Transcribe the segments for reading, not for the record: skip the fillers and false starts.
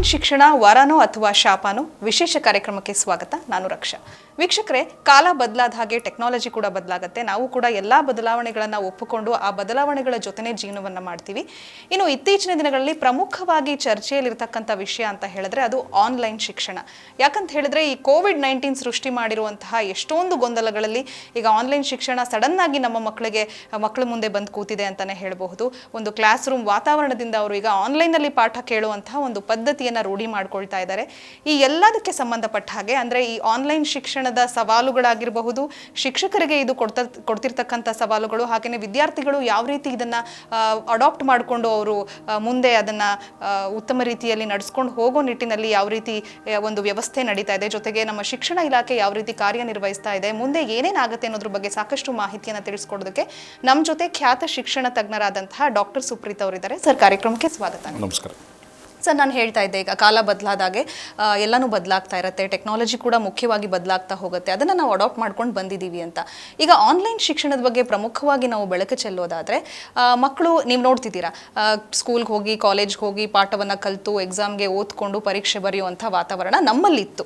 Online ಶಿಕ್ಷಣ ವರನೋ ಅಥವಾ ಶಾಪನೋ ವಿಶೇಷ ಕಾರ್ಯಕ್ರಮಕ್ಕೆ ಸ್ವಾಗತ. ನಾನು ರಕ್ಷಾ. ವೀಕ್ಷಕರೇ, ಕಾಲ ಬದಲಾದ ಹಾಗೆ ಟೆಕ್ನಾಲಜಿ ಕೂಡ ಬದಲಾಗುತ್ತೆ. ನಾವು ಕೂಡ ಎಲ್ಲ ಬದಲಾವಣೆಗಳನ್ನು ಒಪ್ಪಿಕೊಂಡು ಆ ಬದಲಾವಣೆಗಳ ಜೊತೆನೇ ಜೀವನವನ್ನು ಮಾಡ್ತೀವಿ. ಇನ್ನು ಇತ್ತೀಚಿನ ದಿನಗಳಲ್ಲಿ ಪ್ರಮುಖವಾಗಿ ಚರ್ಚೆಯಲ್ಲಿರ್ತಕ್ಕಂಥ ವಿಷಯ ಅಂತ ಹೇಳಿದ್ರೆ ಅದು ಆನ್ಲೈನ್ ಶಿಕ್ಷಣ. ಯಾಕಂತ ಹೇಳಿದ್ರೆ ಈ ಕೋವಿಡ್-19 ಸೃಷ್ಟಿ ಮಾಡಿರುವಂತಹ ಎಷ್ಟೊಂದು ಗೊಂದಲಗಳಲ್ಲಿ ಈಗ ಆನ್ಲೈನ್ ಶಿಕ್ಷಣ ಸಡನ್ ಆಗಿ ನಮ್ಮ ಮಕ್ಕಳ ಮುಂದೆ ಬಂದು ಕೂತಿದೆ ಅಂತಾನೆ ಹೇಳಬಹುದು. ಒಂದು ಕ್ಲಾಸ್ ರೂಮ್ ವಾತಾವರಣದಿಂದ ಅವರು ಈಗ ಆನ್ಲೈನಲ್ಲಿ ಪಾಠ ಕೇಳುವಂತಹ ಒಂದು ಪದ್ಧತಿಯನ್ನು ರೂಢಿ ಮಾಡ್ಕೊಳ್ತಾ ಇದ್ದಾರೆ. ಈ ಎಲ್ಲದಕ್ಕೆ ಸಂಬಂಧಪಟ್ಟ ಹಾಗೆ ಅಂದರೆ ಈ ಆನ್ಲೈನ್ ಶಿಕ್ಷಣದ ಸವಾಲುಗಳಾಗಿರಬಹುದು, ಶಿಕ್ಷಕರಿಗೆ ಇದು ಕೊಡ್ತಿರ್ತಕ್ಕಂಥ ಸವಾಲುಗಳು, ಹಾಗೆಯೇ ವಿದ್ಯಾರ್ಥಿಗಳು ಯಾವ ರೀತಿ ಇದನ್ನು ಅಡಾಪ್ಟ್ ಮಾಡಿಕೊಂಡು ಅವರು ಮುಂದೆ ಅದನ್ನು ಉತ್ತಮ ರೀತಿಯಲ್ಲಿ ನಡೆಸ್ಕೊಂಡು ಹೋಗೋ ನಿಟ್ಟಿನಲ್ಲಿ ಯಾವ ರೀತಿ ಒಂದು ವ್ಯವಸ್ಥೆ ನಡೀತಾ ಇದೆ, ಜೊತೆಗೆ ನಮ್ಮ ಶಿಕ್ಷಣ ಇಲಾಖೆ ಯಾವ ರೀತಿ ಕಾರ್ಯನಿರ್ವಹಿಸ್ತಾ ಇದೆ, ಮುಂದೆ ಏನೇನಾಗುತ್ತೆ ಅನ್ನೋದ್ರ ಬಗ್ಗೆ ಸಾಕಷ್ಟು ಮಾಹಿತಿಯನ್ನು ತಿಳಿಸ್ಕೊಡೋದಕ್ಕೆ ನಮ್ಮ ಜೊತೆ ಖ್ಯಾತ ಶಿಕ್ಷಣ ತಜ್ಞರಾದಂತಹ ಡಾಕ್ಟರ್ ಸುಪ್ರೀತ್ ಅವರಿದ್ದಾರೆ. ಸರ್, ಕಾರ್ಯಕ್ರಮಕ್ಕೆ ಸ್ವಾಗತ. ನಮಸ್ಕಾರ ಸರ್, ನಾನು ಹೇಳ್ತಾ ಇದ್ದೆ ಈಗ ಕಾಲ ಬದಲಾದಾಗೆ ಎಲ್ಲನೂ ಬದಲಾಗ್ತಾ ಇರುತ್ತೆ, ಟೆಕ್ನಾಲಜಿ ಕೂಡ ಮುಖ್ಯವಾಗಿ ಬದಲಾಗ್ತಾ ಹೋಗುತ್ತೆ, ಅದನ್ನು ನಾವು ಅಡಾಪ್ಟ್ ಮಾಡ್ಕೊಂಡು ಬಂದಿದ್ದೀವಿ ಅಂತ. ಈಗ ಆನ್ಲೈನ್ ಶಿಕ್ಷಣದ ಬಗ್ಗೆ ಪ್ರಮುಖವಾಗಿ ನಾವು ಬೆಳಕು ಚೆಲ್ಲೋದಾದರೆ ಮಕ್ಕಳು ನೀವು ನೋಡ್ತಿದ್ದೀರಾ, ಸ್ಕೂಲ್ಗೆ ಹೋಗಿ ಕಾಲೇಜ್ಗೆ ಹೋಗಿ ಪಾಠವನ್ನು ಕಲಿತು ಎಕ್ಸಾಮ್ಗೆ ಓದ್ಕೊಂಡು ಪರೀಕ್ಷೆ ಬರೆಯುವಂಥ ವಾತಾವರಣ ನಮ್ಮಲ್ಲಿತ್ತು.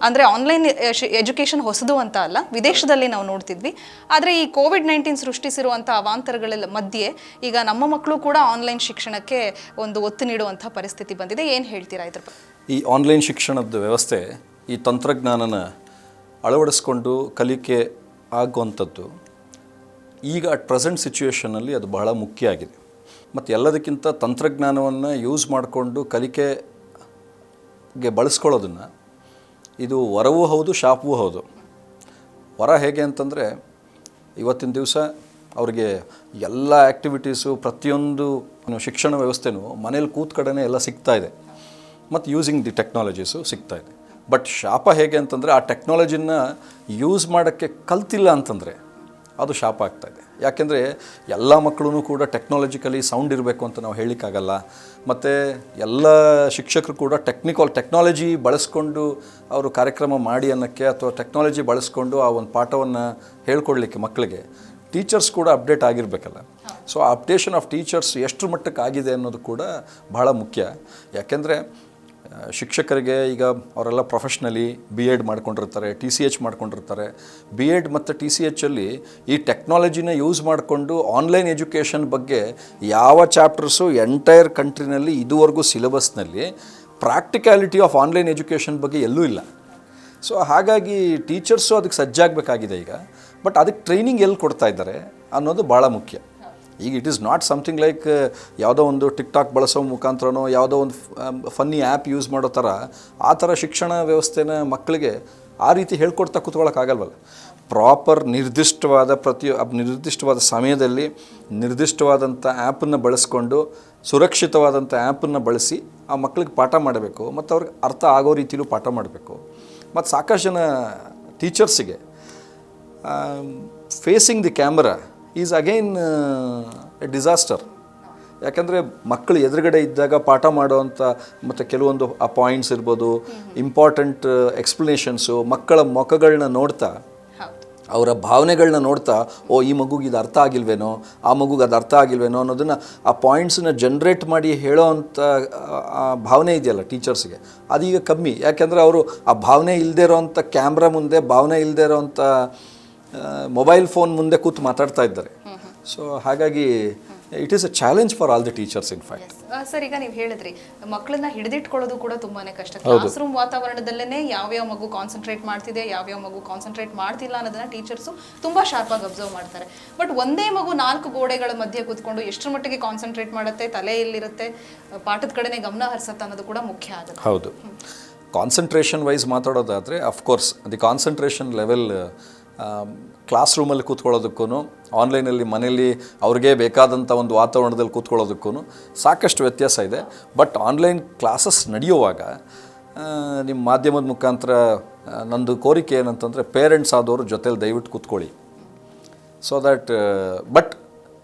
ಅಂದರೆ ಆನ್ಲೈನ್ ಎಜುಕೇಷನ್ ಹೊಸದು ಅಂತ ಅಲ್ಲ, ವಿದೇಶದಲ್ಲಿ ನಾವು ನೋಡ್ತಿದ್ವಿ. ಆದರೆ ಈ ಕೋವಿಡ್-19 ಸೃಷ್ಟಿಸಿರುವಂಥ ಅವಾಂತರಗಳ ಮಧ್ಯೆ ಈಗ ನಮ್ಮ ಮಕ್ಕಳು ಕೂಡ ಆನ್ಲೈನ್ ಶಿಕ್ಷಣಕ್ಕೆ ಒಂದು ಒತ್ತು ನೀಡುವಂಥ ಪರಿಸ್ಥಿತಿ ಬಂದಿದೆ. ಏನು ಹೇಳ್ತೀರಾ ಇದ್ರ ಬಗ್ಗೆ? ಈ ಆನ್ಲೈನ್ ಶಿಕ್ಷಣದ ವ್ಯವಸ್ಥೆ ಈ ತಂತ್ರಜ್ಞಾನನ ಅಳವಡಿಸ್ಕೊಂಡು ಕಲಿಕೆ ಆಗುವಂಥದ್ದು ಈಗ ಅಟ್ ಪ್ರೆಸೆಂಟ್ ಸಿಚುವೇಷನಲ್ಲಿ ಅದು ಬಹಳ ಮುಖ್ಯ ಆಗಿದೆ. ಮತ್ತು ಎಲ್ಲದಕ್ಕಿಂತ ತಂತ್ರಜ್ಞಾನವನ್ನು ಯೂಸ್ ಮಾಡಿಕೊಂಡು ಕಲಿಕೆಗೆ ಬಳಸ್ಕೊಳ್ಳೋದನ್ನು ಇದು ವರವೂ ಹೌದು, ಶಾಪವೂ ಹೌದು. ವರ ಹೇಗೆ ಅಂತಂದರೆ ಇವತ್ತಿನ ದಿವಸ ಅವ್ರಿಗೆ ಎಲ್ಲ ಆ್ಯಕ್ಟಿವಿಟೀಸು ಪ್ರತಿಯೊಂದು ಶಿಕ್ಷಣ ವ್ಯವಸ್ಥೆನೂ ಮನೇಲಿ ಕೂತ್ ಕಡೆನೇ ಎಲ್ಲ ಸಿಗ್ತಾ ಇದೆ ಮತ್ತು ಯೂಸಿಂಗ್ ದಿ ಟೆಕ್ನಾಲಜೀಸು ಸಿಗ್ತಾ ಇದೆ. ಬಟ್ ಶಾಪ ಹೇಗೆ ಅಂತಂದರೆ ಆ ಟೆಕ್ನಾಲಜಿನ ಯೂಸ್ ಮಾಡೋಕ್ಕೆ ಕಲ್ತಿಲ್ಲ ಅಂತಂದರೆ ಅದು ಶಾಪ ಆಗ್ತಾಯಿದೆ. ಯಾಕೆಂದರೆ ಎಲ್ಲ ಮಕ್ಕಳೂ ಕೂಡ ಟೆಕ್ನಾಲಜಿಕಲಿ ಸೌಂಡ್ ಇರಬೇಕು ಅಂತ ನಾವು ಹೇಳಲಿಕ್ಕಾಗಲ್ಲ. ಮತ್ತು ಎಲ್ಲ ಶಿಕ್ಷಕರು ಕೂಡ ಟೆಕ್ನಾಲಜಿ ಬಳಸ್ಕೊಂಡು ಅವರು ಕಾರ್ಯಕ್ರಮ ಮಾಡಿ ಅನ್ನೋಕ್ಕೆ ಅಥವಾ ಟೆಕ್ನಾಲಜಿ ಬಳಸ್ಕೊಂಡು ಆ ಒಂದು ಪಾಠವನ್ನು ಹೇಳ್ಕೊಡ್ಲಿಕ್ಕೆ ಮಕ್ಕಳಿಗೆ ಟೀಚರ್ಸ್ ಕೂಡ ಅಪ್ಡೇಟ್ ಆಗಿರಬೇಕಲ್ಲ. ಸೊ ಆ ಅಪ್ಡೇಷನ್ ಆಫ್ ಟೀಚರ್ಸ್ ಎಷ್ಟು ಮಟ್ಟಕ್ಕೆ ಆಗಿದೆ ಅನ್ನೋದು ಕೂಡ ಬಹಳ ಮುಖ್ಯ. ಯಾಕೆಂದರೆ ಶಿಕ್ಷಕರಿಗೆ ಈಗ ಅವರೆಲ್ಲ ಪ್ರೊಫೆಷ್ನಲಿ BEd ಮಾಡ್ಕೊಂಡಿರ್ತಾರೆ, TCH ಮಾಡ್ಕೊಂಡಿರ್ತಾರೆ. BEd ಮತ್ತು TCHಲ್ಲಿ ಈ ಟೆಕ್ನಾಲಜಿನ ಯೂಸ್ ಮಾಡಿಕೊಂಡು ಆನ್ಲೈನ್ ಎಜುಕೇಷನ್ ಬಗ್ಗೆ ಯಾವ ಚಾಪ್ಟರ್ಸು ಎಂಟೈರ್ ಕಂಟ್ರಿನಲ್ಲಿ ಇದುವರೆಗೂ ಸಿಲೆಬಸ್ನಲ್ಲಿ ಪ್ರಾಕ್ಟಿಕ್ಯಾಲಿಟಿ ಆಫ್ ಆನ್ಲೈನ್ ಎಜುಕೇಷನ್ ಬಗ್ಗೆ ಎಲ್ಲೂ ಇಲ್ಲ. ಸೊ ಹಾಗಾಗಿ ಟೀಚರ್ಸು ಅದಕ್ಕೆ ಸಜ್ಜಾಗಬೇಕಾಗಿದೆ ಈಗ. ಬಟ್ ಅದಕ್ಕೆ ಟ್ರೈನಿಂಗ್ ಎಲ್ಲಿ ಕೊಡ್ತಾ ಇದ್ದಾರೆ ಅನ್ನೋದು ಭಾಳ ಮುಖ್ಯ. ಈಗ it is not something like ಯಾವುದೋ ಒಂದು ಟಿಕ್ಟಾಕ್ ಬಳಸೋ ಮುಖಾಂತರನೋ ಯಾವುದೋ ಒಂದು ಫನ್ನಿ ಆ್ಯಪ್ ಯೂಸ್ ಮಾಡೋ ಥರ ಆ ಥರ ಶಿಕ್ಷಣ ವ್ಯವಸ್ಥೆನ ಮಕ್ಕಳಿಗೆ ಆ ರೀತಿ ಹೇಳ್ಕೊಡ್ತಾ ಕೂತ್ಕೊಳ್ಳೋಕ್ಕಾಗಲ್ವಲ್ಲ. ಪ್ರಾಪರ್ ನಿರ್ದಿಷ್ಟವಾದ ಸಮಯದಲ್ಲಿ ನಿರ್ದಿಷ್ಟವಾದಂಥ ಆ್ಯಪನ್ನು ಬಳಸ್ಕೊಂಡು ಸುರಕ್ಷಿತವಾದಂಥ ಆ್ಯಪನ್ನು ಬಳಸಿ ಆ ಮಕ್ಕಳಿಗೆ ಪಾಠ ಮಾಡಬೇಕು ಮತ್ತು ಅವ್ರಿಗೆ ಅರ್ಥ ಆಗೋ ರೀತಿಲೂ ಪಾಠ ಮಾಡಬೇಕು. ಮತ್ತು ಸಾಕಷ್ಟು ಜನ ಟೀಚರ್ಸಿಗೆ facing the camera is again a disaster. ಯಾಕಂದರೆ ಮಕ್ಕಳು ಎದುರುಗಡೆ ಇದ್ದಾಗ ಪಾಠ ಮಾಡೋವಂಥ ಮತ್ತು ಕೆಲವೊಂದು ಆ ಪಾಯಿಂಟ್ಸ್ ಇರ್ಬೋದು, ಇಂಪಾರ್ಟೆಂಟ್ ಎಕ್ಸ್ಪ್ಲನೇಷನ್ಸು, ಮಕ್ಕಳ ಮುಖಗಳನ್ನ ನೋಡ್ತಾ ಅವರ ಭಾವನೆಗಳನ್ನ ನೋಡ್ತಾ ಈ ಮಗುಗೆ ಇದು ಅರ್ಥ ಆಗಿಲ್ವೇನೋ, ಆ ಮಗುಗೆ ಅದು ಅರ್ಥ ಆಗಿಲ್ವೇನೋ ಅನ್ನೋದನ್ನು ಆ ಪಾಯಿಂಟ್ಸನ್ನ ಜನ್ರೇಟ್ ಮಾಡಿ ಹೇಳೋ ಅಂಥ ಆ ಭಾವನೆ ಇದೆಯಲ್ಲ ಟೀಚರ್ಸ್ಗೆ, ಅದೀಗ ಕಮ್ಮಿ. ಯಾಕೆಂದರೆ ಅವರು ಆ ಭಾವನೆ ಇಲ್ಲದೇ ಇರೋವಂಥ ಕ್ಯಾಮ್ರಾ ಮುಂದೆ, ಭಾವನೆ ಇಲ್ಲದೇ ಇರೋವಂಥ ಮೊಬೈಲ್ ಫೋನ್ ಮುಂದೆ ಕೂತು ಮಾತಾಡ್ತಾ ಇದ್ದಾರೆ. ಸೊ ಹಾಗಾಗಿ it is a challenge for all the teachers in fact. Sir, ಈಗ ನೀವು ಹೇಳಿದ್ರಿ ಮಕ್ಕಳನ್ನ ಹಿಡಿದಿಟ್ಕೊಳ್ಳೋದು ಕೂಡ ತುಂಬಾನೇ ಕಷ್ಟ. ಕ್ಲಾಸ್ ರೂಮ್ ವಾತಾವರಣದಲ್ಲೇ ಯಾವ್ಯಾವ ಮಗು ಕಾನ್ಸಂಟ್ರೇಟ್ ಮಾಡ್ತಿದೆ, ಯಾವ್ಯಾವ ಮಗು ಕಾನ್ಸಂಟ್ರೇಟ್ ಮಾಡ್ತಿಲ್ಲ ಅನ್ನೋದನ್ನ ಟೀಚರ್ಸು ತುಂಬಾ ಶಾರ್ಪ್ ಆಗಿ ಅಬ್ಸರ್ವ್ ಮಾಡ್ತಾರೆ. ಬಟ್ ಒಂದೇ ಮಗು 4 ಗೋಡೆಗಳ ಮಧ್ಯೆ ಕೂತ್ಕೊಂಡು ಎಷ್ಟರ ಮಟ್ಟಿಗೆ ಕಾನ್ಸಂಟ್ರೇಟ್ ಮಾಡುತ್ತೆ, ತಲೆ ಎಲ್ಲಿರುತ್ತೆ, ಪಾಠದ ಕಡೆನೇ ಗಮನ ಹರಿಸುತ್ತೆ ಅನ್ನೋದು ಕೂಡ ಮುಖ್ಯ ಆಗುತ್ತೆ. ಹೌದು, ಕಾನ್ಸಂಟ್ರೇಷನ್ ವೈಸ್ ಮಾತಾಡೋದಾದರೆ of course the concentration level class ರೂಮಲ್ಲಿ ಕೂತ್ಕೊಳ್ಳೋದಕ್ಕೂ ಆನ್ಲೈನಲ್ಲಿ ಮನೆಯಲ್ಲಿ ಅವ್ರಿಗೆ ಬೇಕಾದಂಥ ಒಂದು ವಾತಾವರಣದಲ್ಲಿ ಕೂತ್ಕೊಳ್ಳೋದಕ್ಕೂ ಸಾಕಷ್ಟು ವ್ಯತ್ಯಾಸ ಇದೆ. ಬಟ್ ಆನ್ಲೈನ್ ಕ್ಲಾಸಸ್ ನಡೆಯುವಾಗ ನಿಮ್ಮ ಮಾಧ್ಯಮದ ಮುಖಾಂತರ ನಂದು ಕೋರಿಕೆ ಏನಂತಂದರೆ ಪೇರೆಂಟ್ಸ್ ಆದವರು ಜೊತೇಲಿ ದಯವಿಟ್ಟು ಕೂತ್ಕೊಳ್ಳಿ. ಸೊ ದ್ಯಾಟ್ ಬಟ್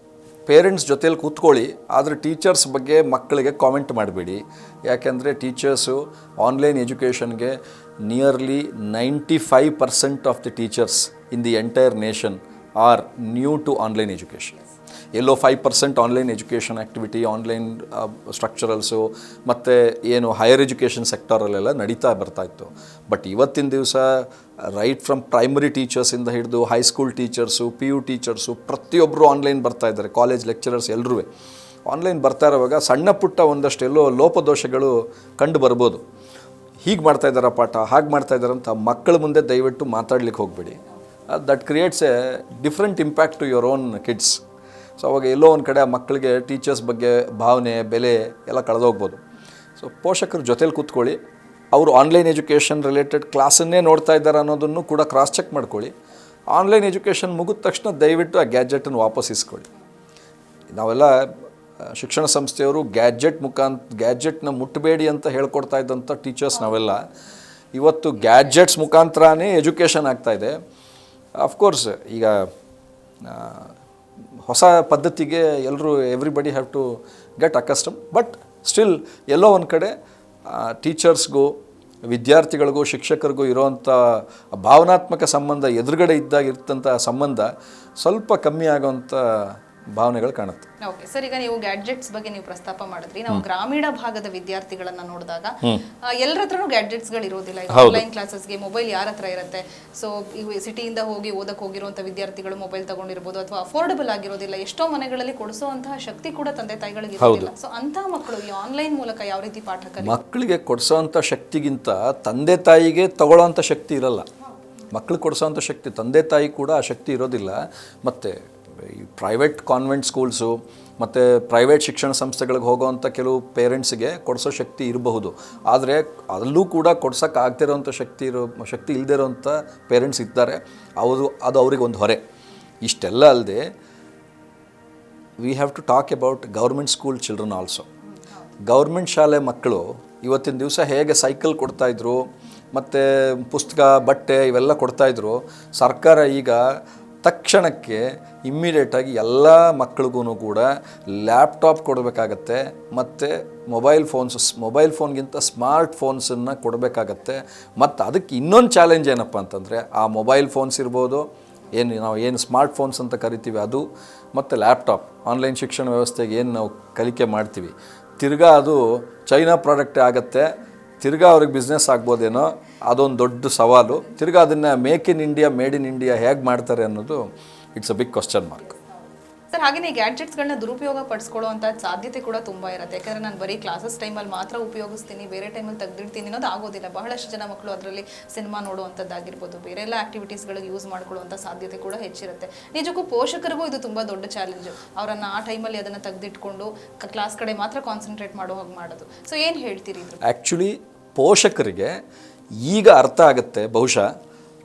ಪೇರೆಂಟ್ಸ್ ಜೊತೇಲಿ ಕೂತ್ಕೊಳ್ಳಿ, ಆದರೆ ಟೀಚರ್ಸ್ ಬಗ್ಗೆ ಮಕ್ಕಳಿಗೆ ಕಾಮೆಂಟ್ ಮಾಡಬೇಡಿ. ಯಾಕೆಂದರೆ ಟೀಚರ್ಸು ಆನ್ಲೈನ್ ಎಜುಕೇಷನ್ಗೆ nearly 95% of the teachers in the entire nation are new to online education. ಎಲ್ಲೋ 5% online education activity, online structurals ಮತ್ತು ಏನು ಹೈಯರ್ ಎಜುಕೇಷನ್ ಸೆಕ್ಟರಲ್ಲೆಲ್ಲ ನಡೀತಾ ಬರ್ತಾಯಿತ್ತು. ಬಟ್ ಇವತ್ತಿನ ದಿವಸ ರೈಟ್ ಫ್ರಮ್ ಪ್ರೈಮರಿ ಟೀಚರ್ಸಿಂದ ಹಿಡಿದು ಹೈಸ್ಕೂಲ್ ಟೀಚರ್ಸು, PU ಟೀಚರ್ಸು ಪ್ರತಿಯೊಬ್ಬರು ಆನ್ಲೈನ್ ಬರ್ತಾ ಇದ್ದಾರೆ. ಕಾಲೇಜ್ ಲೆಕ್ಚರರ್ಸ್ ಎಲ್ಲರೂ ಆನ್ಲೈನ್ ಬರ್ತಾ ಇರುವಾಗ ಸಣ್ಣ ಪುಟ್ಟ ಒಂದಷ್ಟು ಎಲ್ಲೋ ಲೋಪದೋಷಗಳು ಕಂಡು ಬರ್ಬೋದು. ಹೀಗೆ ಮಾಡ್ತಾಯಿದ್ದಾರೆ ಪಾಠ, ಹಾಗೆ ಮಾಡ್ತಾಯಿದ್ದಾರೆ ಅಂತ ಮಕ್ಕಳ ಮುಂದೆ ದಯವಿಟ್ಟು ಮಾತಾಡ್ಲಿಕ್ಕೆ ಹೋಗಬೇಡಿ. That creates a different impact to your own kids. So ಅವಾಗ ಎಲ್ಲೋ ಒಂದು ಕಡೆ ಆ ಮಕ್ಕಳಿಗೆ ಟೀಚರ್ಸ್ ಬಗ್ಗೆ ಭಾವನೆ, ಬೆಲೆ ಎಲ್ಲ ಕಳೆದೋಗ್ಬೋದು. ಸೊ ಪೋಷಕರ ಜೊತೇಲಿ ಕೂತ್ಕೊಳ್ಳಿ, ಅವರು ಆನ್ಲೈನ್ ಎಜುಕೇಷನ್ ರಿಲೇಟೆಡ್ ಕ್ಲಾಸನ್ನೇ ನೋಡ್ತಾ ಇದ್ದಾರೆ ಅನ್ನೋದನ್ನು ಕೂಡ ಕ್ರಾಸ್ ಚೆಕ್ ಮಾಡ್ಕೊಳ್ಳಿ. ಆನ್ಲೈನ್ ಎಜುಕೇಷನ್ ಮುಗಿದ ತಕ್ಷಣ ದಯವಿಟ್ಟು ಆ ಗ್ಯಾಜೆಟನ್ನು ವಾಪಸ್ ಇಸ್ಕೊಳ್ಳಿ. ನಾವೆಲ್ಲ ಶಿಕ್ಷಣ ಸಂಸ್ಥೆಯವರು ಗ್ಯಾಜೆಟ್ನ ಮುಟ್ಟಬೇಡಿ ಅಂತ ಹೇಳ್ಕೊಡ್ತಾ ಇದ್ದಂಥ ಟೀಚರ್ಸ್ ನಾವೆಲ್ಲ. ಇವತ್ತು ಗ್ಯಾಜೆಟ್ಸ್ ಮುಖಾಂತರನೇ ಎಜುಕೇಷನ್ ಆಗ್ತಾಯಿದೆ. ಅಫ್ಕೋರ್ಸ್ ಈಗ ಹೊಸ ಪದ್ಧತಿಗೆ ಎಲ್ಲರೂ everybody have to get accustom. But still ಎಲ್ಲೋ ಒಂದು ಕಡೆ ಟೀಚರ್ಸ್ಗೂ, ವಿದ್ಯಾರ್ಥಿಗಳಿಗೂ, ಶಿಕ್ಷಕರಿಗೂ ಇರೋವಂಥ ಭಾವನಾತ್ಮಕ ಸಂಬಂಧ, ಎದುರುಗಡೆ ಇದ್ದಂಥ ಸಂಬಂಧ ಸ್ವಲ್ಪ ಕಮ್ಮಿ ಆಗೋವಂಥ ಭಾವನೆಗಳು ಕಾಣುತ್ತೆ. ಓಕೆ ಸರ್, ಈಗ ನೀವು ಗ್ಯಾಡ್ಜೆಟ್ಸ್ ಬಗ್ಗೆ ನೀವು ಪ್ರಸ್ತಾಪ ಮಾಡಿದ್ರಿ. ನಾವು ಗ್ರಾಮೀಣ ಭಾಗದ ವಿದ್ಯಾರ್ಥಿಗಳನ್ನ ನೋಡಿದಾಗ ಎಲ್ಲರ ಹತ್ರನೂ ಗ್ಯಾಡ್ಜೆಟ್ಸ್ಗಳು ಇರೋದಿಲ್ಲ. ಆನ್ಲೈನ್ ಕ್ಲಾಸಸ್ಗೆ ಮೊಬೈಲ್ ಯಾರ ಹತ್ರ ಇರುತ್ತೆ? ಸೊ ಇವು ಸಿಟಿಯಿಂದ ಹೋಗಿ ಓದಕ್ಕೆ ಹೋಗಿರುವಂಥ ವಿದ್ಯಾರ್ಥಿಗಳು ಮೊಬೈಲ್ ತಗೊಂಡಿರ್ಬೋದು, ಅಥವಾ ಅಫೋರ್ಡಬಲ್ ಆಗಿರೋದಿಲ್ಲ. ಎಷ್ಟೋ ಮನೆಗಳಲ್ಲಿ ಕೊಡಿಸುವಂತಹ ಶಕ್ತಿ ಕೂಡ ತಂದೆ ತಾಯಿಗಳಿಗೆ ಇರೋದಿಲ್ಲ. ಸೊ ಅಂತಹ ಮಕ್ಕಳು ಈ ಆನ್ಲೈನ್ ಮೂಲಕ ಯಾವ ರೀತಿ ಪಾಠ ಮಕ್ಕಳಿಗೆ ಕೊಡಿಸೋವಂಥ ಶಕ್ತಿಗಿಂತ ತಂದೆ ತಾಯಿಗೆ ತಗೊಳ್ಳೋವಂಥ ಶಕ್ತಿ ಇರಲ್ಲ. ಮಕ್ಕಳಿಗೆ ಕೊಡಿಸೋವಂಥ ಶಕ್ತಿ ತಂದೆ ತಾಯಿ ಕೂಡ ಆ ಶಕ್ತಿ ಇರೋದಿಲ್ಲ. ಮತ್ತು ಈ ಪ್ರೈವೇಟ್ ಕಾನ್ವೆಂಟ್ ಸ್ಕೂಲ್ಸು ಮತ್ತು ಪ್ರೈವೇಟ್ ಶಿಕ್ಷಣ ಸಂಸ್ಥೆಗಳಿಗೆ ಹೋಗೋವಂಥ ಕೆಲವು ಪೇರೆಂಟ್ಸಿಗೆ ಕೊಡಿಸೋ ಶಕ್ತಿ ಇರಬಹುದು. ಆದರೆ ಅಲ್ಲೂ ಕೂಡ ಕೊಡ್ಸೋಕ್ಕೆ ಆಗ್ತಿರೋಂಥ ಶಕ್ತಿ ಇಲ್ಲದೇ ಇರೋವಂಥ ಪೇರೆಂಟ್ಸ್ ಇದ್ದಾರೆ. ಅದು ಅವ್ರಿಗೆ ಒಂದು ಹೊರೆ. ಇಷ್ಟೆಲ್ಲ ಅಲ್ಲದೆ we have to talk about government school children also. Government ಶಾಲೆ ಮಕ್ಕಳು ಇವತ್ತಿನ ದಿವಸ ಹೇಗೆ ಸೈಕಲ್ ಕೊಡ್ತಾಯಿದ್ರು ಮತ್ತು ಪುಸ್ತಕ, ಬಟ್ಟೆ ಇವೆಲ್ಲ ಕೊಡ್ತಾಯಿದ್ರು, ಸರ್ಕಾರ ಈಗ ತಕ್ಷಣಕ್ಕೆ ಇಮ್ಮಿಡಿಯೇಟಾಗಿ ಎಲ್ಲ ಮಕ್ಕಳಿಗೂ ಕೂಡ ಲ್ಯಾಪ್ಟಾಪ್ ಕೊಡಬೇಕಾಗತ್ತೆ. ಮತ್ತು ಮೊಬೈಲ್ ಫೋನ್ಗಿಂತ ಸ್ಮಾರ್ಟ್ ಫೋನ್ಸನ್ನು ಕೊಡಬೇಕಾಗತ್ತೆ. ಮತ್ತು ಅದಕ್ಕೆ ಇನ್ನೊಂದು ಚಾಲೆಂಜ್ ಏನಪ್ಪ ಅಂತಂದರೆ, ಆ ಮೊಬೈಲ್ ಫೋನ್ಸ್ ಇರ್ಬೋದು, ನಾವು ಸ್ಮಾರ್ಟ್ ಫೋನ್ಸ್ ಅಂತ ಕರಿತೀವಿ ಅದು, ಮತ್ತು ಲ್ಯಾಪ್ಟಾಪ್, ಆನ್ಲೈನ್ ಶಿಕ್ಷಣ ವ್ಯವಸ್ಥೆಗೆ ಏನು ನಾವು ಕಲಿಕೆ ಮಾಡ್ತೀವಿ, ತಿರ್ಗಾ ಅದು ಚೈನಾ ಪ್ರಾಡಕ್ಟೇ ಆಗುತ್ತೆ. ತಿರ್ಗಾ ಅವ್ರಿಗೆ ಬಿಸ್ನೆಸ್ ಆಗ್ಬೋದೇನೋ, ಅದೊಂದು ದೊಡ್ಡ ಸವಾಲು. ತಿರ್ಗಾ ಅದನ್ನು ಮೇಡ್ ಇನ್ ಇಂಡಿಯಾ ಹೇಗೆ ಮಾಡ್ತಾರೆ ಅನ್ನೋದು it's a big question mark. Sir, ಹಾಗೆಯೇ ಗ್ಯಾಡ್ಜೆಟ್ಸ್ಗಳನ್ನ ದುರುಪಯೋಗ ಪಡಿಸ್ಕೊಳ್ಳುವಂಥ ಸಾಧ್ಯತೆ ಕೂಡ ತುಂಬ ಇರುತ್ತೆ. ಯಾಕಂದರೆ ನಾನು ಬರೀ ಕ್ಲಾಸಸ್ ಟೈಮಲ್ಲಿ ಮಾತ್ರ ಉಪಯೋಗಿಸ್ತೀನಿ, ಬೇರೆ ಟೈಮಲ್ಲಿ ತೆಗೆದಿಡ್ತೀನಿ ಅನ್ನೋದು ಆಗೋದಿಲ್ಲ. ಬಹಳಷ್ಟು ಜನ ಮಕ್ಕಳು ಅದರಲ್ಲಿ ಸಿನಿಮಾ ನೋಡುವಂಥದ್ದಾಗಿರ್ಬೋದು, ಬೇರೆ ಎಲ್ಲ ಆ್ಯಕ್ಟಿವಿಟೀಸ್ಗಳಿಗೆ ಯೂಸ್ ಮಾಡ್ಕೊಳ್ಳುವಂಥ ಸಾಧ್ಯತೆ ಕೂಡ ಹೆಚ್ಚಿರುತ್ತೆ. ನಿಜಕ್ಕೂ ಪೋಷಕರಿಗೂ ಇದು ತುಂಬ ದೊಡ್ಡ ಚಾಲೆಂಜು. ಅವರನ್ನು ಆ ಟೈಮಲ್ಲಿ ಅದನ್ನು ತೆಗೆದಿಟ್ಕೊಂಡು ಕ್ಲಾಸ್ ಕಡೆ ಮಾತ್ರ ಕಾನ್ಸಂಟ್ರೇಟ್ ಮಾಡೋ ಹಾಗೆ ಮಾಡೋದು. ಸೊ ಏನು ಹೇಳ್ತೀರಿ ಇದ್ರ? ಆ್ಯಕ್ಚುಲಿ ಪೋಷಕರಿಗೆ ಈಗ ಅರ್ಥ ಆಗುತ್ತೆ. ಬಹುಶಃ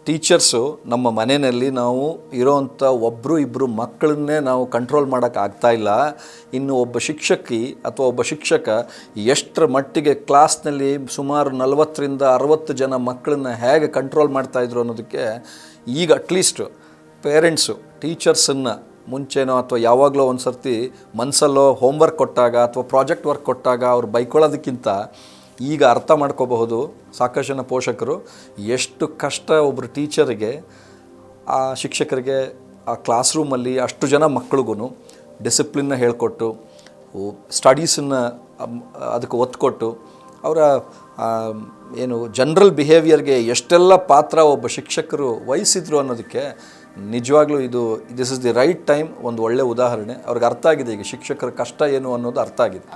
ಟೀಚರ್ಸು ನಮ್ಮ ಮನೆಯಲ್ಲಿ ನಾವು ಇರೋವಂಥ ಒಬ್ಬರು ಇಬ್ಬರು ಮಕ್ಕಳನ್ನೇ ನಾವು ಕಂಟ್ರೋಲ್ ಮಾಡೋಕ್ಕೆ ಆಗ್ತಾಯಿಲ್ಲ. ಇನ್ನು ಒಬ್ಬ ಶಿಕ್ಷಕಿ ಅಥವಾ ಒಬ್ಬ ಶಿಕ್ಷಕ ಎಷ್ಟರ ಮಟ್ಟಿಗೆ ಕ್ಲಾಸ್ನಲ್ಲಿ ಸುಮಾರು 40ರಿಂದ 60 ಜನ ಮಕ್ಕಳನ್ನ ಹೇಗೆ ಕಂಟ್ರೋಲ್ ಮಾಡ್ತಾಯಿದ್ರು ಅನ್ನೋದಕ್ಕೆ ಈಗ ಅಟ್ಲೀಸ್ಟ್ ಪೇರೆಂಟ್ಸು ಟೀಚರ್ಸನ್ನು ಮುಂಚೆನೋ ಅಥವಾ ಯಾವಾಗಲೋ ಒಂದು ಸರ್ತಿ ಮನಸ್ಸಲ್ಲೋ ಹೋಮ್ವರ್ಕ್ ಕೊಟ್ಟಾಗ ಅಥವಾ ಪ್ರಾಜೆಕ್ಟ್ ವರ್ಕ್ ಕೊಟ್ಟಾಗ ಅವ್ರು ಬೈಕೊಳ್ಳೋದಕ್ಕಿಂತ ಈಗ ಅರ್ಥ ಮಾಡ್ಕೋಬಹುದು ಸಾಕಷ್ಟು ಜನ ಪೋಷಕರು ಎಷ್ಟು ಕಷ್ಟ ಒಬ್ಬರು ಟೀಚರಿಗೆ, ಆ ಶಿಕ್ಷಕರಿಗೆ ಆ ಕ್ಲಾಸ್ ರೂಮಲ್ಲಿ ಅಷ್ಟು ಜನ ಮಕ್ಕಳಿಗೂ ಡಿಸಿಪ್ಲಿನ್ನ ಹೇಳಿಕೊಟ್ಟು, ಸ್ಟಡೀಸನ್ನು ಅದಕ್ಕೆ ಒತ್ತು ಕೊಟ್ಟು, ಅವರ ಜನರಲ್ ಬಿಹೇವಿಯರ್ಗೆ ಎಷ್ಟೆಲ್ಲ ಪಾತ್ರ ಒಬ್ಬ ಶಿಕ್ಷಕರು ವಹಿಸಿದ್ರು ಅನ್ನೋದಕ್ಕೆ ನಿಜವಾಗ್ಲೂ this is the right time. ಒಂದು ಒಳ್ಳೆಯ ಉದಾಹರಣೆ. ಅವ್ರಿಗೆ ಅರ್ಥ ಆಗಿದೆ ಈಗ ಶಿಕ್ಷಕರ ಕಷ್ಟ ಏನು ಅನ್ನೋದು ಅರ್ಥ ಆಗಿದೆ.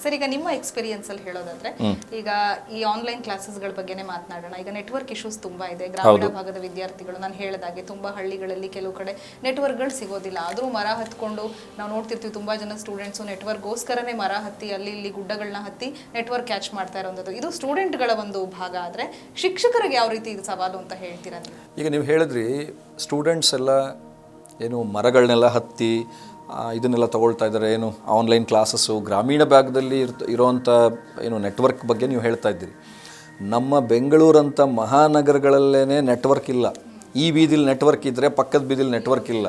ಸರ್, ಈಗ ನಿಮ್ಮ ಎಕ್ಸ್ಪೀರಿಯನ್ಸ್ ಅಲ್ಲಿ ಹೇಳೋದಾದ್ರೆ, ಈಗ ಈ ಆನ್ಲೈನ್ ಕ್ಲಾಸಸ್ಗಳ ಬಗ್ಗೆನೇ ಮಾತನಾಡೋಣ. ಈಗ ನೆಟ್ವರ್ಕ್ ಇಶ್ಯೂಸ್ ತುಂಬಾ ಇದೆ. ಗ್ರಾಮೀಣ ಭಾಗದ ವಿದ್ಯಾರ್ಥಿಗಳು, ನಾನು ಹೇಳಿದಾಗೆ ತುಂಬಾ ಹಳ್ಳಿಗಳಲ್ಲಿ ಕೆಲವು ಕಡೆ ನೆಟ್ವರ್ಕ್ಗಳು ಸಿಗೋದಿಲ್ಲ. ಆದರೂ ಮರ ಹತ್ಕೊಂಡು ನಾವು ನೋಡ್ತಿರ್ತೀವಿ, ತುಂಬಾ ಜನ ಸ್ಟೂಡೆಂಟ್ಸು ನೆಟ್ವರ್ಕ್ಗೋಸ್ಕರನೇ ಮರ ಹತ್ತಿ ಅಲ್ಲಿ ಇಲ್ಲಿ ಗುಡ್ಡಗಳನ್ನ ಹತ್ತಿ ನೆಟ್ವರ್ಕ್ ಕ್ಯಾಚ್ ಮಾಡ್ತಾ ಇರೋಂಥದ್ದು. ಇದು ಸ್ಟೂಡೆಂಟ್ಗಳ ಒಂದು ಭಾಗ. ಆದರೆ ಶಿಕ್ಷಕರಿಗೆ ಯಾವ ರೀತಿ ಇದು ಸವಾಲು ಅಂತ ಹೇಳ್ತೀರಾ ನೀವು? ಈಗ ನೀವು ಹೇಳಿದ್ರಿ ಸ್ಟೂಡೆಂಟ್ಸ್ ಎಲ್ಲ ಮರಗಳನ್ನೆಲ್ಲ ಹತ್ತಿ ಇದನ್ನೆಲ್ಲ ತಗೊಳ್ತಾ ಇದ್ದಾರೆ, ಆನ್ಲೈನ್ ಕ್ಲಾಸಸ್ಸು. ಗ್ರಾಮೀಣ ಭಾಗದಲ್ಲಿ ಇರೋವಂಥ ನೆಟ್ವರ್ಕ್ ಬಗ್ಗೆ ನೀವು ಹೇಳ್ತಾ ಇದ್ದೀರಿ. ನಮ್ಮ ಬೆಂಗಳೂರಂಥ ಮಹಾನಗರಗಳಲ್ಲೇ ನೆಟ್ವರ್ಕ್ ಇಲ್ಲ. ಈ ಬೀದಿಲಿ ನೆಟ್ವರ್ಕ್ ಇದ್ದರೆ ಪಕ್ಕದ ಬೀದಿಲಿ ನೆಟ್ವರ್ಕ್ ಇಲ್ಲ.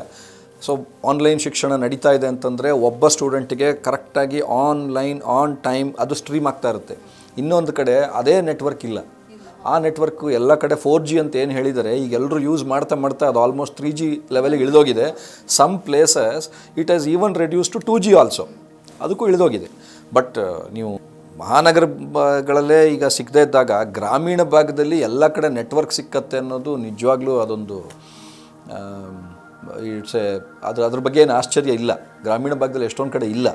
ಸೊ ಆನ್ಲೈನ್ ಶಿಕ್ಷಣ ನಡೀತಾ ಇದೆ ಅಂತಂದರೆ ಒಬ್ಬ ಸ್ಟೂಡೆಂಟಿಗೆ ಕರೆಕ್ಟಾಗಿ ಆನ್ ಟೈಮ್ ಅದು ಸ್ಟ್ರೀಮ್ ಆಗ್ತಾ ಇರುತ್ತೆ. ಇನ್ನೊಂದು ಕಡೆ ಅದೇ ನೆಟ್ವರ್ಕ್ ಇಲ್ಲ. ಆ ನೆಟ್ವರ್ಕು ಎಲ್ಲ ಕಡೆ 4G ಅಂತ ಏನು ಹೇಳಿದರೆ ಈಗ ಎಲ್ಲರೂ ಯೂಸ್ ಮಾಡ್ತಾ ಮಾಡ್ತಾ ಅದು ಆಲ್ಮೋಸ್ಟ್ 3G ಲೆವೆಲಿಗೆ ಇಳಿದೋಗಿದೆ. Some places it has even reduce to 2G also, ಅದಕ್ಕೂ ಇಳಿದೋಗಿದೆ. ಬಟ್ ನೀವು ಮಹಾನಗರಗಳಲ್ಲೇ ಈಗ ಸಿಗದೇ ಇದ್ದಾಗ ಗ್ರಾಮೀಣ ಭಾಗದಲ್ಲಿ ಎಲ್ಲ ಕಡೆ ನೆಟ್ವರ್ಕ್ ಸಿಕ್ಕತ್ತೆ ಅನ್ನೋದು ನಿಜವಾಗ್ಲೂ ಅದೊಂದು ಅದ್ರ ಬಗ್ಗೆ ಏನು ಆಶ್ಚರ್ಯ ಇಲ್ಲ. ಗ್ರಾಮೀಣ ಭಾಗದಲ್ಲಿ ಎಷ್ಟೊಂದು ಕಡೆ ಇಲ್ಲ.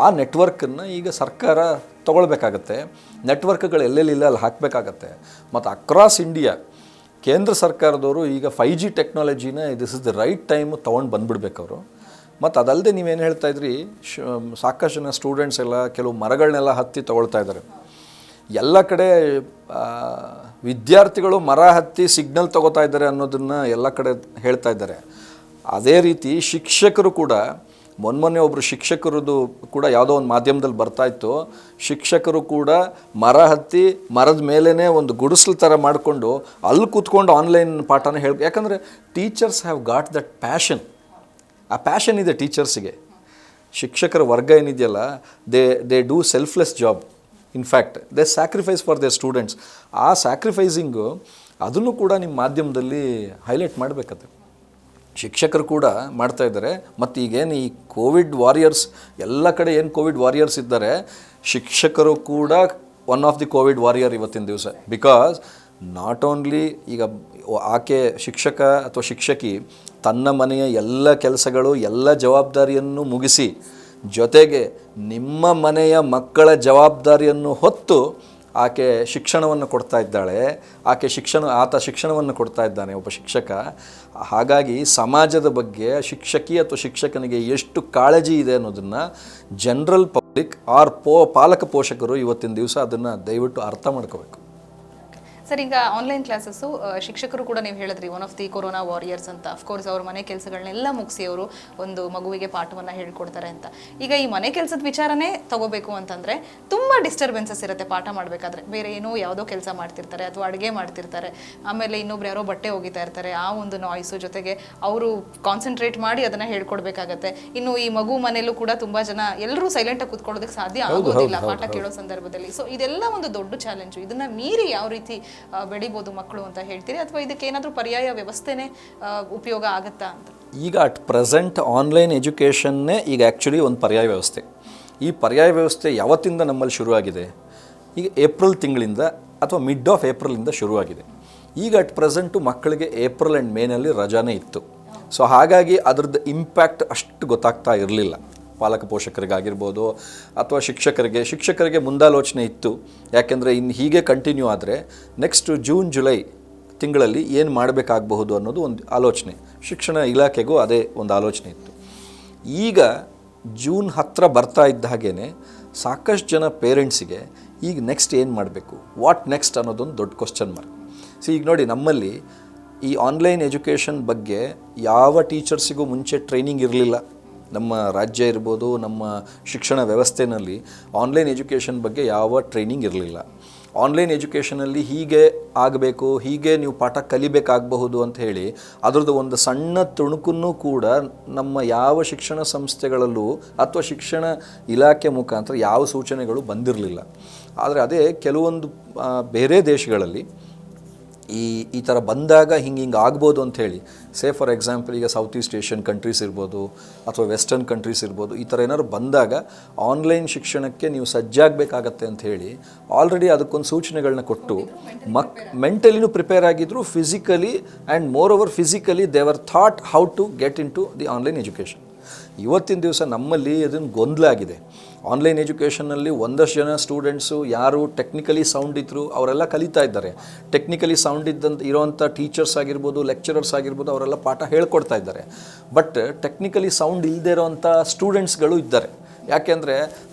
ಆ ನೆಟ್ವರ್ಕನ್ನು ಈಗ ಸರ್ಕಾರ ತೊಗೊಳ್ಬೇಕಾಗತ್ತೆ. ನೆಟ್ವರ್ಕ್ಗಳು ಎಲ್ಲೆಲ್ಲಿಲ್ಲ ಅಲ್ಲಿ ಹಾಕಬೇಕಾಗತ್ತೆ. ಮತ್ತು ಅಕ್ರಾಸ್ ಇಂಡಿಯಾ ಕೇಂದ್ರ ಸರ್ಕಾರದವರು ಈಗ 5G ಟೆಕ್ನಾಲಜಿನ this is the right time ತೊಗೊಂಡು ಬಂದುಬಿಡ್ಬೇಕು ಅವರು. ಮತ್ತು ಅದಲ್ಲದೆ ನೀವೇನು ಹೇಳ್ತಾಯಿದ್ರಿ, ಸಾಕಷ್ಟು ಜನ ಸ್ಟೂಡೆಂಟ್ಸ್ ಎಲ್ಲ ಕೆಲವು ಮರಗಳನ್ನೆಲ್ಲ ಹತ್ತಿ ತೊಗೊಳ್ತಾ ಇದ್ದಾರೆ. ಎಲ್ಲ ಕಡೆ ವಿದ್ಯಾರ್ಥಿಗಳು ಮರ ಹತ್ತಿ ಸಿಗ್ನಲ್ ತೊಗೋತಾ ಇದ್ದಾರೆ ಅನ್ನೋದನ್ನು ಎಲ್ಲ ಕಡೆ ಹೇಳ್ತಾ ಇದ್ದಾರೆ. ಅದೇ ರೀತಿ ಶಿಕ್ಷಕರು ಕೂಡ ಮೊನ್ನೆ ಒಬ್ಬರು ಶಿಕ್ಷಕರದ್ದು ಕೂಡ ಯಾವುದೋ ಒಂದು ಮಾಧ್ಯಮದಲ್ಲಿ ಬರ್ತಾಯಿತ್ತು. ಶಿಕ್ಷಕರು ಕೂಡ ಮರ ಹತ್ತಿ ಮರದ ಮೇಲೇ ಒಂದು ಗುಡಿಸಲು ಥರ ಮಾಡಿಕೊಂಡು ಅಲ್ಲಿ ಕೂತ್ಕೊಂಡು ಆನ್ಲೈನ್ ಪಾಠನ ಯಾಕಂದರೆ teachers have got that passion. ಆ ಪ್ಯಾಷನ್ ಇದೆ ಟೀಚರ್ಸಿಗೆ. ಶಿಕ್ಷಕರ ವರ್ಗ ಏನಿದೆಯಲ್ಲ, they do selfless job. In fact they sacrifice for there students. ಆ ಸ್ಯಾಕ್ರಿಫೈಸಿಂಗು ಅದನ್ನು ಕೂಡ ನಿಮ್ಮ ಮಾಧ್ಯಮದಲ್ಲಿ ಹೈಲೈಟ್ ಮಾಡಬೇಕತ್ತೆ. ಶಿಕ್ಷಕರು ಕೂಡ ಮಾಡ್ತಾ ಇದ್ದಾರೆ. ಮತ್ತು ಈಗೇನು ಈ ಕೋವಿಡ್ ವಾರಿಯರ್ಸ್ ಎಲ್ಲ ಕಡೆ ಏನು ಕೋವಿಡ್ ವಾರಿಯರ್ಸ್ ಇದ್ದಾರೆ, ಶಿಕ್ಷಕರು ಕೂಡ one of the covid warrior ಇವತ್ತಿನ ದಿವಸ. ಬಿಕಾಸ್ ನಾಟ್ ಓನ್ಲಿ ಈಗ ಆಕೆ ಶಿಕ್ಷಕ ಅಥವಾ ಶಿಕ್ಷಕಿ ತನ್ನ ಮನೆಯ ಎಲ್ಲ ಕೆಲಸಗಳು ಎಲ್ಲ ಜವಾಬ್ದಾರಿಯನ್ನು ಮುಗಿಸಿ ಜೊತೆಗೆ ನಿಮ್ಮ ಮನೆಯ ಮಕ್ಕಳ ಜವಾಬ್ದಾರಿಯನ್ನು ಹೊತ್ತು ಆಕೆ ಶಿಕ್ಷಣವನ್ನು ಕೊಡ್ತಾ ಇದ್ದಾಳೆ. ಆತ ಶಿಕ್ಷಣವನ್ನು ಕೊಡ್ತಾ ಇದ್ದಾನೆ ಒಬ್ಬ ಶಿಕ್ಷಕ. ಹಾಗಾಗಿ ಸಮಾಜದ ಬಗ್ಗೆ ಶಿಕ್ಷಕಿ ಅಥವಾ ಶಿಕ್ಷಕನಿಗೆ ಎಷ್ಟು ಕಾಳಜಿ ಇದೆ ಅನ್ನೋದನ್ನು ಜನರಲ್ ಪಬ್ಲಿಕ್ ಆರ್ ಪಾಲಕ ಪೋಷಕರು ಇವತ್ತಿನ ದಿವಸ ಅದನ್ನು ದಯವಿಟ್ಟು ಅರ್ಥ ಮಾಡ್ಕೋಬೇಕು. ಸರ್, ಈಗ ಆನ್ಲೈನ್ ಕ್ಲಾಸಸ್ಸು ಶಿಕ್ಷಕರು ಕೂಡ ನೀವು ಹೇಳಿದ್ರಿ one of the corona warriors ಅಂತ. ಅಫ್ಕೋರ್ಸ್ ಅವ್ರ ಮನೆ ಕೆಲಸಗಳನ್ನೆಲ್ಲ ಮುಗಿಸಿ ಅವರು ಒಂದು ಮಗುವಿಗೆ ಪಾಠವನ್ನು ಹೇಳ್ಕೊಡ್ತಾರೆ ಅಂತ. ಈಗ ಈ ಮನೆ ಕೆಲಸದ ವಿಚಾರನೇ ತಗೋಬೇಕು ಅಂತಂದರೆ ತುಂಬ ಡಿಸ್ಟರ್ಬೆನ್ಸಸ್ ಇರುತ್ತೆ ಪಾಠ ಮಾಡಬೇಕಾದ್ರೆ. ಬೇರೆ ಏನೋ ಯಾವುದೋ ಕೆಲಸ ಮಾಡ್ತಿರ್ತಾರೆ ಅಥವಾ ಅಡುಗೆ ಮಾಡ್ತಿರ್ತಾರೆ, ಆಮೇಲೆ ಇನ್ನೊಬ್ರು ಯಾರೋ ಬಟ್ಟೆ ಒಗಿತಾ ಇರ್ತಾರೆ, ಆ ಒಂದು ನಾಯ್ಸು ಜೊತೆಗೆ ಅವರು ಕಾನ್ಸಂಟ್ರೇಟ್ ಮಾಡಿ ಅದನ್ನು ಹೇಳ್ಕೊಡ್ಬೇಕಾಗತ್ತೆ. ಇನ್ನು ಈ ಮಗು ಮನೆಯಲ್ಲೂ ಕೂಡ ತುಂಬ ಜನ ಎಲ್ಲರೂ ಸೈಲೆಂಟಾಗಿ ಕೂತ್ಕೊಳ್ಳೋದಕ್ಕೆ ಸಾಧ್ಯ ಆಗೋದಿಲ್ಲ ಪಾಠ ಕೇಳೋ ಸಂದರ್ಭದಲ್ಲಿ. ಸೊ ಇದೆಲ್ಲ ಒಂದು ದೊಡ್ಡ ಚಾಲೆಂಜು. ಇದನ್ನು ಮೀರಿ ಯಾವ ರೀತಿ ಬೆಳಿಬೋದು ಮಕ್ಕಳು ಅಂತ ಹೇಳ್ತೀರಿ, ಅಥವಾ ಇದಕ್ಕೆ ಏನಾದರೂ ಪರ್ಯಾಯ ವ್ಯವಸ್ಥೆನೇ ಉಪಯೋಗ ಆಗುತ್ತಾ ಅಂತ? ಈಗ ಅಟ್ ಪ್ರೆಸೆಂಟ್ ಆನ್ಲೈನ್ ಎಜುಕೇಷನ್ನೇ ಈಗ ಆ್ಯಕ್ಚುಲಿ ಒಂದು ಪರ್ಯಾಯ ವ್ಯವಸ್ಥೆ. ಈ ಪರ್ಯಾಯ ವ್ಯವಸ್ಥೆ ಯಾವತ್ತಿಂದ ನಮ್ಮಲ್ಲಿ ಶುರುವಾಗಿದೆ? ಈಗ ಏಪ್ರಿಲ್ ತಿಂಗಳಿಂದ ಅಥವಾ ಮಿಡ್ ಆಫ್ ಏಪ್ರಿಲಿಂದ ಶುರುವಾಗಿದೆ. ಈಗ ಅಟ್ ಪ್ರೆಸೆಂಟು ಮಕ್ಕಳಿಗೆ ಏಪ್ರಿಲ್ ಆ್ಯಂಡ್ ಮೇನಲ್ಲಿ ರಜಾನೇ ಇತ್ತು. ಸೊ ಹಾಗಾಗಿ ಅದ್ರದ್ದು ಇಂಪ್ಯಾಕ್ಟ್ ಅಷ್ಟು ಗೊತ್ತಾಗ್ತಾ ಇರಲಿಲ್ಲ ಪಾಲಕ ಪೋಷಕರಿಗಾಗಿರ್ಬೋದು ಅಥವಾ ಶಿಕ್ಷಕರಿಗೆ ಮುಂದಾಲೋಚನೆ ಇತ್ತು. ಯಾಕೆಂದರೆ ಇನ್ನು ಹೀಗೆ ಕಂಟಿನ್ಯೂ ಆದರೆ ನೆಕ್ಸ್ಟ್ ಜೂನ್ ಜುಲೈ ತಿಂಗಳಲ್ಲಿ ಏನು ಮಾಡಬೇಕಾಗಬಹುದು ಅನ್ನೋದು ಒಂದು ಆಲೋಚನೆ. ಶಿಕ್ಷಣ ಇಲಾಖೆಗೂ ಅದೇ ಒಂದು ಆಲೋಚನೆ ಇತ್ತು. ಈಗ ಜೂನ್ ಹತ್ತಿರ ಬರ್ತಾ ಇದ್ದ ಹಾಗೇ ಸಾಕಷ್ಟು ಜನ ಪೇರೆಂಟ್ಸಿಗೆ ಈಗ ನೆಕ್ಸ್ಟ್ ಏನು ಮಾಡಬೇಕು, ವಾಟ್ ನೆಕ್ಸ್ಟ್ ಅನ್ನೋದೊಂದು ದೊಡ್ಡ ಕ್ವಶನ್ ಮಾರ್ಕ್. ಸೊ ಈಗ ನೋಡಿ, ನಮ್ಮಲ್ಲಿ ಈ ಆನ್ಲೈನ್ ಎಜುಕೇಷನ್ ಬಗ್ಗೆ ಯಾವ ಟೀಚರ್ಸಿಗೂ ಮುಂಚೆ ಟ್ರೈನಿಂಗ್ ಇರಲಿಲ್ಲ. ನಮ್ಮ ರಾಜ್ಯ ಇರ್ಬೋದು, ನಮ್ಮ ಶಿಕ್ಷಣ ವ್ಯವಸ್ಥೆಯಲ್ಲಿ ಆನ್ಲೈನ್ ಎಜುಕೇಷನ್ ಬಗ್ಗೆ ಯಾವ ಟ್ರೈನಿಂಗ್ ಇರಲಿಲ್ಲ. ಆನ್ಲೈನ್ ಎಜುಕೇಷನಲ್ಲಿ ಹೀಗೆ ಆಗಬೇಕು, ಹೀಗೆ ನೀವು ಪಾಠ ಕಲಿಬೇಕಾಗಬಹುದು ಅಂತ ಹೇಳಿ ಅದರದ್ದು ಒಂದು ಸಣ್ಣ ತುಣುಕನ್ನು ಕೂಡ ನಮ್ಮ ಯಾವ ಶಿಕ್ಷಣ ಸಂಸ್ಥೆಗಳಲ್ಲೂ ಅಥವಾ ಶಿಕ್ಷಣ ಇಲಾಖೆ ಮುಖಾಂತರ ಯಾವ ಸೂಚನೆಗಳು ಬಂದಿರಲಿಲ್ಲ. ಆದರೆ ಅದೇ ಕೆಲವೊಂದು ಬೇರೆ ದೇಶಗಳಲ್ಲಿ ಈ ಥರ ಬಂದಾಗ ಹಿಂಗೆ ಆಗ್ಬೋದು ಅಂಥೇಳಿ, ಸೇ ಫಾರ್ ಎಕ್ಸಾಂಪಲ್ ಈಗ ಸೌತ್ ಈಸ್ಟ್ ಏಷ್ಯನ್ ಕಂಟ್ರೀಸ್ ಇರ್ಬೋದು ಅಥವಾ ವೆಸ್ಟರ್ನ್ ಕಂಟ್ರೀಸ್ ಇರ್ಬೋದು, ಈ ಥರ ಏನಾದ್ರು ಬಂದಾಗ ಆನ್ಲೈನ್ ಶಿಕ್ಷಣಕ್ಕೆ ನೀವು ಸಜ್ಜಾಗಬೇಕಾಗತ್ತೆ ಅಂತ ಹೇಳಿ ಆಲ್ರೆಡಿ ಅದಕ್ಕೊಂದು ಸೂಚನೆಗಳನ್ನ ಕೊಟ್ಟು ಮೆಂಟಲಿನೂ ಪ್ರಿಪೇರ್ ಆಗಿದ್ರು, physically and moreover physically they were taught how to get into the online education. ಇವತ್ತಿನ ದಿವಸ ನಮ್ಮಲ್ಲಿ ಅದನ್ನು ಗೊಂದಲ ಆಗಿದೆ. ಆನ್ಲೈನ್ ಎಜುಕೇಷನ್ನಲ್ಲಿ ಒಂದಷ್ಟು ಜನ ಸ್ಟೂಡೆಂಟ್ಸು ಯಾರು ಟೆಕ್ನಿಕಲಿ ಸೌಂಡ್ ಇದ್ದರು ಅವರೆಲ್ಲ ಕಲಿತಾ ಇದ್ದಾರೆ. ಟೆಕ್ನಿಕಲಿ ಸೌಂಡ್ ಇರೋವಂಥ ಟೀಚರ್ಸ್ ಆಗಿರ್ಬೋದು, ಲೆಕ್ಚರರ್ಸ್ ಆಗಿರ್ಬೋದು, ಅವರೆಲ್ಲ ಪಾಠ ಹೇಳ್ಕೊಡ್ತಾ ಇದ್ದಾರೆ. ಬಟ್ ಟೆಕ್ನಿಕಲಿ ಸೌಂಡ್ ಇಲ್ಲದೆ ಇರೋವಂಥ ಸ್ಟೂಡೆಂಟ್ಸ್ಗಳು ಇದ್ದಾರೆ. ಯಾಕೆಂದರೆ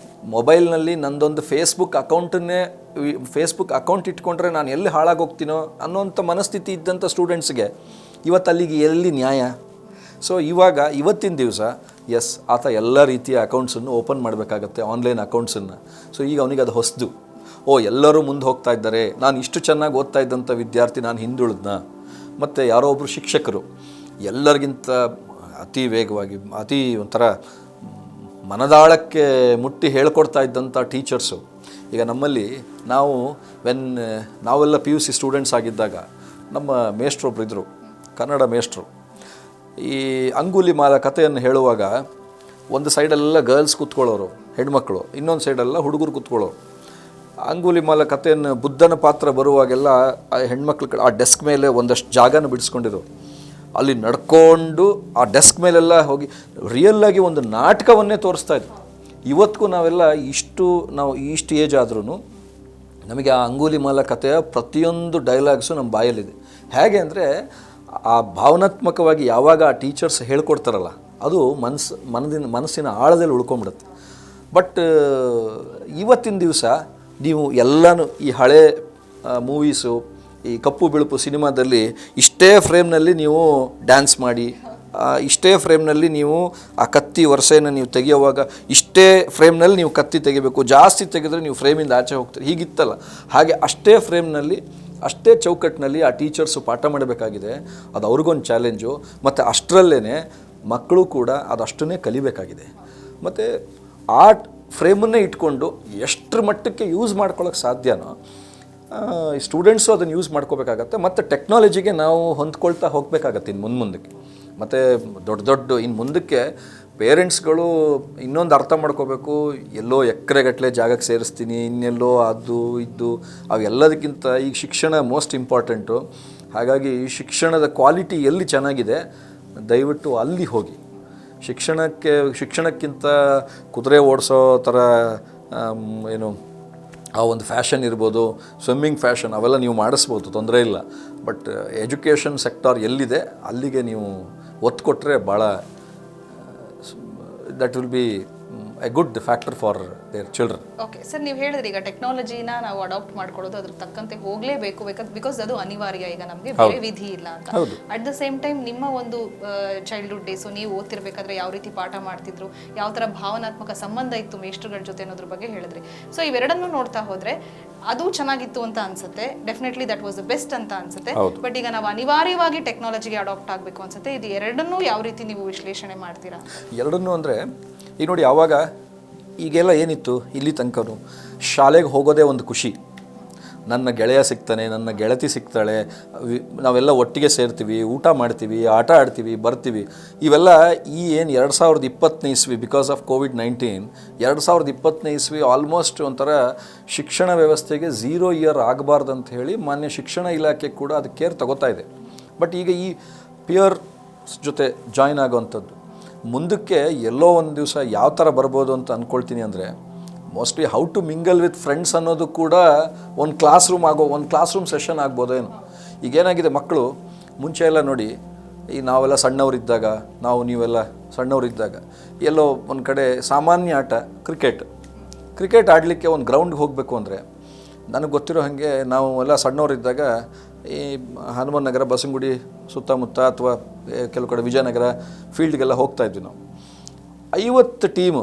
ಮೊಬೈಲ್ನಲ್ಲಿ ನಂದೊಂದು ಫೇಸ್ಬುಕ್ ಅಕೌಂಟ್ ಇಟ್ಕೊಂಡ್ರೆ ನಾನು ಎಲ್ಲಿ ಹಾಳಾಗೋಗ್ತೀನೋ ಅನ್ನೋಂಥ ಮನಸ್ಥಿತಿ ಇದ್ದಂಥ ಸ್ಟೂಡೆಂಟ್ಸ್ಗೆ ಇವತ್ತು ಅಲ್ಲಿಗೆ ಎಲ್ಲಿ ನ್ಯಾಯ? ಸೊ ಇವತ್ತಿನ ದಿವಸ ಆತ ಎಲ್ಲ ರೀತಿಯ ಅಕೌಂಟ್ಸನ್ನು ಓಪನ್ ಮಾಡಬೇಕಾಗತ್ತೆ, ಆನ್ಲೈನ್ ಅಕೌಂಟ್ಸನ್ನು. ಸೊ ಈಗ ಅವನಿಗೆ ಅದು ಹೊಸದು. ಎಲ್ಲರೂ ಮುಂದೆ ಹೋಗ್ತಾ ಇದ್ದಾರೆ, ನಾನು ಇಷ್ಟು ಚೆನ್ನಾಗಿ ಓದ್ತಾ ಇದ್ದಂಥ ವಿದ್ಯಾರ್ಥಿ ನಾನು ಹಿಂದುಳಿದ್ನ. ಮತ್ತು ಯಾರೋ ಒಬ್ಬರು ಶಿಕ್ಷಕರು ಎಲ್ಲರಿಗಿಂತ ಅತಿ ವೇಗವಾಗಿ ಒಂಥರ ಮನದಾಳಕ್ಕೆ ಮುಟ್ಟಿ ಹೇಳ್ಕೊಡ್ತಾ ಇದ್ದಂಥ ಟೀಚರ್ಸು ಈಗ ನಮ್ಮಲ್ಲಿ ನಾವು ನಾವೆಲ್ಲ PUC ಸ್ಟೂಡೆಂಟ್ಸ್ ಆಗಿದ್ದಾಗ ನಮ್ಮ ಮೇಷ್ಟ್ರೊಬ್ರು ಇದ್ದರು, ಕನ್ನಡ ಮೇಷ್ಟ್ರು. ಈ ಅಂಗುಲಿಮಾಲ ಕಥೆಯನ್ನು ಹೇಳುವಾಗ ಒಂದು ಸೈಡೆಲ್ಲ ಗರ್ಲ್ಸ್ ಕೂತ್ಕೊಳ್ಳೋರು ಹೆಣ್ಮಕ್ಳು, ಇನ್ನೊಂದು ಸೈಡೆಲ್ಲ ಹುಡುಗರು ಕೂತ್ಕೊಳ್ಳೋರು. ಅಂಗುಲಿಮಾಲ ಕಥೆಯನ್ನು ಬುದ್ಧನ ಪಾತ್ರ ಬರುವಾಗೆಲ್ಲ ಆ ಹೆಣ್ಮಕ್ಳು ಆ ಡೆಸ್ಕ್ ಮೇಲೆ ಒಂದಷ್ಟು ಜಾಗನ ಬಿಡಿಸ್ಕೊಂಡಿರು, ಅಲ್ಲಿ ನಡ್ಕೊಂಡು ಆ ಡೆಸ್ಕ್ ಮೇಲೆಲ್ಲ ಹೋಗಿ ರಿಯಲ್ಲಾಗಿ ಒಂದು ನಾಟಕವನ್ನೇ ತೋರಿಸ್ತಾ ಇದ್ರು. ಇವತ್ತಿಗೂ ನಾವೆಲ್ಲ ಇಷ್ಟು ಏಜ್ ಆದ್ರೂ ನಮಗೆ ಆ ಅಂಗುಲಿಮಾಲ ಕಥೆಯ ಪ್ರತಿಯೊಂದು ಡೈಲಾಗ್ಸು ನಮ್ಮ ಬಾಯಲ್ಲಿದೆ. ಹೇಗೆ ಅಂದರೆ ಆ ಭಾವನಾತ್ಮಕವಾಗಿ ಯಾವಾಗ ಆ ಟೀಚರ್ಸ್ ಹೇಳ್ಕೊಡ್ತಾರಲ್ಲ, ಅದು ಮನಸ್ಸಿನ ಆಳದಲ್ಲಿ ಉಳ್ಕೊಂಬಿಡುತ್ತೆ. ಬಟ್ ಇವತ್ತಿನ ದಿವಸ ನೀವು ಎಲ್ಲನೂ ಈ ಹಳೆ ಮೂವೀಸು, ಈ ಕಪ್ಪು ಬಿಳುಪು ಸಿನಿಮಾದಲ್ಲಿ ಇಷ್ಟೇ ಫ್ರೇಮ್ನಲ್ಲಿ ನೀವು ಡ್ಯಾನ್ಸ್ ಮಾಡಿ, ಇಷ್ಟೇ ಫ್ರೇಮ್ನಲ್ಲಿ ನೀವು ಆ ಕತ್ತಿ ವರ್ಷೆಯನ್ನು ನೀವು ತೆಗೆಯುವಾಗ ಇಷ್ಟೇ ಫ್ರೇಮ್ನಲ್ಲಿ ನೀವು ಕತ್ತಿ ತೆಗಿಬೇಕು, ಜಾಸ್ತಿ ತೆಗೆದ್ರೆ ನೀವು ಫ್ರೇಮಿಂದ ಆಚೆ ಹೋಗ್ತೀರಿ, ಹೀಗಿತ್ತಲ್ಲ. ಹಾಗೆ ಅಷ್ಟೇ ಫ್ರೇಮ್ನಲ್ಲಿ ಅಷ್ಟೇ ಚೌಕಟ್ಟಿನಲ್ಲಿ ಆ ಟೀಚರ್ಸು ಪಾಠ ಮಾಡಬೇಕಾಗಿದೆ. ಅದು ಅವ್ರಿಗೊಂದು ಚಾಲೆಂಜು. ಮತ್ತು ಅಷ್ಟರಲ್ಲೇ ಮಕ್ಕಳು ಕೂಡ ಅದಷ್ಟನ್ನೇ ಕಲಿಬೇಕಾಗಿದೆ. ಮತ್ತು ಆ ಫ್ರೇಮನ್ನೇ ಇಟ್ಕೊಂಡು ಎಷ್ಟರ ಮಟ್ಟಕ್ಕೆ ಯೂಸ್ ಮಾಡ್ಕೊಳ್ಳೋಕೆ ಸಾಧ್ಯನೋ ಸ್ಟೂಡೆಂಟ್ಸು ಅದನ್ನು ಯೂಸ್ ಮಾಡ್ಕೋಬೇಕಾಗತ್ತೆ. ಮತ್ತು ಟೆಕ್ನಾಲಜಿಗೆ ನಾವು ಹೊಂದ್ಕೊಳ್ತಾ ಹೋಗಬೇಕಾಗತ್ತೆ ಇನ್ನು ಮುಂದಕ್ಕೆ. ಮತ್ತು ದೊಡ್ಡ ಇನ್ನು ಮುಂದಕ್ಕೆ ಪೇರೆಂಟ್ಸ್ಗಳು ಇನ್ನೊಂದು ಅರ್ಥ ಮಾಡ್ಕೋಬೇಕು, ಎಲ್ಲೋ ಎಕರೆಗಟ್ಟಲೆ ಜಾಗಕ್ಕೆ ಸೇರಿಸ್ತೀನಿ, ಇನ್ನೆಲ್ಲೋ ಅದು ಇದು ಅವೆಲ್ಲದಕ್ಕಿಂತ ಈಗ ಶಿಕ್ಷಣ ಮೋಸ್ಟ್ ಇಂಪಾರ್ಟೆಂಟು. ಹಾಗಾಗಿ ಶಿಕ್ಷಣದ ಕ್ವಾಲಿಟಿ ಎಲ್ಲಿ ಚೆನ್ನಾಗಿದೆ ದಯವಿಟ್ಟು ಅಲ್ಲಿ ಹೋಗಿ. ಶಿಕ್ಷಣಕ್ಕಿಂತ ಕುದುರೆ ಓಡಿಸೋ ಥರ ಏನು ಆ ಒಂದು ಫ್ಯಾಷನ್ ಇರ್ಬೋದು, ಸ್ವಿಮ್ಮಿಂಗ್ ಫ್ಯಾಷನ್, ಅವೆಲ್ಲ ನೀವು ಮಾಡಿಸ್ಬೋದು, ತೊಂದರೆ ಇಲ್ಲ. ಬಟ್ ಎಜುಕೇಷನ್ ಸೆಕ್ಟಾರ್ ಎಲ್ಲಿದೆ ಅಲ್ಲಿಗೆ ನೀವು ಒತ್ತು ಕೊಟ್ಟರೆ ಭಾಳ that will be A good factor for there children. Okay sir, ನೀವು ಹೇಳಿದ್ರಿ ಈಗ ಟೆಕ್ನಾಲಜಿನ ನಾವು ಅಡಾಪ್ಟ್ ಮಾಡ್ಕೊಳ್ಳೋದು ಅದ್ರ ತಕ್ಕಂತೆ ಹೋಗಲೇಬೇಕು, ಬಿಕಾಸ್ ಅದು ಅನಿವಾರ್ಯ, ಈಗ ನಮಗೆ ಬೇರೆ ವಿಧಿ ಇಲ್ಲ ಅಂತ. ಅಟ್ ದ ಸೇಮ್ ಟೈಮ್ ನಿಮ್ಮ ಒಂದು ಚೈಲ್ಡ್ಹುಡ್ ಡೇಸು ನೀವು ಓದ್ತಿರ್ಬೇಕಾದ್ರೆ ಯಾವ ರೀತಿ ಪಾಠ ಮಾಡ್ತಿದ್ರು, ಯಾವ ಥರ ಭಾವನಾತ್ಮಕ ಸಂಬಂಧ ಇತ್ತು ಮೇಷ್ಟ್ರುಗಳ ಜೊತೆ ಅನ್ನೋದ್ರ ಬಗ್ಗೆ ಹೇಳಿದ್ರಿ. ಸೊ ಇವೆರಡನ್ನೂ ನೋಡ್ತಾ ಹೋದ್ರೆ ಅದು ಚೆನ್ನಾಗಿತ್ತು ಅಂತ ಅನ್ಸುತ್ತೆ, definitely that was the best ಅಂತ ಅನ್ಸುತ್ತೆ. ಬಟ್ ಈಗ ನಾವು ಅನಿವಾರ್ಯವಾಗಿ ಟೆಕ್ನಾಲಜಿಗೆ ಅಡಾಪ್ಟ್ ಆಗಬೇಕು ಅನ್ಸುತ್ತೆ. ಇದು ಎರಡನ್ನೂ ಯಾವ ರೀತಿ ನೀವು ವಿಶ್ಲೇಷಣೆ ಮಾಡ್ತೀರಾ? ಎರಡನ್ನೂ ಅಂದರೆ ಈಗ ನೋಡಿ, ಆವಾಗ ಈಗೆಲ್ಲ ಏನಿತ್ತು, ಇಲ್ಲಿ ತನಕನೂ ಶಾಲೆಗೆ ಹೋಗೋದೇ ಒಂದು ಖುಷಿ. ನನ್ನ ಗೆಳೆಯ ಸಿಗ್ತಾನೆ, ನನ್ನ ಗೆಳತಿ ಸಿಗ್ತಾಳೆ, ನಾವೆಲ್ಲ ಒಟ್ಟಿಗೆ ಸೇರ್ತೀವಿ, ಊಟ ಮಾಡ್ತೀವಿ, ಆಟ ಆಡ್ತೀವಿ, ಬರ್ತೀವಿ. ಇವೆಲ್ಲ ಈ ಏನು 2020 ಇಸ್ವಿ ಬಿಕಾಸ್ ಆಫ್ COVID-19 2020 ಇಸ್ವಿ ಆಲ್ಮೋಸ್ಟ್ ಒಂಥರ ಶಿಕ್ಷಣ ವ್ಯವಸ್ಥೆಗೆ 0 ಇಯರ್ ಆಗಬಾರ್ದು ಅಂತ ಹೇಳಿ ಮಾನ್ಯ ಶಿಕ್ಷಣ ಇಲಾಖೆ ಕೂಡ ಅದಕ್ಕೆ ಕೇರ್ ತಗೋತಾ ಇದೆ. ಬಟ್ ಈಗ ಈ ಪಿಯರ್ ಜೊತೆ ಜಾಯ್ನ್ ಆಗೋವಂಥದ್ದು ಮುಂದಕ್ಕೆ ಎಲ್ಲೋ ಒಂದು ದಿವಸ ಯಾವ ಥರ ಬರ್ಬೋದು ಅಂತ ಅಂದ್ಕೊಳ್ತೀನಿ ಅಂದರೆ, mostly how to mingle with friends ಅನ್ನೋದು ಕೂಡ ಒಂದು ಕ್ಲಾಸ್ ರೂಮ್ ಸೆಷನ್ ಆಗ್ಬೋದೇನು. ಈಗೇನಾಗಿದೆ, ಮಕ್ಕಳು ಮುಂಚೆ ಎಲ್ಲ ನೋಡಿ, ಈ ನಾವೆಲ್ಲ ಸಣ್ಣವರಿದ್ದಾಗ, ನೀವೆಲ್ಲ ಸಣ್ಣವರಿದ್ದಾಗ ಎಲ್ಲೋ ಒಂದು ಕಡೆ ಸಾಮಾನ್ಯ ಆಟ ಕ್ರಿಕೆಟ್ ಆಡಲಿಕ್ಕೆ ಒಂದು ಗ್ರೌಂಡ್ಗೆ ಹೋಗಬೇಕು ಅಂದರೆ, ನನಗೆ ಗೊತ್ತಿರೋ ಹಾಗೆ ನಾವು ಎಲ್ಲ ಸಣ್ಣವರಿದ್ದಾಗ ಈ ಹನುಮನ್ ನಗರ, ಬಸವನಗುಡಿ ಸುತ್ತಮುತ್ತ ಅಥವಾ ಕೆಲವು ಕಡೆ ವಿಜಯನಗರ ಫೀಲ್ಡ್ಗೆಲ್ಲ ಹೋಗ್ತಾಯಿದ್ವಿ ನಾವು. 50 ಟೀಮು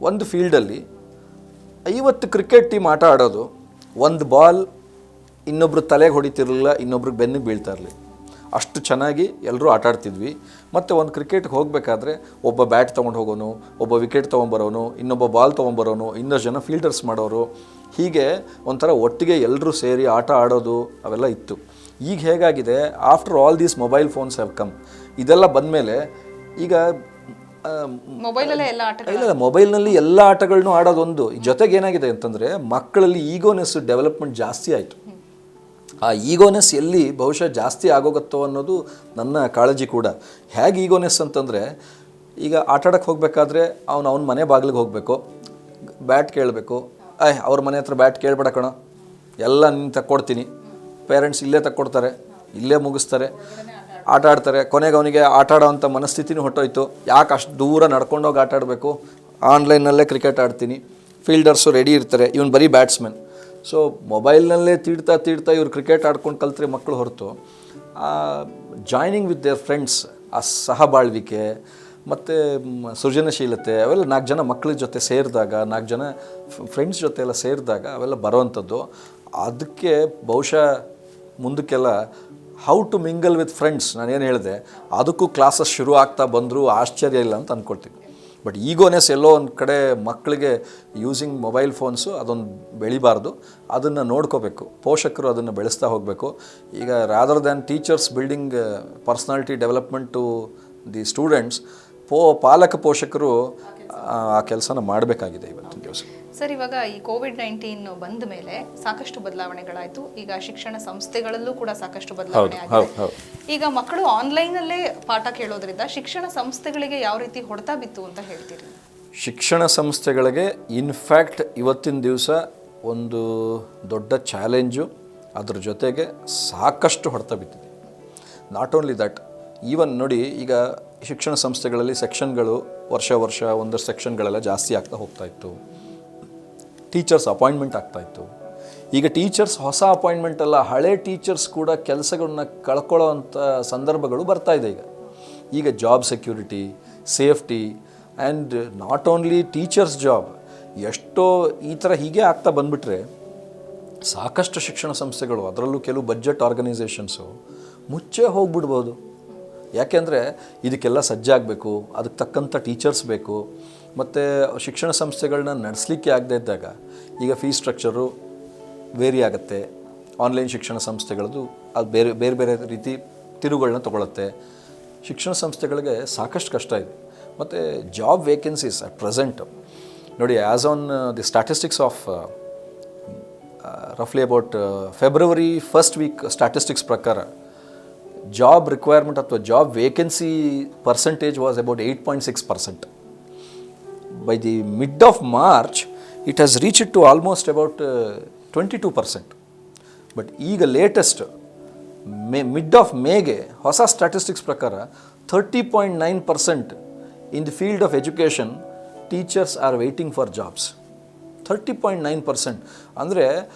ಒಂದು ಫೀಲ್ಡಲ್ಲಿ 50 ಕ್ರಿಕೆಟ್ ಟೀಮ್ ಆಟ ಆಡೋದು. ಒಂದು ಬಾಲ್ ಇನ್ನೊಬ್ರು ತಲೆಗೆ ಹೊಡಿತಿರಲಿಲ್ಲ, ಇನ್ನೊಬ್ರಿಗೆ ಬೆನ್ನಿಗೆ ಬೀಳ್ತಾ ಇರಲಿ, ಅಷ್ಟು ಚೆನ್ನಾಗಿ ಎಲ್ಲರೂ ಆಟ ಆಡ್ತಿದ್ವಿ. ಮತ್ತು ಒಂದು ಕ್ರಿಕೆಟ್ಗೆ ಹೋಗಬೇಕಾದ್ರೆ ಒಬ್ಬ ಬ್ಯಾಟ್ ತೊಗೊಂಡು ಹೋಗೋನು, ಒಬ್ಬ ವಿಕೆಟ್ ತೊಗೊಂಬರೋನು, ಇನ್ನೊಬ್ಬ ಬಾಲ್ ತೊಗೊಂಬರೋನು, ಇನ್ನಷ್ಟು ಜನ ಫೀಲ್ಡರ್ಸ್ ಮಾಡೋರು. ಹೀಗೆ ಒಂಥರ ಒಟ್ಟಿಗೆ ಎಲ್ಲರೂ ಸೇರಿ ಆಟ ಆಡೋದು ಅವೆಲ್ಲ ಇತ್ತು. ಈಗ ಹೇಗಾಗಿದೆ, after all these mobile phones have come, ಇದೆಲ್ಲ ಬಂದಮೇಲೆ ಈಗ ಮೊಬೈಲ್ನಲ್ಲಿ ಎಲ್ಲ ಆಟಗಳನ್ನೂ ಆಡೋದೊಂದು. ಜೊತೆಗೆ ಏನಾಗಿದೆ ಅಂತಂದರೆ, ಮಕ್ಕಳಲ್ಲಿ ಈಗೋನೆಸ್ ಡೆವಲಪ್ಮೆಂಟ್ ಜಾಸ್ತಿ ಆಯಿತು. ಆ ಈಗೋನೆಸ್ ಎಲ್ಲಿ ಬಹುಶಃ ಜಾಸ್ತಿ ಆಗೋಗುತ್ತೋ ಅನ್ನೋದು ನನ್ನ ಕಾಳಜಿ ಕೂಡ. ಹೇಗೆ ಈಗೋನೆಸ್ ಅಂತಂದರೆ, ಈಗ ಆಟಾಡಕ್ಕೆ ಹೋಗಬೇಕಾದ್ರೆ ಅವನ ಮನೆ ಬಾಗಿಲಿಗೆ ಹೋಗಬೇಕು, ಬ್ಯಾಟ್ ಕೇಳಬೇಕು. ಅವ್ರ ಮನೆ ಹತ್ರ ಬ್ಯಾಟ್ ಕೇಳಬೇಡ ಕಣೋ, ಎಲ್ಲ ನೀನು ತಕ್ಕೊಡ್ತೀನಿ. ಪೇರೆಂಟ್ಸ್ ಇಲ್ಲೇ ತಕ್ಕೊಡ್ತಾರೆ, ಇಲ್ಲೇ ಮುಗಿಸ್ತಾರೆ, ಆಟ ಆಡ್ತಾರೆ. ಕೊನೆಗೆ ಅವನಿಗೆ ಆಟ ಆಡೋವಂಥ ಮನಸ್ಥಿತಿನೂ ಹೊಟ್ಟೋಯ್ತು. ಯಾಕೆ ಅಷ್ಟು ದೂರ ನಡ್ಕೊಂಡೋಗಿ ಆಟ ಆಡಬೇಕು, ಆನ್ಲೈನಲ್ಲೇ ಕ್ರಿಕೆಟ್ ಆಡ್ತೀನಿ, ಫೀಲ್ಡರ್ಸು ರೆಡಿ ಇರ್ತಾರೆ, ಇವನು ಬರೀ ಬ್ಯಾಟ್ಸ್ಮನ್. ಸೊ ಮೊಬೈಲ್ನಲ್ಲೇ ತೀಡ್ತಾ ಇವ್ರು ಕ್ರಿಕೆಟ್ ಆಡ್ಕೊಂಡು ಕಲ್ತ್ರೆ ಮಕ್ಕಳು ಹೊರತು ಜಾಯ್ನಿಂಗ್ ವಿತ್ ದೇರ್ ಫ್ರೆಂಡ್ಸ್, ಆ ಸಹಬಾಳ್ವಿಕೆ ಮತ್ತು ಸೃಜನಶೀಲತೆ ಅವೆಲ್ಲ 4 ಜನ ಮಕ್ಕಳ ಜೊತೆ ಸೇರಿದಾಗ, 4 ಜನ ಫ್ರೆಂಡ್ಸ್ ಜೊತೆ ಎಲ್ಲ ಸೇರಿದಾಗ ಅವೆಲ್ಲ ಬರೋವಂಥದ್ದು. ಅದಕ್ಕೆ ಬಹುಶಃ ಮುಂದಕ್ಕೆಲ್ಲ how to mingle with friends ನಾನೇನು ಹೇಳಿದೆ, ಅದಕ್ಕೂ ಕ್ಲಾಸಸ್ ಶುರು ಆಗ್ತಾ ಬಂದರೂ ಆಶ್ಚರ್ಯ ಇಲ್ಲ ಅಂತ ಅಂದ್ಕೊಳ್ತೀನಿ. ಬಟ್ ಈಗೋನೆಸ್ ಎಲ್ಲೋ ಒಂದು ಕಡೆ ಮಕ್ಕಳಿಗೆ ಯೂಸಿಂಗ್ ಮೊಬೈಲ್ ಫೋನ್ಸು ಅದೊಂದು ಬೆಳಿಬಾರ್ದು, ಅದನ್ನು ನೋಡ್ಕೋಬೇಕು, ಪೋಷಕರು ಅದನ್ನು ಬೆಳೆಸ್ತಾ ಹೋಗಬೇಕು. ಈಗ rather than teachers building personality development to the students, ಪಾಲಕ ಪೋಷಕರು ಆ ಕೆಲಸನ ಮಾಡಬೇಕಾಗಿದೆ ಇವತ್ತಿನ ದಿವಸ. ಸರ್, ಇವಾಗ ಈ ಕೋವಿಡ್-19 ಬಂದ ಮೇಲೆ ಸಾಕಷ್ಟು ಬದಲಾವಣೆಗಳಾಯಿತು. ಈಗ ಶಿಕ್ಷಣ ಸಂಸ್ಥೆಗಳಲ್ಲೂ ಕೂಡ ಸಾಕಷ್ಟು ಬದಲಾವಣೆ ಆಗಿದೆ. ಈಗ ಮಕ್ಕಳು ಆನ್ಲೈನಲ್ಲೇ ಪಾಠ ಕೇಳೋದ್ರಿಂದ ಶಿಕ್ಷಣ ಸಂಸ್ಥೆಗಳಿಗೆ ಯಾವ ರೀತಿ ಹೊಡೆತ ಬಿತ್ತು ಅಂತ ಹೇಳ್ತೀರಿ? ಶಿಕ್ಷಣ ಸಂಸ್ಥೆಗಳಿಗೆ ಇನ್ಫ್ಯಾಕ್ಟ್ ಇವತ್ತಿನ ದಿವಸ ಒಂದು ದೊಡ್ಡ ಚಾಲೆಂಜು, ಅದ್ರ ಜೊತೆಗೆ ಸಾಕಷ್ಟು ಹೊಡೆತ ಬಿದ್ದಿದೆ. ನಾಟ್ ಓನ್ಲಿ ದಟ್, ಈವನ್ ನೋಡಿ, ಈಗ ಶಿಕ್ಷಣ ಸಂಸ್ಥೆಗಳಲ್ಲಿ ಸೆಕ್ಷನ್ಗಳು ವರ್ಷ ಒಂದಷ್ಟು ಸೆಕ್ಷನ್ಗಳೆಲ್ಲ ಜಾಸ್ತಿ ಆಗ್ತಾ ಹೋಗ್ತಾ ಇತ್ತು. ಟೀಚರ್ಸ್ ಅಪಾಯಿಂಟ್ಮೆಂಟ್ ಆಗ್ತಾಯಿತ್ತು. ಈಗ ಟೀಚರ್ಸ್ ಹೊಸ ಅಪಾಯಿಂಟ್ಮೆಂಟ್ ಅಲ್ಲ, ಹಳೆ ಟೀಚರ್ಸ್ ಕೂಡ ಕೆಲಸಗಳನ್ನ ಕಳ್ಕೊಳ್ಳೋ ಅಂಥ ಸಂದರ್ಭಗಳು ಬರ್ತಾ ಇದೆ. ಈಗ job security, safety and not only teachers job, ಎಷ್ಟೋ ಈ ಥರ ಹೀಗೆ ಆಗ್ತಾ ಬಂದುಬಿಟ್ರೆ ಸಾಕಷ್ಟು ಶಿಕ್ಷಣ ಸಂಸ್ಥೆಗಳು, ಅದರಲ್ಲೂ ಕೆಲವು ಬಜೆಟ್ ಆರ್ಗನೈಸೇಷನ್ಸು ಮುಚ್ಚೇ ಹೋಗ್ಬಿಡ್ಬೋದು. ಯಾಕೆಂದರೆ ಇದಕ್ಕೆಲ್ಲ ಸಜ್ಜಾಗಬೇಕು, ಅದಕ್ಕೆ ತಕ್ಕಂಥ ಟೀಚರ್ಸ್ ಬೇಕು, ಮತ್ತು ಶಿಕ್ಷಣ ಸಂಸ್ಥೆಗಳನ್ನ ನಡೆಸಲಿಕ್ಕೆ ಆಗದೇ ಇದ್ದಾಗ ಈಗ ಫೀಸ್ ಸ್ಟ್ರಕ್ಚರು ವೇರಿ ಆಗುತ್ತೆ. ಆನ್ಲೈನ್ ಶಿಕ್ಷಣ ಸಂಸ್ಥೆಗಳದ್ದು ಅದು ಬೇರೆ ಬೇರೆ ಬೇರೆ ರೀತಿ ತಿರುವುಗಳನ್ನ ತೊಗೊಳುತ್ತೆ. ಶಿಕ್ಷಣ ಸಂಸ್ಥೆಗಳಿಗೆ ಸಾಕಷ್ಟು ಕಷ್ಟ ಇದೆ. ಮತ್ತು ಜಾಬ್ ವೇಕೆನ್ಸೀಸ್ ಅಟ್ ಪ್ರೆಸೆಂಟ್ ನೋಡಿ, as on the statistics of ರಫ್ಲಿ about February first week statistics ಪ್ರಕಾರ ಜಾಬ್ ರಿಕ್ವೈರ್ಮೆಂಟ್ ಅಥವಾ job vacancy percentage was about 8.6%. By the mid of March, it has reached to almost about 22%. But ಈಗ latest mid of ಮೇಗೆ ಹೊಸ statistics ಪ್ರಕಾರ 30.9% in the field of education teachers are waiting for jobs. 30.9% ಅಂದರೆ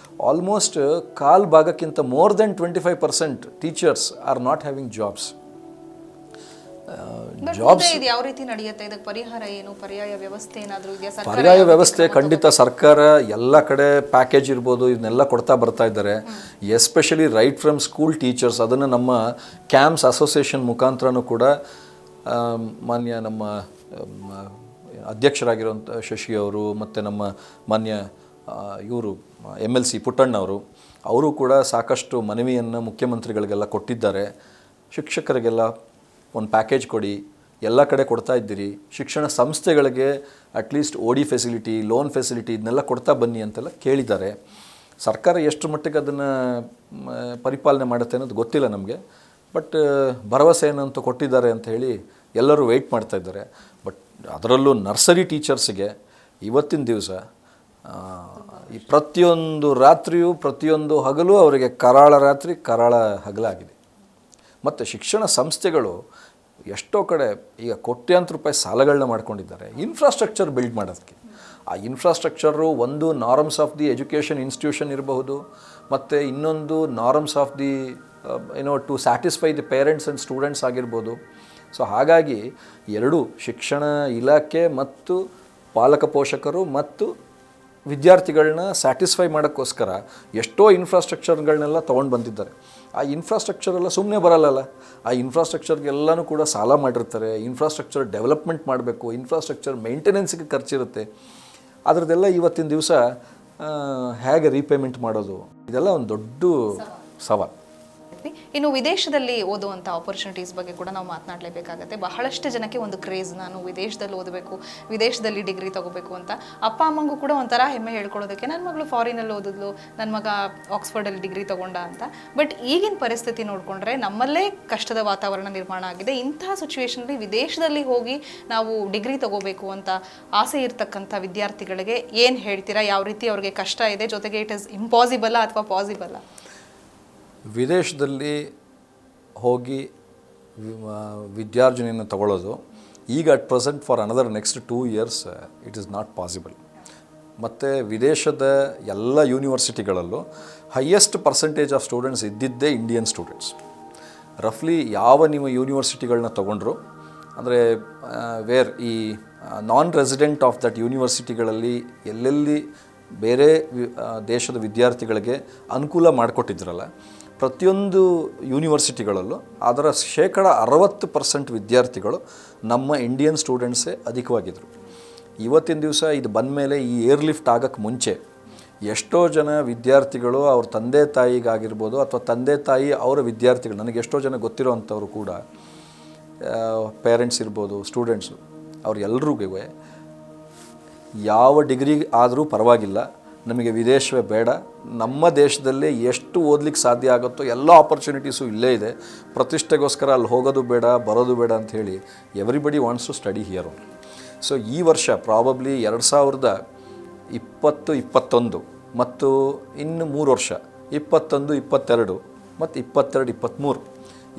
almost ಕಾಲ್ ಭಾಗಕ್ಕಿಂತ more than 25% teachers are not having jobs. ಇದು ಯಾವ ರೀತಿ ನಡೆಯುತ್ತೆ? ಇದಕ್ಕೆ ಪರಿಹಾರ ಏನು? ಪರ್ಯಾಯ ವ್ಯವಸ್ಥೆ ಏನಾದರೂ ಇದೆಯಾ? ಪರ್ಯಾಯ ವ್ಯವಸ್ಥೆ ಖಂಡಿತ ಸರ್ಕಾರ ಎಲ್ಲ ಕಡೆ ಪ್ಯಾಕೇಜ್ ಇರ್ಬೋದು, ಇದನ್ನೆಲ್ಲ ಕೊಡ್ತಾ ಬರ್ತಾ ಇದ್ದಾರೆ. Especially right from school teachers, ಅದನ್ನು ನಮ್ಮ ಕ್ಯಾಂಪ್ಸ್ ಅಸೋಸಿಯೇಷನ್ ಮುಖಾಂತರನೂ ಕೂಡ ಮಾನ್ಯ ನಮ್ಮ ಅಧ್ಯಕ್ಷರಾಗಿರುವಂಥ ಶಶಿ ಅವರು ಮತ್ತು ನಮ್ಮ ಮಾನ್ಯ ಇವರು MLC ಪುಟ್ಟಣ್ಣವರು, ಅವರು ಕೂಡ ಸಾಕಷ್ಟು ಮನವಿಯನ್ನು ಮುಖ್ಯಮಂತ್ರಿಗಳಿಗೆಲ್ಲ ಕೊಟ್ಟಿದ್ದಾರೆ. ಶಿಕ್ಷಕರಿಗೆಲ್ಲ ಒಂದು ಪ್ಯಾಕೇಜ್ ಕೊಡಿ, ಎಲ್ಲ ಕಡೆ ಕೊಡ್ತಾ ಇದ್ದೀರಿ, ಶಿಕ್ಷಣ ಸಂಸ್ಥೆಗಳಿಗೆ at least OD facility, loan facility ಇದನ್ನೆಲ್ಲ ಕೊಡ್ತಾ ಬನ್ನಿ ಅಂತೆಲ್ಲ ಕೇಳಿದ್ದಾರೆ. ಸರ್ಕಾರ ಎಷ್ಟು ಮಟ್ಟಿಗೆ ಅದನ್ನು ಪರಿಪಾಲನೆ ಮಾಡುತ್ತೆ ಅನ್ನೋದು ಗೊತ್ತಿಲ್ಲ ನಮಗೆ. ಬಟ್ ಭರವಸೆ ಏನಂತೂ ಕೊಟ್ಟಿದ್ದಾರೆ ಅಂತ ಹೇಳಿ ಎಲ್ಲರೂ ವೆಯ್ಟ್ ಮಾಡ್ತಾ ಇದ್ದಾರೆ. ಬಟ್ ಅದರಲ್ಲೂ ನರ್ಸರಿ ಟೀಚರ್ಸಿಗೆ ಇವತ್ತಿನ ದಿವಸ ಈ ಪ್ರತಿಯೊಂದು ರಾತ್ರಿಯೂ ಪ್ರತಿಯೊಂದು ಹಗಲು ಅವರಿಗೆ ಕರಾಳ ರಾತ್ರಿ ಕರಾಳ ಹಗಲಾಗಿದೆ. ಮತ್ತು ಶಿಕ್ಷಣ ಸಂಸ್ಥೆಗಳು ಎಷ್ಟೋ ಕಡೆ ಈಗ ಕೋಟ್ಯಾಂತರ ರೂಪಾಯಿ ಸಾಲಗಳನ್ನ ಮಾಡ್ಕೊಂಡಿದ್ದಾರೆ ಇನ್ಫ್ರಾಸ್ಟ್ರಕ್ಚರ್ ಬಿಲ್ಡ್ ಮಾಡೋದಕ್ಕೆ. ಆ ಇನ್ಫ್ರಾಸ್ಟ್ರಕ್ಚರು ಒಂದು norms of the education institution ಇರಬಹುದು, ಮತ್ತು ಇನ್ನೊಂದು norms of the to satisfy the parents and students ಆಗಿರ್ಬೋದು. ಸೊ ಹಾಗಾಗಿ ಎರಡೂ ಶಿಕ್ಷಣ ಇಲಾಖೆ ಮತ್ತು ಪಾಲಕ ಪೋಷಕರು ಮತ್ತು ವಿದ್ಯಾರ್ಥಿಗಳನ್ನ ಸ್ಯಾಟಿಸ್ಫೈ ಮಾಡೋಕ್ಕೋಸ್ಕರ ಎಷ್ಟೋ ಇನ್ಫ್ರಾಸ್ಟ್ರಕ್ಚರ್ಗಳನ್ನೆಲ್ಲ ತೊಗೊಂಡು ಬಂದಿದ್ದಾರೆ. ಆ ಇನ್ಫ್ರಾಸ್ಟ್ರಕ್ಚರೆಲ್ಲ ಸುಮ್ಮನೆ ಬರಲ್ಲಲ್ಲ, ಆ ಇನ್ಫ್ರಾಸ್ಟ್ರಕ್ಚರ್ಗೆಲ್ಲನೂ ಕೂಡ ಸಾಲ ಮಾಡಿರ್ತಾರೆ. ಇನ್ಫ್ರಾಸ್ಟ್ರಕ್ಚರ್ ಡೆವಲಪ್ಮೆಂಟ್ ಮಾಡಬೇಕು, ಇನ್ಫ್ರಾಸ್ಟ್ರಕ್ಚರ್ ಮೇಂಟೆನೆನ್ಸ್ಗೆ ಖರ್ಚಿರುತ್ತೆ. ಅದರದ್ದೆಲ್ಲ ಇವತ್ತಿನ ದಿವಸ ಹೇಗೆ ರೀಪೇಮೆಂಟ್ ಮಾಡೋದು, ಇದೆಲ್ಲ ಒಂದು ದೊಡ್ಡ ಸವಾಲು. ಇನ್ನು ವಿದೇಶದಲ್ಲಿ ಓದುವಂಥ ಆಪರ್ಚುನಿಟೀಸ್ ಬಗ್ಗೆ ಕೂಡ ನಾವು ಮಾತನಾಡಲೇಬೇಕಾಗತ್ತೆ. ಬಹಳಷ್ಟು ಜನಕ್ಕೆ ಒಂದು ಕ್ರೇಜ್, ನಾನು ವಿದೇಶದಲ್ಲಿ ಓದಬೇಕು, ವಿದೇಶದಲ್ಲಿ ಡಿಗ್ರಿ ತಗೋಬೇಕು ಅಂತ. ಅಪ್ಪ ಅಮ್ಮಂಗೂ ಕೂಡ ಒಂಥರ ಹೆಮ್ಮೆ ಹೇಳ್ಕೊಳ್ಳೋದಕ್ಕೆ, ನನ್ನ ಮಗಳು ಫಾರಿನಲ್ಲಿ ಓದಿದ್ಲು, ನನ್ನ ಮಗ ಆಕ್ಸ್ಫರ್ಡಲ್ಲಿ ಡಿಗ್ರಿ ತಗೊಂಡ ಅಂತ. ಬಟ್ ಈಗಿನ ಪರಿಸ್ಥಿತಿ ನೋಡಿಕೊಂಡ್ರೆ ನಮ್ಮಲ್ಲೇ ಕಷ್ಟದ ವಾತಾವರಣ ನಿರ್ಮಾಣ ಆಗಿದೆ. ಇಂತಹ ಸಿಚುವೇಶನಲ್ಲಿ ವಿದೇಶದಲ್ಲಿ ಹೋಗಿ ನಾವು ಡಿಗ್ರಿ ತಗೋಬೇಕು ಅಂತ ಆಸೆ ಇರ್ತಕ್ಕಂಥ ವಿದ್ಯಾರ್ಥಿಗಳಿಗೆ ಏನು ಹೇಳ್ತೀರಾ? ಯಾವ ರೀತಿ ಅವ್ರಿಗೆ ಕಷ್ಟ ಇದೆ, ಜೊತೆಗೆ ಇಟ್ ಇಸ್ ಇಂಪಾಸಿಬಲ್ ಅಥವಾ ಪಾಸಿಬಲ್? ವಿದೇಶದಲ್ಲಿ ಹೋಗಿ ವಿದ್ಯಾರ್ಜನೆಯನ್ನು ತಗೊಳ್ಳೋದು ಈಗ at present for another next 2 years it is not possible. ಮತ್ತು ವಿದೇಶದ ಎಲ್ಲ ಯೂನಿವರ್ಸಿಟಿಗಳಲ್ಲೂ ಹೈಯೆಸ್ಟ್ ಪರ್ಸೆಂಟೇಜ್ ಆಫ್ ಸ್ಟೂಡೆಂಟ್ಸ್ ಇದ್ದಿದ್ದೇ ಇಂಡಿಯನ್ ಸ್ಟೂಡೆಂಟ್ಸ್. ರಫ್ಲಿ ಯಾವ ನೀವು ಯೂನಿವರ್ಸಿಟಿಗಳನ್ನ ತೊಗೊಂಡ್ರು ಅಂದರೆ ವೇರ್ ಈ ನಾನ್ ರೆಸಿಡೆಂಟ್ ಆಫ್ ದಟ್ ಯೂನಿವರ್ಸಿಟಿಗಳಲ್ಲಿ ಎಲ್ಲೆಲ್ಲಿ ಬೇರೆ ದೇಶದ ವಿದ್ಯಾರ್ಥಿಗಳಿಗೆ ಅನುಕೂಲ ಮಾಡಿಕೊಟ್ಟಿದ್ರಲ್ಲ, ಪ್ರತಿಯೊಂದು ಯೂನಿವರ್ಸಿಟಿಗಳಲ್ಲೂ ಅದರ 60% ವಿದ್ಯಾರ್ಥಿಗಳು ನಮ್ಮ ಇಂಡಿಯನ್ ಸ್ಟೂಡೆಂಟ್ಸೇ ಅಧಿಕವಾಗಿದ್ದರು. ಇವತ್ತಿನ ದಿವಸ ಇದು ಬಂದ ಮೇಲೆ ಈ ಏರ್ ಲಿಫ್ಟ್ ಆಗೋಕ್ಕೆ ಮುಂಚೆ ಎಷ್ಟೋ ಜನ ವಿದ್ಯಾರ್ಥಿಗಳು ಅವ್ರ ತಂದೆ ತಾಯಿಗಾಗಿರ್ಬೋದು ಅಥವಾ ತಂದೆ ತಾಯಿ ಅವರ ವಿದ್ಯಾರ್ಥಿಗಳು, ನನಗೆ ಎಷ್ಟೋ ಜನ ಗೊತ್ತಿರೋ ಅಂಥವ್ರು ಕೂಡ ಪೇರೆಂಟ್ಸ್ ಇರ್ಬೋದು, ಸ್ಟೂಡೆಂಟ್ಸು, ಅವ್ರೆಲ್ರಿಗೂ ಯಾವ ಡಿಗ್ರಿ ಆದರೂ ಪರವಾಗಿಲ್ಲ, ನಮಗೆ ವಿದೇಶವೇ ಬೇಡ, ನಮ್ಮ ದೇಶದಲ್ಲೇ ಎಷ್ಟು ಓದಲಿಕ್ಕೆ ಸಾಧ್ಯ ಆಗುತ್ತೋ ಎಲ್ಲ ಆಪರ್ಚುನಿಟೀಸು ಇಲ್ಲೇ ಇದೆ, ಪ್ರತಿಷ್ಠೆಗೋಸ್ಕರ ಅಲ್ಲಿ ಹೋಗೋದು ಬೇಡ ಬರೋದು ಬೇಡ ಅಂತ ಹೇಳಿ everybody wants to study here only. So ಈ ವರ್ಷ ಪ್ರಾಬಬ್ಲಿ 2020-21 ಮತ್ತು ಇನ್ನು 3 ವರ್ಷ 21-22 ಮತ್ತು 22-23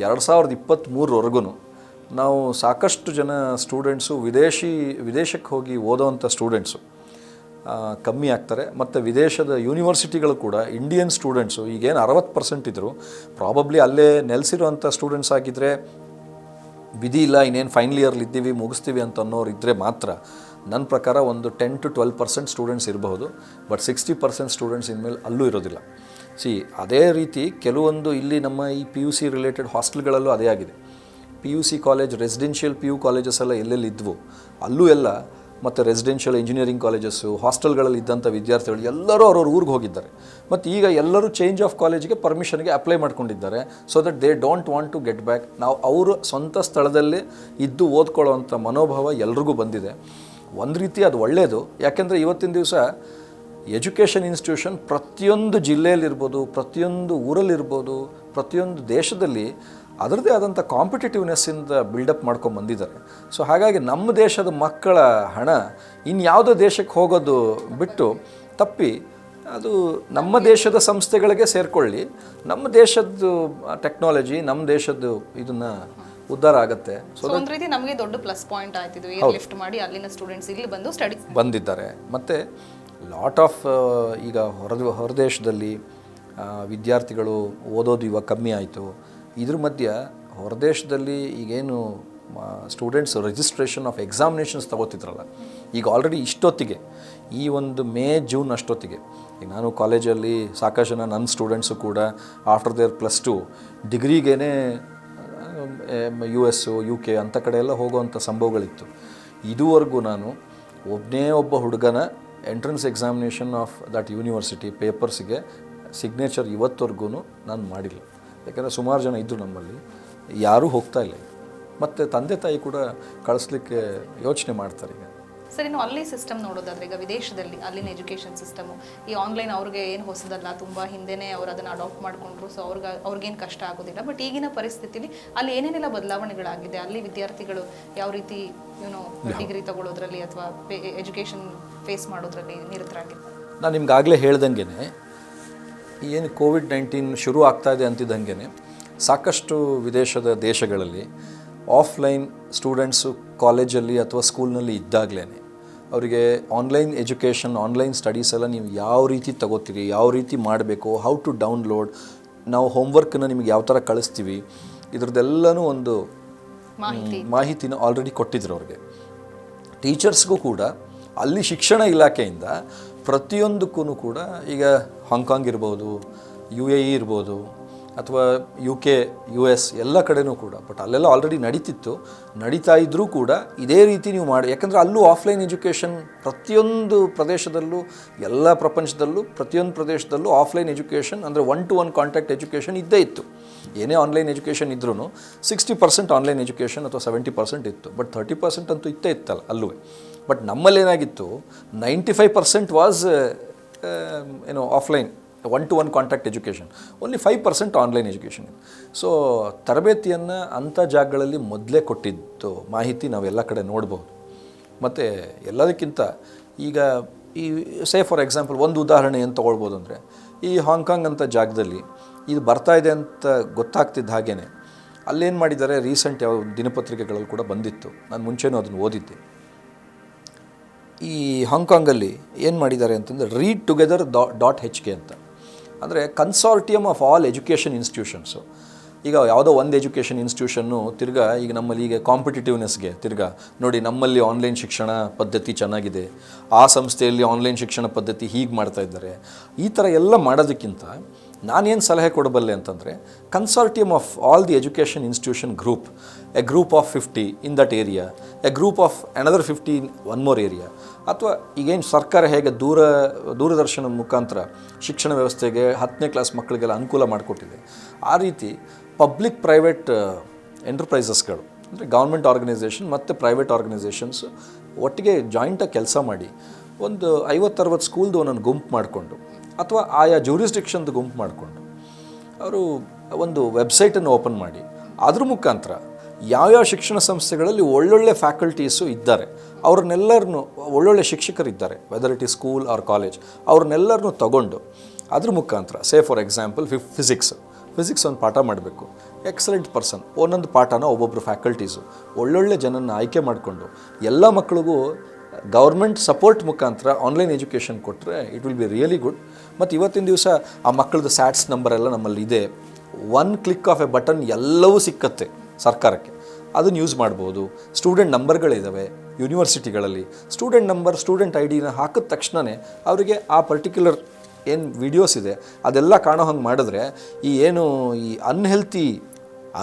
2023ವರೆಗೂ ನಾವು ಸಾಕಷ್ಟು ಜನ ಸ್ಟೂಡೆಂಟ್ಸು ವಿದೇಶಕ್ಕೆ ಹೋಗಿ ಓದೋವಂಥ ಸ್ಟೂಡೆಂಟ್ಸು ಕಮ್ಮಿ ಆಗ್ತಾರೆ. ಮತ್ತು ವಿದೇಶದ ಯೂನಿವರ್ಸಿಟಿಗಳು ಕೂಡ ಇಂಡಿಯನ್ ಸ್ಟೂಡೆಂಟ್ಸು ಈಗೇನು 60% ಇದ್ದರು, ಪ್ರಾಬಬ್ಲಿ ಅಲ್ಲೇ ನೆಲೆಸಿರೋವಂಥ ಸ್ಟೂಡೆಂಟ್ಸ್ ಆಗಿದ್ದರೆ ವಿಧಿ ಇಲ್ಲ, ಇನ್ನೇನು ಫೈನಲ್ ಇಯರ್ಲಿ ಇದ್ದೀವಿ ಮುಗಿಸ್ತೀವಿ ಅಂತ ಅನ್ನೋರು ಇದ್ದರೆ ಮಾತ್ರ ನನ್ನ ಪ್ರಕಾರ ಒಂದು 10-12% ಸ್ಟೂಡೆಂಟ್ಸ್ ಇರಬಹುದು. ಬಟ್ 60% ಸ್ಟೂಡೆಂಟ್ಸ್ ಇನ್ಮೇಲೆ ಅಲ್ಲೂ ಇರೋದಿಲ್ಲ. ಅದೇ ರೀತಿ ಕೆಲವೊಂದು ಇಲ್ಲಿ ನಮ್ಮ ಈ PUC ರಿಲೇಟೆಡ್ ಹಾಸ್ಟೆಲ್ಗಳಲ್ಲೂ ಅದೇ ಆಗಿದೆ. PUC college, residential PU colleges ಎಲ್ಲ ಎಲ್ಲೆಲ್ಲಿ ಇದ್ವು ಅಲ್ಲೂ ಎಲ್ಲ, ಮತ್ತು ರೆಸಿಡೆನ್ಷಿಯಲ್ ಇಂಜಿನಿಯರಿಂಗ್ ಕಾಲೇಜಸ್ಸು ಹಾಸ್ಟೆಲ್ಗಳಲ್ಲಿ ಇದ್ದಂಥ ವಿದ್ಯಾರ್ಥಿಗಳು ಎಲ್ಲರೂ ಅವ್ರವ್ರ ಊರಿಗೆ ಹೋಗಿದ್ದಾರೆ. ಮತ್ತು ಈಗ ಎಲ್ಲರೂ ಚೇಂಜ್ ಆಫ್ ಕಾಲೇಜಿಗೆ ಪರ್ಮಿಷನ್ಗೆ ಅಪ್ಲೈ ಮಾಡ್ಕೊಂಡಿದ್ದಾರೆ. So that they don't want to get back. ನಾವು ಅವರು ಸ್ವಂತ ಸ್ಥಳದಲ್ಲೇ ಇದ್ದು ಓದ್ಕೊಳ್ಳೋವಂಥ ಮನೋಭಾವ ಎಲ್ರಿಗೂ ಬಂದಿದೆ. ಒಂದು ರೀತಿ ಅದು ಒಳ್ಳೆಯದು. ಯಾಕೆಂದರೆ ಇವತ್ತಿನ ದಿವಸ ಎಜುಕೇಷನ್ ಇನ್ಸ್ಟಿಟ್ಯೂಷನ್ ಪ್ರತಿಯೊಂದು ಜಿಲ್ಲೆಯಲ್ಲಿರ್ಬೋದು, ಪ್ರತಿಯೊಂದು ಊರಲ್ಲಿರ್ಬೋದು, ಪ್ರತಿಯೊಂದು ದೇಶದಲ್ಲಿ ಅದರದ್ದೇ ಆದಂಥ ಕಾಂಪಿಟೇಟಿವ್ನೆಸ್ಸಿಂದ ಬಿಲ್ಡಪ್ ಮಾಡ್ಕೊಂಡು ಬಂದಿದ್ದಾರೆ. ಸೊ ಹಾಗಾಗಿ ನಮ್ಮ ದೇಶದ ಮಕ್ಕಳ ಹಣ ಇನ್ಯಾವುದೋ ದೇಶಕ್ಕೆ ಹೋಗೋದು ಬಿಟ್ಟು ತಪ್ಪಿ ಅದು ನಮ್ಮ ದೇಶದ ಸಂಸ್ಥೆಗಳಿಗೆ ಸೇರಿಕೊಳ್ಳಿ, ನಮ್ಮ ದೇಶದ್ದು ಟೆಕ್ನಾಲಜಿ, ನಮ್ಮ ದೇಶದ್ದು ಇದನ್ನು ಉದ್ಧಾರ ಆಗುತ್ತೆ. ಸೊ ಒಂದು ರೀತಿ ನಮಗೆ ದೊಡ್ಡ ಪ್ಲಸ್ ಪಾಯಿಂಟ್ ಆಯ್ತಿದ್ದು ಲಿಫ್ಟ್ ಮಾಡಿ ಅಲ್ಲಿನ ಸ್ಟೂಡೆಂಟ್ಸ್ ಇಲ್ಲಿ ಬಂದು ಸ್ಟಡಿ ಬಂದಿದ್ದಾರೆ. ಮತ್ತು ಲಾಟ್ ಆಫ್ ಈಗ ಹೊರದೇಶದಲ್ಲಿ ವಿದ್ಯಾರ್ಥಿಗಳು ಓದೋದು ಇವಾಗ ಕಮ್ಮಿ ಆಯಿತು. ಇದ್ರ ಮಧ್ಯೆ ಹೊರದೇಶದಲ್ಲಿ ಈಗೇನು ಸ್ಟೂಡೆಂಟ್ಸ್ ರಿಜಿಸ್ಟ್ರೇಷನ್ ಆಫ್ ಎಕ್ಸಾಮಿನೇಷನ್ಸ್ ತಗೋತಿದ್ರಲ್ಲ, ಈಗ ಆಲ್ರೆಡಿ ಇಷ್ಟೊತ್ತಿಗೆ ಈ ಒಂದು ಮೇ ಜೂನ್ ಅಷ್ಟೊತ್ತಿಗೆ ಈಗ ನಾನು ಕಾಲೇಜಲ್ಲಿ ಸಾಕಷ್ಟು ಜನ ನನ್ನ ಸ್ಟೂಡೆಂಟ್ಸು ಕೂಡ ಆಫ್ಟರ್ ದೇರ್ +2 ಡಿಗ್ರಿಗೇ US UK ಅಂಥ ಕಡೆ ಎಲ್ಲ ಹೋಗೋವಂಥ ಸಂಭವಗಳಿತ್ತು. ಇದುವರೆಗೂ ನಾನು ಒಬ್ಬ ಹುಡುಗನ entrance examination of that university ಪೇಪರ್ಸಿಗೆ ಸಿಗ್ನೇಚರ್ ಇವತ್ತವರೆಗೂ ನಾನು ಮಾಡಿಲ್ಲ. ಯಾಕೆಂದರೆ ಸುಮಾರು ಜನ ಇದ್ದರು ನಮ್ಮಲ್ಲಿ, ಯಾರೂ ಹೋಗ್ತಾ ಇಲ್ಲ. ಮತ್ತು ತಂದೆ ತಾಯಿ ಕೂಡ ಕಳಿಸ್ಲಿಕ್ಕೆ ಯೋಚನೆ ಮಾಡ್ತಾರೆ. ಈಗ ಸರ್, ಇನ್ನು ಅಲ್ಲಿ ಸಿಸ್ಟಮ್ ನೋಡೋದಾದ್ರೆ ಈಗ ವಿದೇಶದಲ್ಲಿ ಅಲ್ಲಿನ ಎಜುಕೇಷನ್ ಸಿಸ್ಟಮು ಈ ಆನ್ಲೈನ್ ಅವ್ರಿಗೆ ಏನು ಹೊಸದಲ್ಲ, ತುಂಬ ಹಿಂದೆನೇ ಅವ್ರು ಅದನ್ನು ಅಡಾಪ್ಟ್ ಮಾಡಿಕೊಂಡ್ರು. ಸೊ ಅವ್ರಿಗೇನು ಕಷ್ಟ ಆಗೋದಿಲ್ಲ. ಬಟ್ ಈಗಿನ ಪರಿಸ್ಥಿತಿಲಿ ಅಲ್ಲಿ ಏನೇನೆಲ್ಲ ಬದಲಾವಣೆಗಳಾಗಿದೆ, ಅಲ್ಲಿ ವಿದ್ಯಾರ್ಥಿಗಳು ಯಾವ ರೀತಿ ಡಿಗ್ರಿ ತಗೊಳ್ಳೋದ್ರಲ್ಲಿ ಅಥವಾ ಎಜುಕೇಷನ್ ಫೇಸ್ ಮಾಡೋದ್ರಲ್ಲಿ ನಿರತರಾಗಿದೆ. ನಾನು ನಿಮ್ಗಾಗಲೇ ಹೇಳ್ದಂಗೆ ಏನು COVID-19 ಶುರು ಆಗ್ತಾ ಇದೆ ಅಂತಿದ್ದಂಗೆ ಸಾಕಷ್ಟು ವಿದೇಶದ ದೇಶಗಳಲ್ಲಿ ಆಫ್ಲೈನ್ ಸ್ಟೂಡೆಂಟ್ಸು ಕಾಲೇಜಲ್ಲಿ ಅಥವಾ ಸ್ಕೂಲ್ನಲ್ಲಿ ಇದ್ದಾಗಲೇ ಅವರಿಗೆ ಆನ್ಲೈನ್ ಎಜುಕೇಷನ್, ಆನ್ಲೈನ್ ಸ್ಟಡೀಸ್ ಎಲ್ಲ ನೀವು ಯಾವ ರೀತಿ ತಗೋತೀರಿ, ಯಾವ ರೀತಿ ಮಾಡಬೇಕು, ಹೌ ಟು ಡೌನ್ಲೋಡ್, ನಾವು ಹೋಮ್ವರ್ಕನ್ನು ನಿಮಗೆ ಯಾವ ಥರ ಕಳಿಸ್ತೀವಿ, ಇದ್ರದ್ದೆಲ್ಲನೂ ಒಂದು ಮಾಹಿತಿನ ಆಲ್ರೆಡಿ ಕೊಟ್ಟಿದ್ರು ಅವ್ರಿಗೆ. ಟೀಚರ್ಸ್ಗೂ ಕೂಡ ಅಲ್ಲಿ ಶಿಕ್ಷಣ ಇಲಾಖೆಯಿಂದ ಪ್ರತಿಯೊಂದಕ್ಕೂ ಕೂಡ ಈಗ ಹಾಂಗ್ಕಾಂಗ್ ಇರ್ಬೋದು, UAE ಇರ್ಬೋದು, ಅಥವಾ UK US ಎಲ್ಲ ಕಡೆನೂ ಕೂಡ, ಬಟ್ ಅಲ್ಲೆಲ್ಲ ಆಲ್ರೆಡಿ ನಡೀತಾ ಇದ್ದರೂ ಕೂಡ ಇದೇ ರೀತಿ ನೀವು ಮಾಡಿ. ಯಾಕಂದರೆ ಅಲ್ಲೂ ಆಫ್ಲೈನ್ ಎಜುಕೇಷನ್ ಪ್ರತಿಯೊಂದು ಪ್ರದೇಶದಲ್ಲೂ, ಎಲ್ಲ ಪ್ರಪಂಚದಲ್ಲೂ ಪ್ರತಿಯೊಂದು ಪ್ರದೇಶದಲ್ಲೂ ಆಫ್ಲೈನ್ ಎಜುಕೇಷನ್ ಅಂದರೆ 1-to-1 ಕಾಂಟ್ಯಾಕ್ಟ್ ಎಜುಕೇಷನ್ ಇದ್ದೇ ಇತ್ತು. ಏನೇ ಆನ್ಲೈನ್ ಎಜುಕೇಷನ್ ಇದ್ರೂ 60% ಆನ್ಲೈನ್ ಎಜುಕೇಷನ್ ಅಥವಾ 70% ಇತ್ತು. ಬಟ್ 30% ಅಂತೂ ಇತ್ತಲ್ಲ ಅಲ್ಲೂ. ಬಟ್ ನಮ್ಮಲ್ಲೇನಾಗಿತ್ತು, 95% was offline 1-to-1 contact education, only 5% online education. So ತರಬೇತಿಯನ್ನು ಅಂಥ ಜಾಗಗಳಲ್ಲಿ ಮೊದಲೇ ಕೊಟ್ಟಿದ್ದು ಮಾಹಿತಿ ನಾವೆಲ್ಲ ಕಡೆ ನೋಡ್ಬೋದು. ಮತ್ತು ಎಲ್ಲದಕ್ಕಿಂತ ಈಗ ಈ ಫಾರ್ ಎಕ್ಸಾಂಪಲ್ ಒಂದು ಉದಾಹರಣೆ ಏನು ತೊಗೊಳ್ಬೋದು ಅಂದರೆ, ಈ ಹಾಂಗ್ಕಾಂಗ್ ಅಂತ ಜಾಗದಲ್ಲಿ ಇದು ಬರ್ತಾ ಇದೆ ಅಂತ ಗೊತ್ತಾಗ್ತಿದ್ದ ಹಾಗೇ ಅಲ್ಲೇನು ಮಾಡಿದ್ದಾರೆ, ರೀಸೆಂಟ್ ಯಾವ ದಿನಪತ್ರಿಕೆಗಳಲ್ಲಿ ಕೂಡ ಬಂದಿತ್ತು, ನಾನು ಮುಂಚೆನೂ ಅದನ್ನು ಓದಿದ್ದೆ. ಈ ಹಾಂಗ್ಕಾಂಗಲ್ಲಿ ಏನು ಮಾಡಿದ್ದಾರೆ ಅಂತಂದರೆ readtogether.hk ಅಂತ, ಅಂದರೆ ಕನ್ಸಾರ್ಟಿಯಮ್ ಆಫ್ ಆಲ್ ಎಜುಕೇಷನ್ ಇನ್ಸ್ಟಿಟ್ಯೂಷನ್ಸು. ಈಗ ಯಾವುದೋ ಒಂದು ಎಜುಕೇಷನ್ ಇನ್ಸ್ಟಿಟ್ಯೂಷನ್ನು ಈಗ ನಮ್ಮಲ್ಲಿ ಈಗ ಕಾಂಪಿಟೇಟಿವ್ನೆಸ್ಗೆ ನೋಡಿ ನಮ್ಮಲ್ಲಿ ಆನ್ಲೈನ್ ಶಿಕ್ಷಣ ಪದ್ಧತಿ ಚೆನ್ನಾಗಿದೆ, ಆ ಸಂಸ್ಥೆಯಲ್ಲಿ ಆನ್ಲೈನ್ ಶಿಕ್ಷಣ ಪದ್ಧತಿ ಹೀಗೆ ಮಾಡ್ತಾ ಇದ್ದಾರೆ, ಈ ಥರ ಎಲ್ಲ ಮಾಡೋದಕ್ಕಿಂತ ನಾನೇನು ಸಲಹೆ ಕೊಡಬಲ್ಲೆ ಅಂತಂದರೆ consortium of all the education institution group, a group of 50 in that area, a group of another 50 in one more area. ಅಥವಾ ಈಗೇನು ಸರ್ಕಾರ ಹೇಗೆ ದೂರದರ್ಶನ ಮುಖಾಂತರ ಶಿಕ್ಷಣ ವ್ಯವಸ್ಥೆಗೆ 10ನೇ ಕ್ಲಾಸ್ ಮಕ್ಕಳಿಗೆಲ್ಲ ಅನುಕೂಲ ಮಾಡಿಕೊಟ್ಟಿದೆ, ಆ ರೀತಿ ಪಬ್ಲಿಕ್ ಪ್ರೈವೇಟ್ ಎಂಟರ್ಪ್ರೈಸಸ್ಗಳು ಅಂದರೆ ಗೌರ್ಮೆಂಟ್ ಆರ್ಗನೈಸೇಷನ್ ಮತ್ತು ಪ್ರೈವೇಟ್ ಆರ್ಗನೈಸೇಷನ್ಸ್ ಒಟ್ಟಿಗೆ ಜಾಯಿಂಟಾಗಿ ಕೆಲಸ ಮಾಡಿ ಒಂದು 50-60 ಸ್ಕೂಲ್ದು ಒಂದೊಂದು ಗುಂಪು ಮಾಡಿಕೊಂಡು ಅಥವಾ ಆಯಾ ಜ್ಯೂರಿಸ್ಡಿಕ್ಷನ್ದು ಗುಂಪು ಮಾಡಿಕೊಂಡು ಅವರು ಒಂದು ವೆಬ್ಸೈಟನ್ನು ಓಪನ್ ಮಾಡಿ ಅದ್ರ ಮುಖಾಂತರ ಯಾವ್ಯಾವ ಶಿಕ್ಷಣ ಸಂಸ್ಥೆಗಳಲ್ಲಿ ಒಳ್ಳೊಳ್ಳೆ ಫ್ಯಾಕಲ್ಟೀಸು ಇದ್ದಾರೆ, ಅವ್ರನ್ನೆಲ್ಲರನ್ನೂ ಒಳ್ಳೊಳ್ಳೆ ಶಿಕ್ಷಕರಿದ್ದಾರೆ, whether it is school or college, ಅವ್ರನ್ನೆಲ್ಲರನ್ನೂ ತಗೊಂಡು ಅದ್ರ ಮುಖಾಂತರ ಫಾರ್ ಎಕ್ಸಾಂಪಲ್ ಫಿಸಿಕ್ಸ್ ಒಂದು ಪಾಠ ಮಾಡಬೇಕು, ಎಕ್ಸಲೆಂಟ್ ಪರ್ಸನ್ ಒಂದೊಂದು ಪಾಠನ ಒಬ್ಬೊಬ್ಬರು ಫ್ಯಾಕಲ್ಟೀಸು ಒಳ್ಳೊಳ್ಳೆ ಜನನ ಆಯ್ಕೆ ಮಾಡಿಕೊಂಡು ಎಲ್ಲ ಮಕ್ಕಳಿಗೂ ಗೌರ್ಮೆಂಟ್ ಸಪೋರ್ಟ್ ಮುಖಾಂತರ ಆನ್ಲೈನ್ ಎಜುಕೇಷನ್ ಕೊಟ್ಟರೆ it will be really good. ಮತ್ತು ಇವತ್ತಿನ ದಿವಸ ಆ ಮಕ್ಕಳದ್ದು ಸ್ಯಾಟ್ಸ್ ನಂಬರ್ ಎಲ್ಲ ನಮ್ಮಲ್ಲಿ ಇದೆ, one click of a button ಎಲ್ಲವೂ ಸಿಕ್ಕತ್ತೆ ಸರ್ಕಾರಕ್ಕೆ, ಅದನ್ನು ಯೂಸ್ ಮಾಡ್ಬೋದು. ಸ್ಟೂಡೆಂಟ್ ನಂಬರ್ಗಳಿದ್ದಾವೆ ಯೂನಿವರ್ಸಿಟಿಗಳಲ್ಲಿ, ಸ್ಟೂಡೆಂಟ್ ನಂಬರ್ ಸ್ಟೂಡೆಂಟ್ ID ಹಾಕಿದ ತಕ್ಷಣವೇ ಅವರಿಗೆ ಆ ಪರ್ಟಿಕ್ಯುಲರ್ ಏನು ವಿಡಿಯೋಸ್ ಇದೆ ಅದೆಲ್ಲ ಕಾಣೋ ಹಂಗೆ ಮಾಡಿದ್ರೆ ಈ ಅನ್ಹೆಲ್ತಿ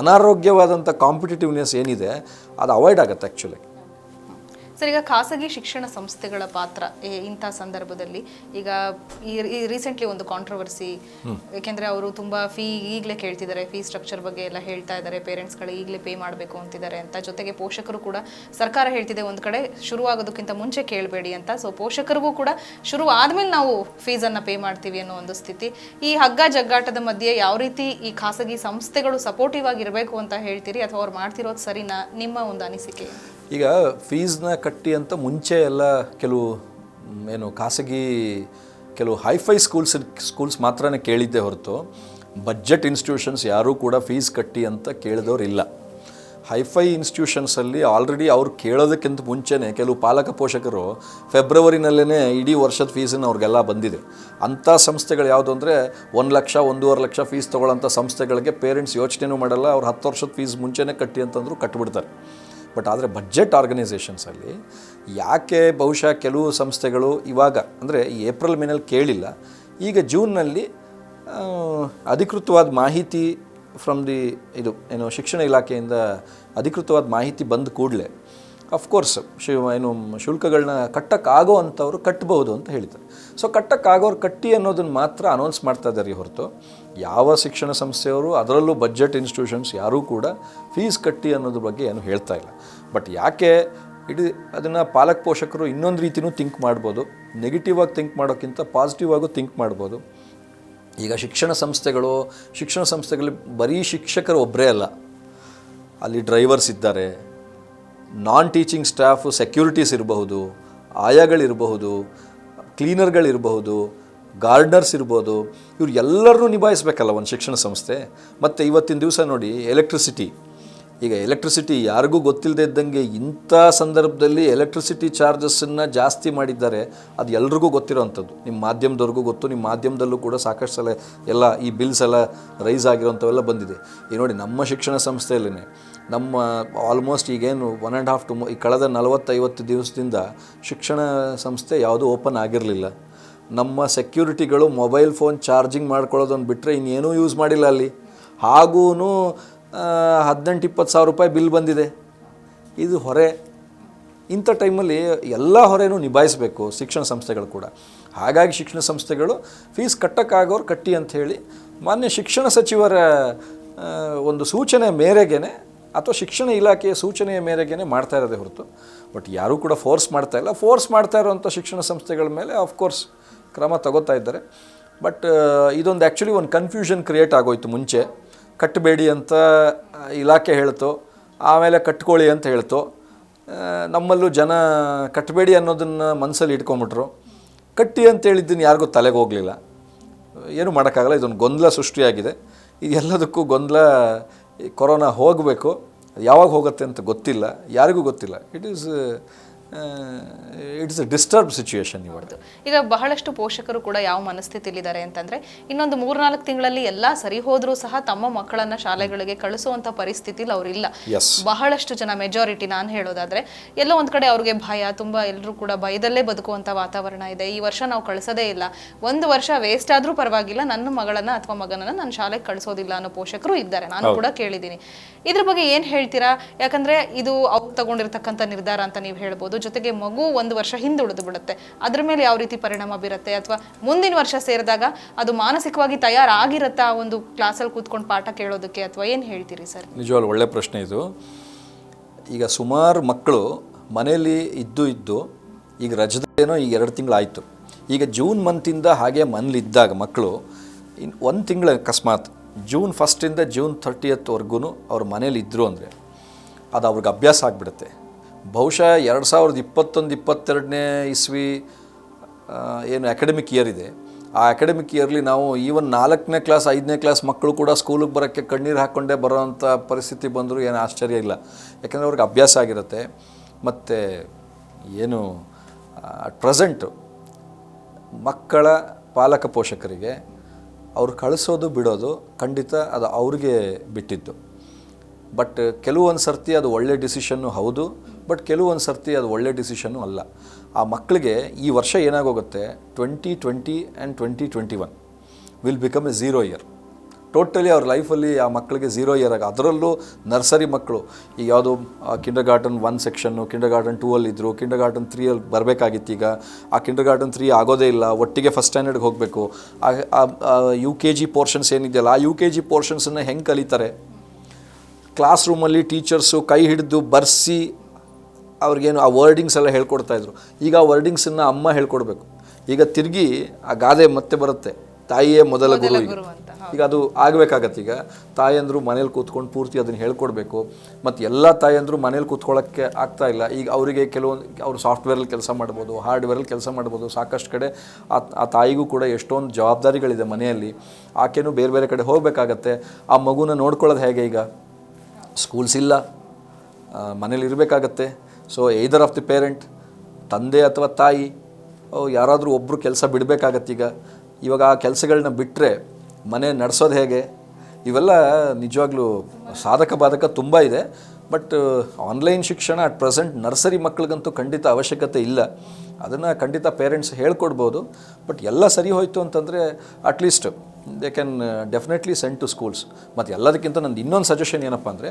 ಅನಾರೋಗ್ಯವಾದಂಥ ಕಾಂಪಿಟೇಟಿವ್ನೆಸ್ ಏನಿದೆ ಅದು ಅವಾಯ್ಡ್ ಆಗುತ್ತೆ ಆ್ಯಕ್ಚುಲಿ. ಸರ್, ಈಗ ಖಾಸಗಿ ಶಿಕ್ಷಣ ಸಂಸ್ಥೆಗಳ ಪಾತ್ರ ಇಂಥ ಸಂದರ್ಭದಲ್ಲಿ ಈಗ ಈ ರೀಸೆಂಟ್ಲಿ ಒಂದು ಕಾಂಟ್ರವರ್ಸಿ, ಏಕೆಂದರೆ ಅವರು ತುಂಬ ಈಗಲೇ ಕೇಳ್ತಿದ್ದಾರೆ, ಫೀ ಸ್ಟ್ರಕ್ಚರ್ ಬಗ್ಗೆ ಎಲ್ಲ ಹೇಳ್ತಾ ಇದ್ದಾರೆ, ಪೇರೆಂಟ್ಸ್ಗಳು ಈಗಲೇ ಪೇ ಮಾಡಬೇಕು ಅಂತಿದ್ದಾರೆ ಅಂತ. ಜೊತೆಗೆ ಪೋಷಕರು ಕೂಡ ಸರ್ಕಾರ ಹೇಳ್ತಿದೆ ಒಂದು ಕಡೆ ಶುರುವಾಗೋದಕ್ಕಿಂತ ಮುಂಚೆ ಕೇಳಬೇಡಿ ಅಂತ. ಸೊ ಪೋಷಕರಿಗೂ ಕೂಡ ಶುರು ಆದಮೇಲೆ ನಾವು ಫೀಸನ್ನು ಪೇ ಮಾಡ್ತೀವಿ ಅನ್ನೋ ಒಂದು ಸ್ಥಿತಿ. ಈ ಹಗ್ಗ ಜಗ್ಗಾಟದ ಮಧ್ಯೆ ಯಾವ ರೀತಿ ಈ ಖಾಸಗಿ ಸಂಸ್ಥೆಗಳು ಸಪೋರ್ಟಿವ್ ಆಗಿರಬೇಕು ಅಂತ ಹೇಳ್ತೀರಿ, ಅಥವಾ ಅವ್ರು ಮಾಡ್ತಿರೋದು ಸರಿನಾ? ನಿಮ್ಮ ಒಂದು ಅನಿಸಿಕೆ. ಈಗ ಫೀಸ್ನ ಕಟ್ಟಿ ಅಂತ ಮುಂಚೆ ಎಲ್ಲ ಕೆಲವು ಖಾಸಗಿ ಕೆಲವು ಹೈಫೈ ಸ್ಕೂಲ್ಸ್ ಮಾತ್ರನೇ ಕೇಳಿದ್ದೆ ಹೊರತು ಬಡ್ಜೆಟ್ ಇನ್ಸ್ಟಿಟ್ಯೂಷನ್ಸ್ ಯಾರೂ ಕೂಡ ಫೀಸ್ ಕಟ್ಟಿ ಅಂತ ಕೇಳಿದವ್ರು ಇಲ್ಲ. ಹೈಫೈ ಇನ್ಸ್ಟಿಟ್ಯೂಷನ್ಸಲ್ಲಿ ಆಲ್ರೆಡಿ ಅವ್ರು ಕೇಳೋದಕ್ಕಿಂತ ಮುಂಚೆನೇ ಕೆಲವು ಪಾಲಕ ಪೋಷಕರು ಫೆಬ್ರವರಿನಲ್ಲೇ ಇಡೀ ವರ್ಷದ ಫೀಸನ್ನು ಅವ್ರಿಗೆಲ್ಲ ಬಂದಿದೆ. ಅಂಥ ಸಂಸ್ಥೆಗಳು ಯಾವುದು ಅಂದರೆ 1 ಲಕ್ಷ 1.5 ಲಕ್ಷ ಫೀಸ್ ತೊಗೊಳ್ಳೋಂಥ ಸಂಸ್ಥೆಗಳಿಗೆ ಪೇರೆಂಟ್ಸ್ ಯೋಚನೆಯೂ ಮಾಡಲ್ಲ, ಅವ್ರು 10 ವರ್ಷದ ಫೀಸ್ ಮುಂಚೆನೇ ಕಟ್ಟಿ ಅಂತಂದರೂ ಕಟ್ಟಿಬಿಡ್ತಾರೆ. ಬಟ್ ಆದರೆ ಬಡ್ಜೆಟ್ ಆರ್ಗನೈಸೇಷನ್ಸಲ್ಲಿ ಯಾಕೆ ಬಹುಶಃ ಕೆಲವು ಸಂಸ್ಥೆಗಳು ಇವಾಗ ಅಂದರೆ ಈ ಏಪ್ರಿಲ್ ಮೇನಲ್ಲಿ ಕೇಳಿಲ್ಲ, ಈಗ ಜೂನ್ನಲ್ಲಿ ಅಧಿಕೃತವಾದ ಮಾಹಿತಿ ಫ್ರಮ್ ದಿ ಶಿಕ್ಷಣ ಇಲಾಖೆಯಿಂದ ಅಧಿಕೃತವಾದ ಮಾಹಿತಿ ಬಂದ ಕೂಡಲೇ ಅಫ್ಕೋರ್ಸ್ ಶುಲ್ಕಗಳನ್ನ ಕಟ್ಟಕ್ಕಾಗೋ ಅಂಥವ್ರು ಕಟ್ಟಬಹುದು ಅಂತ ಹೇಳ್ತಾರೆ. ಸೊ ಕಟ್ಟಕ್ಕಾಗೋರು ಕಟ್ಟಿ ಅನ್ನೋದನ್ನು ಮಾತ್ರ ಅನೌನ್ಸ್ ಮಾಡ್ತಾ ಇದ್ದಾರೆ ಹೊರತು ಯಾವ ಶಿಕ್ಷಣ ಸಂಸ್ಥೆಯವರು ಅದರಲ್ಲೂ ಬಡ್ಜೆಟ್ ಇನ್ಸ್ಟಿಟ್ಯೂಷನ್ಸ್ ಯಾರೂ ಕೂಡ ಫೀಸ್ ಕಟ್ಟಿ ಅನ್ನೋದ್ರ ಬಗ್ಗೆ ಏನು ಹೇಳ್ತಾ ಇಲ್ಲ. ಬಟ್ ಯಾಕೆ ಅದನ್ನು ಪಾಲಕ ಪೋಷಕರು ಇನ್ನೊಂದು ರೀತಿಯೂ ಥಿಂಕ್ ಮಾಡ್ಬೋದು, ನೆಗೆಟಿವ್ ಆಗಿ ಥಿಂಕ್ ಮಾಡೋಕ್ಕಿಂತ ಪಾಸಿಟಿವ್ ಆಗು ಥಿಂಕ್ ಮಾಡ್ಬೋದು. ಈಗ ಶಿಕ್ಷಣ ಸಂಸ್ಥೆಗಳಲ್ಲಿ ಬರೀ ಶಿಕ್ಷಕರು ಒಬ್ಬರೇ ಅಲ್ಲ, ಅಲ್ಲಿ ಡ್ರೈವರ್ಸ್ ಇದ್ದಾರೆ, ನಾನ್ ಟೀಚಿಂಗ್ ಸ್ಟಾಫ್ ಸೆಕ್ಯೂರಿಟೀಸ್ ಇರಬಹುದು, ಆಯಾಗಳಿರಬಹುದು, ಕ್ಲೀನರ್ಗಳಿರಬಹುದು, ಗಾರ್ಡನರ್ಸ್ ಇರ್ಬೋದು, ಇವ್ರು ಎಲ್ಲರನ್ನೂ ನಿಭಾಯಿಸಬೇಕಲ್ಲ ಒಂದು ಶಿಕ್ಷಣ ಸಂಸ್ಥೆ. ಮತ್ತು ಇವತ್ತಿನ ದಿವಸ ನೋಡಿ ಎಲೆಕ್ಟ್ರಿಸಿಟಿ ಯಾರಿಗೂ ಗೊತ್ತಿಲ್ಲದೆ ಇದ್ದಂಗೆ ಇಂಥ ಸಂದರ್ಭದಲ್ಲಿ ಎಲೆಕ್ಟ್ರಿಸಿಟಿ ಚಾರ್ಜಸ್ಸನ್ನು ಜಾಸ್ತಿ ಮಾಡಿದ್ದಾರೆ. ಅದು ಎಲ್ರಿಗೂ ಗೊತ್ತಿರೋವಂಥದ್ದು, ನಿಮ್ಮ ಮಾಧ್ಯಮದವ್ರಿಗೂ ಗೊತ್ತು, ನಿಮ್ಮ ಮಾಧ್ಯಮದಲ್ಲೂ ಕೂಡ ಸಾಕಷ್ಟು ಸಲ ಎಲ್ಲ ಈ ಬಿಲ್ಸ್ ಎಲ್ಲ ರೈಸ್ ಆಗಿರೋಂಥವೆಲ್ಲ ಬಂದಿದೆ. ಈಗ ನೋಡಿ ನಮ್ಮ ಶಿಕ್ಷಣ ಸಂಸ್ಥೆಯಲ್ಲೇ ನಮ್ಮ ಆಲ್ಮೋಸ್ಟ್ ಈಗೇನು 1.5 to ಈ ಕಳೆದ 40-50 ದಿವಸದಿಂದ ಶಿಕ್ಷಣ ಸಂಸ್ಥೆ ಯಾವುದೂ ಓಪನ್ ಆಗಿರಲಿಲ್ಲ. ನಮ್ಮ ಸೆಕ್ಯೂರಿಟಿಗಳು ಮೊಬೈಲ್ ಫೋನ್ ಚಾರ್ಜಿಂಗ್ ಮಾಡ್ಕೊಳ್ಳೋದನ್ನು ಬಿಟ್ಟರೆ ಇನ್ನೇನೂ ಯೂಸ್ ಮಾಡಿಲ್ಲ ಅಲ್ಲಿ. ಹಾಗೂ 18-20 ಸಾವಿರ ರೂಪಾಯಿ ಬಿಲ್ ಬಂದಿದೆ. ಇದು ಹೊರೆ. ಇಂಥ ಟೈಮಲ್ಲಿ ಎಲ್ಲ ಹೊರೆನೂ ನಿಭಾಯಿಸಬೇಕು ಶಿಕ್ಷಣ ಸಂಸ್ಥೆಗಳು ಕೂಡ. ಹಾಗಾಗಿ ಶಿಕ್ಷಣ ಸಂಸ್ಥೆಗಳು ಫೀಸ್ ಕಟ್ಟಕ್ಕಾಗೋರು ಕಟ್ಟಿ ಅಂಥೇಳಿ ಮಾನ್ಯ ಶಿಕ್ಷಣ ಸಚಿವರ ಒಂದು ಸೂಚನೆ ಮೇರೆಗೆ ಅಥವಾ ಶಿಕ್ಷಣ ಇಲಾಖೆಯ ಸೂಚನೆಯ ಮೇರೆಗೆ ಮಾಡ್ತಾ ಇರೋದೇ ಹೊರತು ಬಟ್ ಯಾರೂ ಕೂಡ ಫೋರ್ಸ್ ಮಾಡ್ತಾ ಇರೋಂಥ ಶಿಕ್ಷಣ ಸಂಸ್ಥೆಗಳ ಮೇಲೆ ಆಫ್ಕೋರ್ಸ್ ಕ್ರಮ ತಗೋತಾ ಇದ್ದಾರೆ. ಬಟ್ ಇದೊಂದು ಆ್ಯಕ್ಚುಲಿ ಒಂದು ಕನ್ಫ್ಯೂಷನ್ ಕ್ರಿಯೇಟ್ ಆಗೋಯ್ತು. ಮುಂಚೆ ಕಟ್ಟಬೇಡಿ ಅಂತ ಇಲಾಖೆ ಹೇಳ್ತು, ಆಮೇಲೆ ಕಟ್ಕೊಳ್ಳಿ ಅಂತ ಹೇಳ್ತು. ನಮ್ಮಲ್ಲೂ ಜನ ಕಟ್ಟಬೇಡಿ ಅನ್ನೋದನ್ನು ಮನಸ್ಸಲ್ಲಿ ಇಟ್ಕೊಂಬಿಟ್ರು. ಕಟ್ಟಿ ಅಂತ ಹೇಳಿದ್ದನ್ನು ಯಾರಿಗೂ ತಲೆಗೆ ಹೋಗಲಿಲ್ಲ. ಏನೂ ಮಾಡೋಕ್ಕಾಗಲ್ಲ, ಇದೊಂದು ಗೊಂದಲ ಸೃಷ್ಟಿಯಾಗಿದೆ. ಇದೆಲ್ಲದಕ್ಕೂ ಗೊಂದಲ. ಕೊರೋನಾ ಹೋಗಬೇಕು, ಯಾವಾಗ ಹೋಗುತ್ತೆ ಅಂತ ಗೊತ್ತಿಲ್ಲ, ಯಾರಿಗೂ ಗೊತ್ತಿಲ್ಲ. It is it's A disturb situation ಇವಾಗ. ಈಗ ಬಹಳಷ್ಟು ಪೋಷಕರು ಕೂಡ ಯಾವ ಮನಸ್ಥಿತಿಲಿದ್ದಾರೆ ಅಂತಂದ್ರೆ ಇನ್ನೊಂದು 3-4 ತಿಂಗಳಲ್ಲಿ ಎಲ್ಲ ಸರಿ ಹೋದ್ರೂ ಸಹ ತಮ್ಮ ಮಕ್ಕಳನ್ನ ಶಾಲೆಗಳಿಗೆ ಕಳಿಸುವಂತ ಪರಿಸ್ಥಿತಿಲಿ ಅವರಿಲ್ಲ. ಬಹಳಷ್ಟು ಜನ ಮೆಜಾರಿಟಿ ನಾನು ಹೇಳೋದಾದ್ರೆ ಎಲ್ಲೋ ಒಂದ್ ಕಡೆ ಅವ್ರಿಗೆ ಭಯ, ತುಂಬಾ ಎಲ್ಲರೂ ಕೂಡ ಭಯದಲ್ಲೇ ಬದುಕುವಂತ ವಾತಾವರಣ ಇದೆ. ಈ ವರ್ಷ ನಾವು ಕಳಿಸೋದೇ ಇಲ್ಲ, 1 ವರ್ಷ ವೇಸ್ಟ್ ಆದ್ರೂ ಪರವಾಗಿಲ್ಲ, ನನ್ನ ಮಗಳನ್ನ ಅಥವಾ ಮಗನನ್ನ ನಾನು ಶಾಲೆಗೆ ಕಳಿಸೋದಿಲ್ಲ ಅನ್ನೋ ಪೋಷಕರು ಇದ್ದಾರೆ, ನಾನು ಕೂಡ ಕೇಳಿದ್ದೀನಿ. ಇದ್ರ ಬಗ್ಗೆ ಏನ್ ಹೇಳ್ತೀರಾ? ಯಾಕಂದ್ರೆ ಇದು ಅವ್ರು ತಗೊಂಡಿರ್ತಕ್ಕಂಥ ನಿರ್ಧಾರ ಅಂತ ನೀವು ಹೇಳ್ಬೋದು, ಜೊತೆಗೆ ಮಗು 1 ವರ್ಷ ಹಿಂದುಳಿದು ಬಿಡುತ್ತೆ, ಅದ್ರ ಮೇಲೆ ಯಾವ ರೀತಿ ಪರಿಣಾಮ ಬೀರುತ್ತೆ, ಅಥವಾ ಮುಂದಿನ ವರ್ಷ ಸೇರಿದಾಗ ಅದು ಮಾನಸಿಕವಾಗಿ ತಯಾರಾಗಿರತ್ತಾ ಒಂದು ಕ್ಲಾಸಲ್ಲಿ ಕೂತ್ಕೊಂಡು ಪಾಠ ಕೇಳೋದಕ್ಕೆ, ಅಥವಾ ಏನು ಹೇಳ್ತೀರಿ ಸರ್? ನಿಜವಾಗ್ಲೂ ಒಳ್ಳೆ ಪ್ರಶ್ನೆ ಇದು. ಈಗ ಸುಮಾರು ಮಕ್ಕಳು ಮನೆಯಲ್ಲಿ ಇದ್ದು ಈಗ ರಜದೇನೋ ಈಗ 2 ತಿಂಗಳಾಯಿತು. ಈಗ ಜೂನ್ ಮಂತಿಂದ ಹಾಗೆ ಮನೇಲಿದ್ದಾಗ ಮಕ್ಕಳು 1 ತಿಂಗಳು ಅಕಸ್ಮಾತ್ ಜೂನ್ 1 ಜೂನ್ 30 ಅವ್ರ ಮನೇಲಿ ಇದ್ದರು ಅಂದರೆ ಅದು ಅವ್ರಿಗೆ ಅಭ್ಯಾಸ ಆಗಿಬಿಡುತ್ತೆ. ಬಹುಶಃ 2021-22 ಇಸ್ವಿ ಏನು ಅಕಾಡೆಮಿಕ್ ಇಯರ್ ಇದೆ, ಆ ಅಕಾಡೆಮಿಕ್ ಇಯರ್ಲಿ ನಾವು ಈವನ್ 4ನೇ ಕ್ಲಾಸ್ 5ನೇ ಕ್ಲಾಸ್ ಮಕ್ಕಳು ಕೂಡ ಸ್ಕೂಲಿಗೆ ಬರೋಕ್ಕೆ ಕಣ್ಣೀರು ಹಾಕ್ಕೊಂಡೇ ಬರೋವಂಥ ಪರಿಸ್ಥಿತಿ ಬಂದರೂ ಏನು ಆಶ್ಚರ್ಯ ಇಲ್ಲ. ಯಾಕೆಂದರೆ ಅವ್ರಿಗೆ ಅಭ್ಯಾಸ ಆಗಿರುತ್ತೆ. ಮತ್ತು ಏನು ಅಟ್ ಪ್ರೆಸೆಂಟು ಮಕ್ಕಳ ಪಾಲಕ ಪೋಷಕರಿಗೆ ಅವ್ರು ಕಳಿಸೋದು ಬಿಡೋದು ಖಂಡಿತ ಅದು ಅವ್ರಿಗೆ ಬಿಟ್ಟಿದ್ದು. ಬಟ್ ಕೆಲವೊಂದು ಸರ್ತಿ ಅದು ಒಳ್ಳೆ ಡಿಸಿಷನ್ನು ಹೌದು, ಬಟ್ ಕೆಲವೊಂದು ಸರ್ತಿ ಅದು ಒಳ್ಳೆ ಡಿಸಿಷನ್ನು ಅಲ್ಲ. ಆ ಮಕ್ಕಳಿಗೆ ಈ ವರ್ಷ ಏನಾಗೋಗುತ್ತೆ, 2020 and 2021 will become A 0 year. Totally ಅವ್ರ ಲೈಫಲ್ಲಿ ಆ ಮಕ್ಕಳಿಗೆ 0 ಇಯರ್ ಆಗ, ಅದರಲ್ಲೂ ನರ್ಸರಿ ಮಕ್ಕಳು ಈಗ ಯಾವುದು ಕಿಂಡರ್ ಗಾರ್ಟನ್ 1 ಸೆಕ್ಷನ್ನು, ಕಿಂಡರ್ ಗಾರ್ಟನ್ 2 ಇದ್ದರು, ಕಿಂಡರ್ ಗಾರ್ಟನ್ 3 ಬರಬೇಕಾಗಿತ್ತು. ಈಗ ಆ ಕಿಂಡರ್ ಗಾರ್ಟನ್ 3 ಆಗೋದೇ ಇಲ್ಲ, ಒಟ್ಟಿಗೆ ಫಸ್ಟ್ ಸ್ಟ್ಯಾಂಡರ್ಡ್ಗೆ ಹೋಗಬೇಕು. UKG ಪೋರ್ಷನ್ಸ್ ಏನಿದೆಯಲ್ಲ, ಆ UKG ಪೋರ್ಷನ್ಸನ್ನು ಹೆಂಗೆ ಕಲಿತಾರೆ? ಕ್ಲಾಸ್ ರೂಮಲ್ಲಿ ಟೀಚರ್ಸು ಕೈ ಹಿಡಿದು ಬರ್ಸಿ ಅವ್ರಿಗೇನು ಆ ವರ್ಡಿಂಗ್ಸ್ ಎಲ್ಲ ಹೇಳ್ಕೊಡ್ತಾಯಿದ್ರು. ಈಗ ಆ ವರ್ಡಿಂಗ್ಸನ್ನು ಅಮ್ಮ ಹೇಳ್ಕೊಡ್ಬೇಕು. ಈಗ ತಿರುಗಿ ಆ ಗಾದೆ ಮತ್ತೆ ಬರುತ್ತೆ, ತಾಯಿಯೇ ಮೊದಲ ಗುರು. ಈಗ ಅದು ಆಗಬೇಕಾಗತ್ತೆ. ಈಗ ತಾಯಂದರು ಮನೇಲಿ ಕೂತ್ಕೊಂಡು ಪೂರ್ತಿ ಅದನ್ನು ಹೇಳ್ಕೊಡ್ಬೇಕು. ಮತ್ತು ಎಲ್ಲ ತಾಯಂದರು ಮನೇಲಿ ಕೂತ್ಕೊಳ್ಳೋಕ್ಕೆ ಆಗ್ತಾಯಿಲ್ಲ. ಈಗ ಅವರಿಗೆ ಕೆಲವೊಂದು ಅವರು ಸಾಫ್ಟ್ವೇರಲ್ಲಿ ಕೆಲಸ ಮಾಡ್ಬೋದು, ಹಾರ್ಡ್ವೇರಲ್ಲಿ ಕೆಲಸ ಮಾಡ್ಬೋದು. ಸಾಕಷ್ಟು ಕಡೆ ಆ ತಾಯಿಗೂ ಕೂಡ ಎಷ್ಟೊಂದು ಜವಾಬ್ದಾರಿಗಳಿದೆ ಮನೆಯಲ್ಲಿ. ಆಕೆನೂ ಬೇರೆ ಬೇರೆ ಕಡೆ ಹೋಗಬೇಕಾಗತ್ತೆ. ಆ ಮಗುನ ನೋಡ್ಕೊಳ್ಳೋದು ಹೇಗೆ? ಈಗ ಸ್ಕೂಲ್ಸ್ ಇಲ್ಲ, ಮನೇಲಿ ಇರಬೇಕಾಗತ್ತೆ. ಸೊ ಎಯ್ದರ್ ಆಫ್ ದಿ ಪೇರೆಂಟ್, ತಂದೆ ಅಥವಾ ತಾಯಿ, ಯಾರಾದರೂ ಒಬ್ಬರು ಕೆಲಸ ಬಿಡಬೇಕಾಗತ್ತೆ. ಇವಾಗ ಆ ಕೆಲಸಗಳನ್ನ ಬಿಟ್ಟರೆ ಮನೆ ನಡೆಸೋದು ಹೇಗೆ? ಇವೆಲ್ಲ ನಿಜವಾಗ್ಲೂ ಸಾಧಕ ಬಾಧಕ ತುಂಬ ಇದೆ. ಬಟ್ ಆನ್ಲೈನ್ ಶಿಕ್ಷಣ ಅಟ್ ಪ್ರೆಸೆಂಟ್ ನರ್ಸರಿ ಮಕ್ಕಳಿಗಂತೂ ಖಂಡಿತ ಅವಶ್ಯಕತೆ ಇಲ್ಲ. ಅದನ್ನು ಖಂಡಿತ ಪೇರೆಂಟ್ಸ್ ಹೇಳ್ಕೊಡ್ಬೋದು. ಬಟ್ ಎಲ್ಲ ಸರಿ ಹೋಯಿತು ಅಂತಂದರೆ at least they can definitely send to schools. ಮತ್ತು ಎಲ್ಲದಕ್ಕಿಂತ ನಂದು ಇನ್ನೊಂದು ಸಜೆಷನ್ ಏನಪ್ಪ ಅಂದರೆ,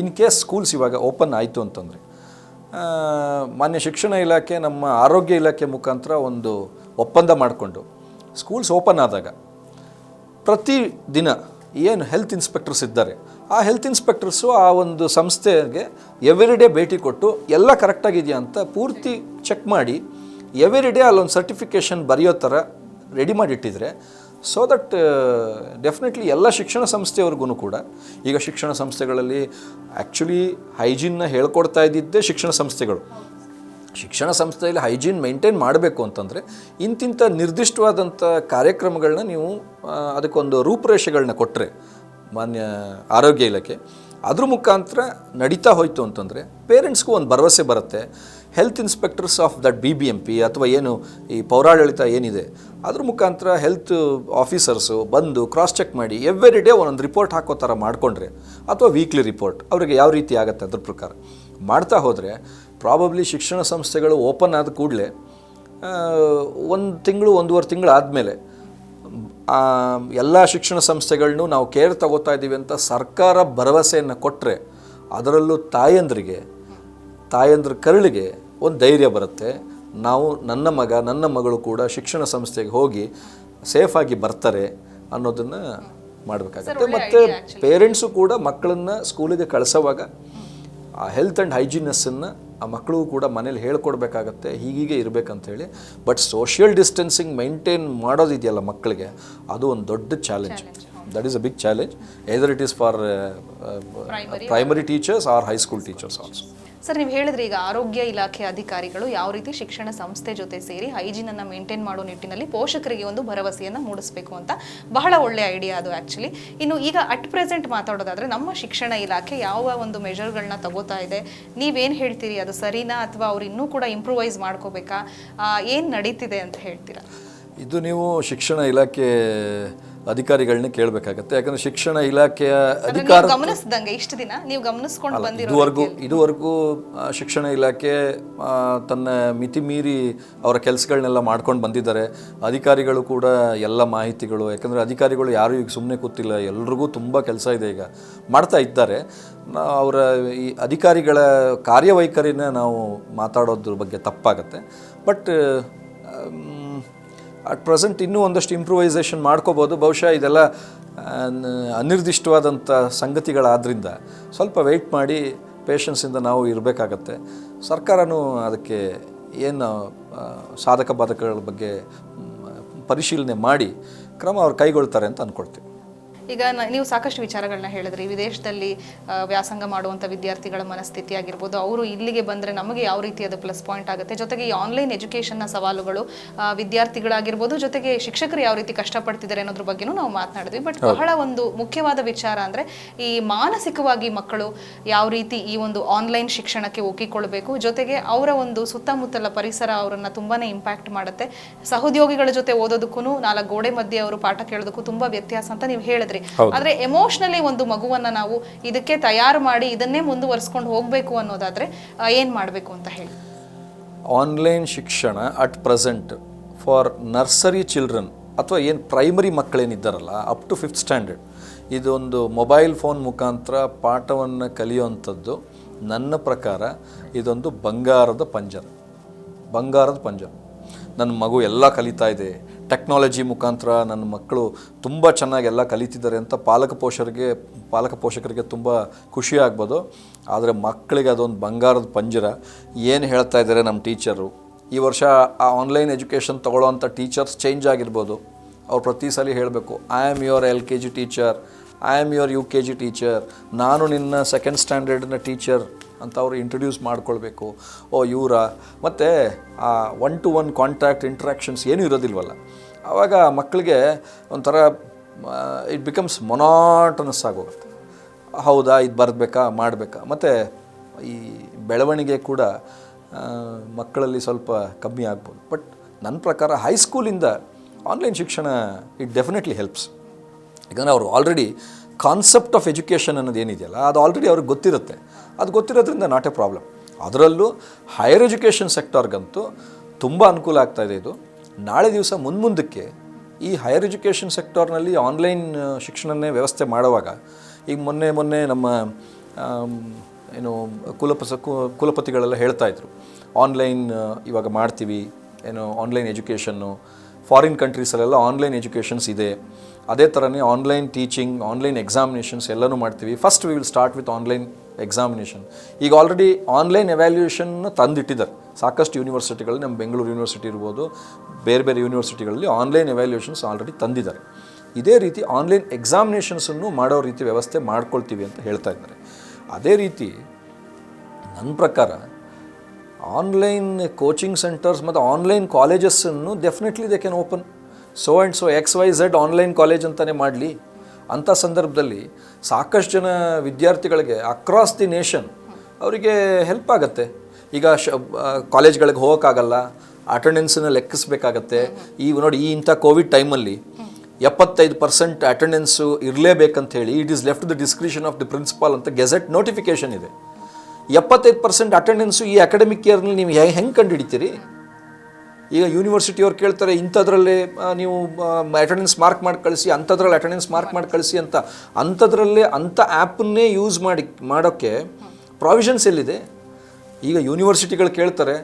ಇನ್ ಕೇಸ್ ಸ್ಕೂಲ್ಸ್ ಇವಾಗ ಓಪನ್ ಆಯಿತು ಅಂತಂದರೆ ಮಾನ್ಯ ಶಿಕ್ಷಣ ಇಲಾಖೆ ನಮ್ಮ ಆರೋಗ್ಯ ಇಲಾಖೆ ಮುಖಾಂತರ ಒಂದು ಒಪ್ಪಂದ ಮಾಡಿಕೊಂಡು ಸ್ಕೂಲ್ಸ್ ಓಪನ್ ಆದಾಗ ಪ್ರತಿ ದಿನ ಏನು ಹೆಲ್ತ್ ಇನ್ಸ್ಪೆಕ್ಟರ್ಸ್ ಇದ್ದಾರೆ, ಆ ಹೆಲ್ತ್ ಇನ್ಸ್ಪೆಕ್ಟರ್ಸು ಆ ಒಂದು ಸಂಸ್ಥೆಗೆ ಎವ್ರಿ ಡೇ ಭೇಟಿ ಕೊಟ್ಟು ಎಲ್ಲ ಕರೆಕ್ಟಾಗಿದೆಯಾ ಅಂತ ಪೂರ್ತಿ ಚೆಕ್ ಮಾಡಿ ಎವ್ರಿ ಡೇ ಅಲ್ಲೊಂದು ಸರ್ಟಿಫಿಕೇಷನ್ ಬರೆಯೋ ಥರ ರೆಡಿ ಮಾಡಿಟ್ಟಿದ್ರೆ, ಸೊ ದಟ್ ಡೆಫಿನೆಟ್ಲಿ ಎಲ್ಲ ಶಿಕ್ಷಣ ಸಂಸ್ಥೆಯವ್ರಿಗೂ ಕೂಡ, ಈಗ ಶಿಕ್ಷಣ ಸಂಸ್ಥೆಗಳಲ್ಲಿ ಆ್ಯಕ್ಚುಲಿ ಹೈಜೀನ್ನ ಹೇಳ್ಕೊಡ್ತಾ ಇದ್ದಿದ್ದೇ ಶಿಕ್ಷಣ ಸಂಸ್ಥೆಗಳು. ಶಿಕ್ಷಣ ಸಂಸ್ಥೆಯಲ್ಲಿ ಹೈಜೀನ್ ಮೇಂಟೈನ್ ಮಾಡಬೇಕು ಅಂತಂದರೆ ಇಂತಿಂಥ ನಿರ್ದಿಷ್ಟವಾದಂಥ ಕಾರ್ಯಕ್ರಮಗಳನ್ನ ನೀವು ಅದಕ್ಕೊಂದು ರೂಪುರೇಷೆಗಳನ್ನ ಕೊಟ್ಟರೆ ಮಾನ್ಯ ಆರೋಗ್ಯ ಇಲಾಖೆ, ಅದ್ರ ಮುಖಾಂತರ ನಡೀತಾ ಹೋಯಿತು ಅಂತಂದರೆ ಪೇರೆಂಟ್ಸ್ಗೂ ಒಂದು ಭರವಸೆ ಬರುತ್ತೆ. Health inspectors of that BBMP ಅಥವಾ ಏನು ಈ ಪೌರಾಡಳಿತ ಏನಿದೆ ಅದ್ರ ಮುಖಾಂತರ ಹೆಲ್ತ್ ಆಫೀಸರ್ಸು ಬಂದು ಕ್ರಾಸ್ ಚೆಕ್ ಮಾಡಿ ಎವ್ರಿ ಡೇ ಒಂದೊಂದು ರಿಪೋರ್ಟ್ ಹಾಕೋ ಥರ ಮಾಡಿಕೊಂಡ್ರೆ, ಅಥವಾ ವೀಕ್ಲಿ ರಿಪೋರ್ಟ್ ಅವರಿಗೆ ಯಾವ ರೀತಿ ಆಗುತ್ತೆ ಅದ್ರ ಪ್ರಕಾರ ಮಾಡ್ತಾ ಹೋದರೆ, ಪ್ರಾಬಬ್ಲಿ ಶಿಕ್ಷಣ ಸಂಸ್ಥೆಗಳು ಓಪನ್ ಆದ ಕೂಡಲೇ 1 ತಿಂಗಳು 1.5 ತಿಂಗಳು ಆದಮೇಲೆ ಎಲ್ಲ ಶಿಕ್ಷಣ ಸಂಸ್ಥೆಗಳನ್ನೂ ನಾವು ಕೇರ್ ತಗೋತಾ ಇದ್ದೀವಿ ಅಂತ ಸರ್ಕಾರ ಭರವಸೆಯನ್ನು ಕೊಟ್ಟರೆ, ಅದರಲ್ಲೂ ತಾಯಂದ್ರ ಕರಳಿಗೆ ಒಂದು ಧೈರ್ಯ ಬರುತ್ತೆ. ನಾವು ನನ್ನ ಮಗ ನನ್ನ ಮಗಳು ಕೂಡ ಶಿಕ್ಷಣ ಸಂಸ್ಥೆಗೆ ಹೋಗಿ ಸೇಫಾಗಿ ಬರ್ತಾರೆ ಅನ್ನೋದನ್ನು ಮಾಡಬೇಕಾಗತ್ತೆ. ಮತ್ತು ಪೇರೆಂಟ್ಸು ಕೂಡ ಮಕ್ಕಳನ್ನು ಸ್ಕೂಲಿಗೆ ಕಳಿಸೋವಾಗ ಆ ಹೆಲ್ತ್ ಆ್ಯಂಡ್ ಹೈಜೀನಸ್ಸನ್ನು ಆ ಮಕ್ಕಳಿಗೂ ಕೂಡ ಮನೇಲಿ ಹೇಳ್ಕೊಡ್ಬೇಕಾಗತ್ತೆ, ಹೀಗೀಗೆ ಇರಬೇಕಂತೇಳಿ. ಬಟ್ ಸೋಷಿಯಲ್ ಡಿಸ್ಟೆನ್ಸಿಂಗ್ ಮೈಂಟೈನ್ ಮಾಡೋದಿದೆಯಲ್ಲ ಮಕ್ಕಳಿಗೆ, ಅದು ಒಂದು ದೊಡ್ಡ challenge. That is a big challenge, either it is for primary teachers or high school teachers also. Sir, ನೀವು ಹೇಳಿದ್ರಿ ಈಗ ಆರೋಗ್ಯ ಇಲಾಖೆ ಅಧಿಕಾರಿಗಳು ಯಾವ ರೀತಿ ಶಿಕ್ಷಣ ಸಂಸ್ಥೆ ಜೊತೆ ಸೇರಿ ಹೈಜೀನನ್ನು ಮೇಂಟೈನ್ ಮಾಡೋ ನಿಟ್ಟಿನಲ್ಲಿ ಪೋಷಕರಿಗೆ ಒಂದು ಭರವಸೆಯನ್ನು ಮೂಡಿಸಬೇಕು ಅಂತ. ಬಹಳ ಒಳ್ಳೆಯ ಐಡಿಯಾ ಅದು ಆ್ಯಕ್ಚುಲಿ. ಇನ್ನು ಈಗ ಅಟ್ ಪ್ರೆಸೆಂಟ್ ಮಾತಾಡೋದಾದರೆ ನಮ್ಮ ಶಿಕ್ಷಣ ಇಲಾಖೆ ಯಾವ ಒಂದು ಮೆಜರ್ಗಳನ್ನ ತಗೋತಾ ಇದೆ, ನೀವೇನು ಹೇಳ್ತೀರಿ, ಅದು ಸರಿನಾ ಅಥವಾ ಅವ್ರು ಇನ್ನೂ ಕೂಡ ಇಂಪ್ರೂವೈಸ್ ಮಾಡ್ಕೋಬೇಕಾ, ಏನು ನಡೀತಿದೆ ಅಂತ ಹೇಳ್ತೀರಾ? ಇದು ನೀವು ಶಿಕ್ಷಣ ಇಲಾಖೆ ಅಧಿಕಾರಿಗಳನ್ನ ಕೇಳಬೇಕಾಗತ್ತೆ. ಯಾಕಂದರೆ ಶಿಕ್ಷಣ ಇಲಾಖೆಯ ಅಧಿಕಾರ ಗಮನಿಸಿದಂಗೆ ಇಷ್ಟು ದಿನ ನೀವು ಗಮನಿಸ್ಕೊಂಡು ಬಂದಿರೋ ಇದುವರೆಗೂ ಶಿಕ್ಷಣ ಇಲಾಖೆ ತನ್ನ ಮಿತಿ ಮೀರಿ ಅವರ ಕೆಲಸಗಳನ್ನೆಲ್ಲ ಮಾಡ್ಕೊಂಡು ಬಂದಿದ್ದಾರೆ. ಅಧಿಕಾರಿಗಳು ಕೂಡ ಎಲ್ಲ ಮಾಹಿತಿಗಳು, ಯಾಕಂದರೆ ಅಧಿಕಾರಿಗಳು ಯಾರೂ ಈಗ ಸುಮ್ಮನೆ ಕೂತಿಲ್ಲ, ಎಲ್ರಿಗೂ ತುಂಬ ಕೆಲಸ ಇದೆ, ಈಗ ಮಾಡ್ತಾ ಇದ್ದಾರೆ. ಅವರ ಈ ಅಧಿಕಾರಿಗಳ ಕಾರ್ಯವೈಖರಿನ ನಾವು ಮಾತಾಡೋದ್ರ ಬಗ್ಗೆ ತಪ್ಪಾಗತ್ತೆ. ಬಟ್ ಅಟ್ ಪ್ರೆಸೆಂಟ್ ಇನ್ನೂ ಒಂದಷ್ಟು ಇಂಪ್ರೂವೈಸೇಷನ್ ಮಾಡ್ಕೋಬೋದು. ಬಹುಶಃ ಇದೆಲ್ಲ ಅನಿರ್ದಿಷ್ಟವಾದಂಥ ಸಂಗತಿಗಳಾದ್ದರಿಂದ ಸ್ವಲ್ಪ ವೆಯ್ಟ್ ಮಾಡಿ ಪೇಷನ್ಸಿಂದ ನಾವು ಇರಬೇಕಾಗತ್ತೆ. ಸರ್ಕಾರನೂ ಅದಕ್ಕೆ ಏನು ಸಾಧಕ ಬಾಧಕಗಳ ಬಗ್ಗೆ ಪರಿಶೀಲನೆ ಮಾಡಿ ಕ್ರಮ ಅವ್ರು ಕೈಗೊಳ್ತಾರೆ ಅಂತ ಅಂದ್ಕೊಳ್ತೀವಿ. ಈಗ ನೀವು ಸಾಕಷ್ಟು ವಿಚಾರಗಳನ್ನ ಹೇಳಿದ್ರಿ. ವಿದೇಶದಲ್ಲಿ ವ್ಯಾಸಂಗ ಮಾಡುವಂಥ ವಿದ್ಯಾರ್ಥಿಗಳ ಮನಸ್ಥಿತಿ ಆಗಿರ್ಬೋದು, ಅವರು ಇಲ್ಲಿಗೆ ಬಂದರೆ ನಮಗೆ ಯಾವ ರೀತಿ ಅದು ಪ್ಲಸ್ ಪಾಯಿಂಟ್ ಆಗುತ್ತೆ, ಜೊತೆಗೆ ಈ ಆನ್ಲೈನ್ ಎಜುಕೇಷನ್ನ ಸವಾಲುಗಳು ವಿದ್ಯಾರ್ಥಿಗಳಾಗಿರ್ಬೋದು, ಜೊತೆಗೆ ಶಿಕ್ಷಕರು ಯಾವ ರೀತಿ ಕಷ್ಟಪಡ್ತಿದ್ದಾರೆ ಅನ್ನೋದ್ರ ಬಗ್ಗೆನೂ ನಾವು ಮಾತನಾಡಿದ್ವಿ. ಬಟ್ ಬಹಳ ಒಂದು ಮುಖ್ಯವಾದ ವಿಚಾರ ಅಂದರೆ ಈ ಮಾನಸಿಕವಾಗಿ ಮಕ್ಕಳು ಯಾವ ರೀತಿ ಈ ಒಂದು ಆನ್ಲೈನ್ ಶಿಕ್ಷಣಕ್ಕೆ ಒಗ್ಗಿಕೊಳ್ಬೇಕು, ಜೊತೆಗೆ ಅವರ ಒಂದು ಸುತ್ತಮುತ್ತಲ ಪರಿಸರ ಅವರನ್ನು ತುಂಬಾ ಇಂಪ್ಯಾಕ್ಟ್ ಮಾಡುತ್ತೆ. ಸಹೋದ್ಯೋಗಿಗಳ ಜೊತೆ ಓದೋದಕ್ಕೂ 4 ಗೋಡೆ ಮಧ್ಯೆ ಅವರು ಪಾಠ ಕೇಳೋದಕ್ಕೂ ತುಂಬ ವ್ಯತ್ಯಾಸ ಅಂತ ನೀವು ಹೇಳಿದ್ರಿ. ಆದ್ರೆ ಎಮೋಷನಲಿ ಒಂದು ಮಗುವನ್ನ ನಾವು ಇದಕ್ಕೆ ತಯಾರು ಮಾಡಿ ಇದನ್ನೇ ಮುಂದುವರಿಸ್ಕೊಂಡು ಹೋಗ್ಬೇಕು ಅನ್ನೋದಾದ್ರೆ ಏನ್ ಮಾಡಬೇಕು ಅಂತ ಹೇಳಿ. ಆನ್ಲೈನ್ ಶಿಕ್ಷಣ at present for nursery children ಅಥವಾ ಏನು ಪ್ರೈಮರಿ ಮಕ್ಕಳೇನಿದ್ದಾರಲ್ಲ ಅಪ್ ಟು 5th ಸ್ಟ್ಯಾಂಡರ್ಡ್, ಇದೊಂದು ಮೊಬೈಲ್ ಫೋನ್ ಮುಖಾಂತರ ಪಾಠವನ್ನು ಕಲಿಯುವಂಥದ್ದು ನನ್ನ ಪ್ರಕಾರ ಇದೊಂದು ಬಂಗಾರದ ಪಂಜರ. ನನ್ನ ಮಗು ಎಲ್ಲ ಕಲಿತಾ ಇದೆ, ಟೆಕ್ನಾಲಜಿ ಮುಖಾಂತರ ನನ್ನ ಮಕ್ಕಳು ತುಂಬ ಚೆನ್ನಾಗಿ ಎಲ್ಲ ಕಲಿತಿದ್ದಾರೆ ಅಂತ ಪಾಲಕ ಪೋಷಕರಿಗೆ ತುಂಬ ಖುಷಿ ಆಗ್ಬೋದು. ಆದರೆ ಮಕ್ಕಳಿಗೆ ಅದೊಂದು ಬಂಗಾರದ ಪಂಜರ. ಏನು ಹೇಳ್ತಾ ಇದ್ದಾರೆ ನಮ್ಮ ಟೀಚರು, ಈ ವರ್ಷ ಆ ಆನ್ಲೈನ್ ಎಜುಕೇಷನ್ ತೊಗೊಳ್ಳೋವಂಥ ಟೀಚರ್ಸ್ ಚೇಂಜ್ ಆಗಿರ್ಬೋದು. ಅವ್ರು ಪ್ರತಿ ಸಲ ಹೇಳಬೇಕು, I am your LKG teacher, I am your UKG teacher, ನಾನು ನಿನ್ನ 2nd ಸ್ಟ್ಯಾಂಡರ್ಡ್ನ ಟೀಚರ್ ಅಂತ ಅವರು ಇಂಟ್ರೊಡ್ಯೂಸ್ ಮಾಡ್ಕೊಳ್ಬೇಕು. ಇವರ ಮತ್ತು ಆ 1-to-1 ಕಾಂಟ್ಯಾಕ್ಟ್ ಇಂಟ್ರ್ಯಾಕ್ಷನ್ಸ್ ಏನೂ ಇರೋದಿಲ್ವಲ್ಲ, ಆವಾಗ ಮಕ್ಕಳಿಗೆ ಒಂಥರ ಇಟ್ ಬಿಕಮ್ಸ್ ಮೊನಾಟನಸ್ ಆಗೋಗುತ್ತೆ. ಹೌದಾ, ಇದು ಬರಬೇಕಾ, ಮಾಡಬೇಕಾ. ಮತ್ತು ಈ ಬೆಳವಣಿಗೆ ಕೂಡ ಮಕ್ಕಳಲ್ಲಿ ಸ್ವಲ್ಪ ಕಮ್ಮಿ ಆಗ್ಬೋದು. ಬಟ್ ನನ್ನ ಪ್ರಕಾರ ಹೈಸ್ಕೂಲಿಂದ ಆನ್ಲೈನ್ ಶಿಕ್ಷಣ ಇಟ್ ಡೆಫಿನೆಟ್ಲಿ ಹೆಲ್ಪ್ಸ್. ಯಾಕಂದರೆ ಅವರು ಆಲ್ರೆಡಿ ಕಾನ್ಸೆಪ್ಟ್ ಆಫ್ ಎಜುಕೇಷನ್ ಅನ್ನೋದು ಏನಿದೆಯಲ್ಲ ಅದು ಆಲ್ರೆಡಿ ಅವ್ರಿಗೆ ಗೊತ್ತಿರುತ್ತೆ. ಅದು ಗೊತ್ತಿರೋದ್ರಿಂದ ನಾಟ್ ಎ ಪ್ರಾಬ್ಲಮ್. ಅದರಲ್ಲೂ ಹೈಯರ್ ಎಜುಕೇಷನ್ ಸೆಕ್ಟರ್ಗಂತೂ ತುಂಬ ಅನುಕೂಲ ಆಗ್ತಾಯಿದೆ ಇದು. ನಾಳೆ ದಿವಸ ಮುಂದಕ್ಕೆ ಈ ಹೈಯರ್ ಎಜುಕೇಷನ್ ಸೆಕ್ಟರ್ನಲ್ಲಿ ಆನ್ಲೈನ್ ಶಿಕ್ಷಣನೇ ವ್ಯವಸ್ಥೆ ಮಾಡುವಾಗ, ಈಗ ಮೊನ್ನೆ ನಮ್ಮ ಏನು ಕುಲಪತಿಗಳೆಲ್ಲ ಹೇಳ್ತಾಯಿದ್ರು, ಆನ್ಲೈನ್ ಇವಾಗ ಮಾಡ್ತೀವಿ, ಏನು ಆನ್ಲೈನ್ ಎಜುಕೇಷನ್ನು ಫಾರಿನ್ ಕಂಟ್ರೀಸಲ್ಲೆಲ್ಲ ಆನ್ಲೈನ್ ಎಜುಕೇಷನ್ಸ್ ಇದೆ. ಅದೇ ಥರನೇ ಆನ್ಲೈನ್ ಟೀಚಿಂಗ್, ಆನ್ಲೈನ್ ಎಕ್ಸಾಮಿನೇಷನ್ಸ್ ಎಲ್ಲನೂ ಮಾಡ್ತೀವಿ. First we will start with online examination. ಈಗ ಆಲ್ರೆಡಿ ಆನ್ಲೈನ್ ಎವ್ಯಾಲ್ಯೂಯೇಷನ್ನ ತಂದಿಟ್ಟಿದ್ದಾರೆ ಸಾಕಷ್ಟು ಯೂನಿವರ್ಸಿಟಿಗಳು. ನಮ್ಮ ಬೆಂಗಳೂರು ಯೂನಿವರ್ಸಿಟಿ ಇರ್ಬೋದು, ಬೇರೆ ಯೂನಿವರ್ಸಿಟಿಗಳಲ್ಲಿ ಆನ್ಲೈನ್ ಎವ್ಯಾಲ್ಯೂಯೇಷನ್ಸ್ ಆಲ್ರೆಡಿ ತಂದಿದ್ದಾರೆ. ಇದೇ ರೀತಿ ಆನ್ಲೈನ್ ಎಕ್ಸಾಮಿನೇಷನ್ಸನ್ನು ಮಾಡೋ ರೀತಿ ವ್ಯವಸ್ಥೆ ಮಾಡ್ಕೊಳ್ತೀವಿ ಅಂತ ಹೇಳ್ತಾ ಇದ್ದಾರೆ. ಅದೇ ರೀತಿ ನನ್ನ ಪ್ರಕಾರ ಆನ್ಲೈನ್ ಕೋಚಿಂಗ್ ಸೆಂಟರ್ಸ್ ಮತ್ತು ಆನ್ಲೈನ್ ಕಾಲೇಜಸ್ಸನ್ನು definitely they can open. So and so XYZ online college ಅಂತಲೇ ಮಾಡಲಿ. ಅಂಥ ಸಂದರ್ಭದಲ್ಲಿ ಸಾಕಷ್ಟು ಜನ ವಿದ್ಯಾರ್ಥಿಗಳಿಗೆ ಅಕ್ರಾಸ್ ದಿ ನೇಷನ್ ಅವರಿಗೆ ಹೆಲ್ಪ್ ಆಗುತ್ತೆ. ಈಗ ಕಾಲೇಜ್ಗಳಿಗೆ ಹೋಗೋಕ್ಕಾಗಲ್ಲ, ಅಟೆಂಡೆನ್ಸನ್ನು ಲೆಕ್ಕಿಸಬೇಕಾಗತ್ತೆ. ನೋಡಿ, ಇಂಥ ಕೋವಿಡ್ ಟೈಮಲ್ಲಿ 75% ಅಟೆಂಡೆನ್ಸು ಇರಲೇಬೇಕಂತ ಹೇಳಿ it is left the discretion of the principal ಅಂತ ಗೆಜೆಟ್ ನೋಟಿಫಿಕೇಷನ್ ಇದೆ. 75% ಅಟೆಂಡೆನ್ಸು ಈ ಅಕಾಡೆಮಿಕ್ ಇಯರ್ನಲ್ಲಿ ನೀವು ಹೆಂಗೆ ಕಂಡುಹಿಡಿತೀರಿ? ಈಗ ಯೂನಿವರ್ಸಿಟಿಯವ್ರು ಕೇಳ್ತಾರೆ, ಇಂಥದ್ರಲ್ಲೇ ನೀವು ಅಟೆಂಡೆನ್ಸ್ ಮಾರ್ಕ್ ಮಾಡಿ ಕಳಿಸಿ, ಅಂಥದ್ರಲ್ಲಿ ಅಟೆಂಡೆನ್ಸ್ ಮಾರ್ಕ್ ಮಾಡಿ ಕಳಿಸಿ ಅಂತ. ಅಂಥದ್ರಲ್ಲೇ ಅಂಥ ಆ್ಯಪನ್ನೇ ಯೂಸ್ ಮಾಡೋಕ್ಕೆ ಪ್ರಾವಿಷನ್ಸ್ ಎಲ್ಲಿದೆ? ಈಗ ಯೂನಿವರ್ಸಿಟಿಗಳು ಕೇಳ್ತಾರೆ,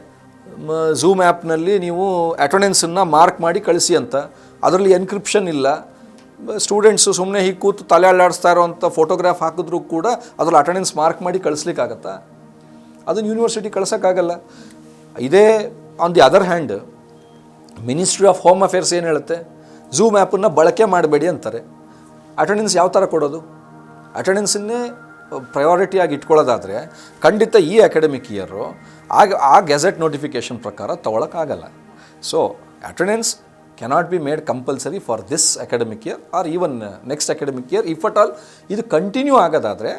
ಝೂಮ್ ಆ್ಯಪ್ನಲ್ಲಿ ನೀವು ಅಟೆಂಡೆನ್ಸನ್ನು ಮಾರ್ಕ್ ಮಾಡಿ ಕಳಿಸಿ ಅಂತ. ಅದರಲ್ಲಿ ಎನ್ಕ್ರಿಪ್ಷನ್ ಇಲ್ಲ. ಸ್ಟೂಡೆಂಟ್ಸು ಸುಮ್ಮನೆ ಹೀಗೆ ಕೂತು ತಲೆ ಅಲ್ಲಾಡಿಸ್ತಾ ಇರೋವಂಥ ಫೋಟೋಗ್ರಾಫ್ ಹಾಕಿದ್ರೂ ಕೂಡ ಅದರಲ್ಲಿ ಅಟೆಂಡೆನ್ಸ್ ಮಾರ್ಕ್ ಮಾಡಿ ಕಳಿಸ್ಲಿಕ್ಕಾಗತ್ತಾ? ಅದನ್ನು ಯೂನಿವರ್ಸಿಟಿ ಕಳ್ಸೋಕ್ಕಾಗಲ್ಲ. ಇದೇ on the other hand ministry of home affairs ಏನು ಹೇಳುತ್ತೆ? ಝೂಮ್ ಆ್ಯಪನ್ನು ಬಳಕೆ ಮಾಡಬೇಡಿ ಅಂತಾರೆ. ಅಟೆಂಡೆನ್ಸ್ ಯಾವ ಥರ ಕೊಡೋದು? ಅಟೆಂಡೆನ್ಸನ್ನೇ ಪ್ರಯಾರಿಟಿಯಾಗಿ ಇಟ್ಕೊಳ್ಳೋದಾದರೆ ಖಂಡಿತ ಈ ಅಕಾಡೆಮಿಕ್ ಇಯರು ಆ ಗೆಜೆಟ್ ನೋಟಿಫಿಕೇಷನ್ ಪ್ರಕಾರ ತೊಗೊಳಕ್ಕಾಗಲ್ಲ. So attendance cannot be made compulsory for this academic year or even next academic year. If at all ಇದು ಕಂಟಿನ್ಯೂ ಆಗೋದಾದರೆ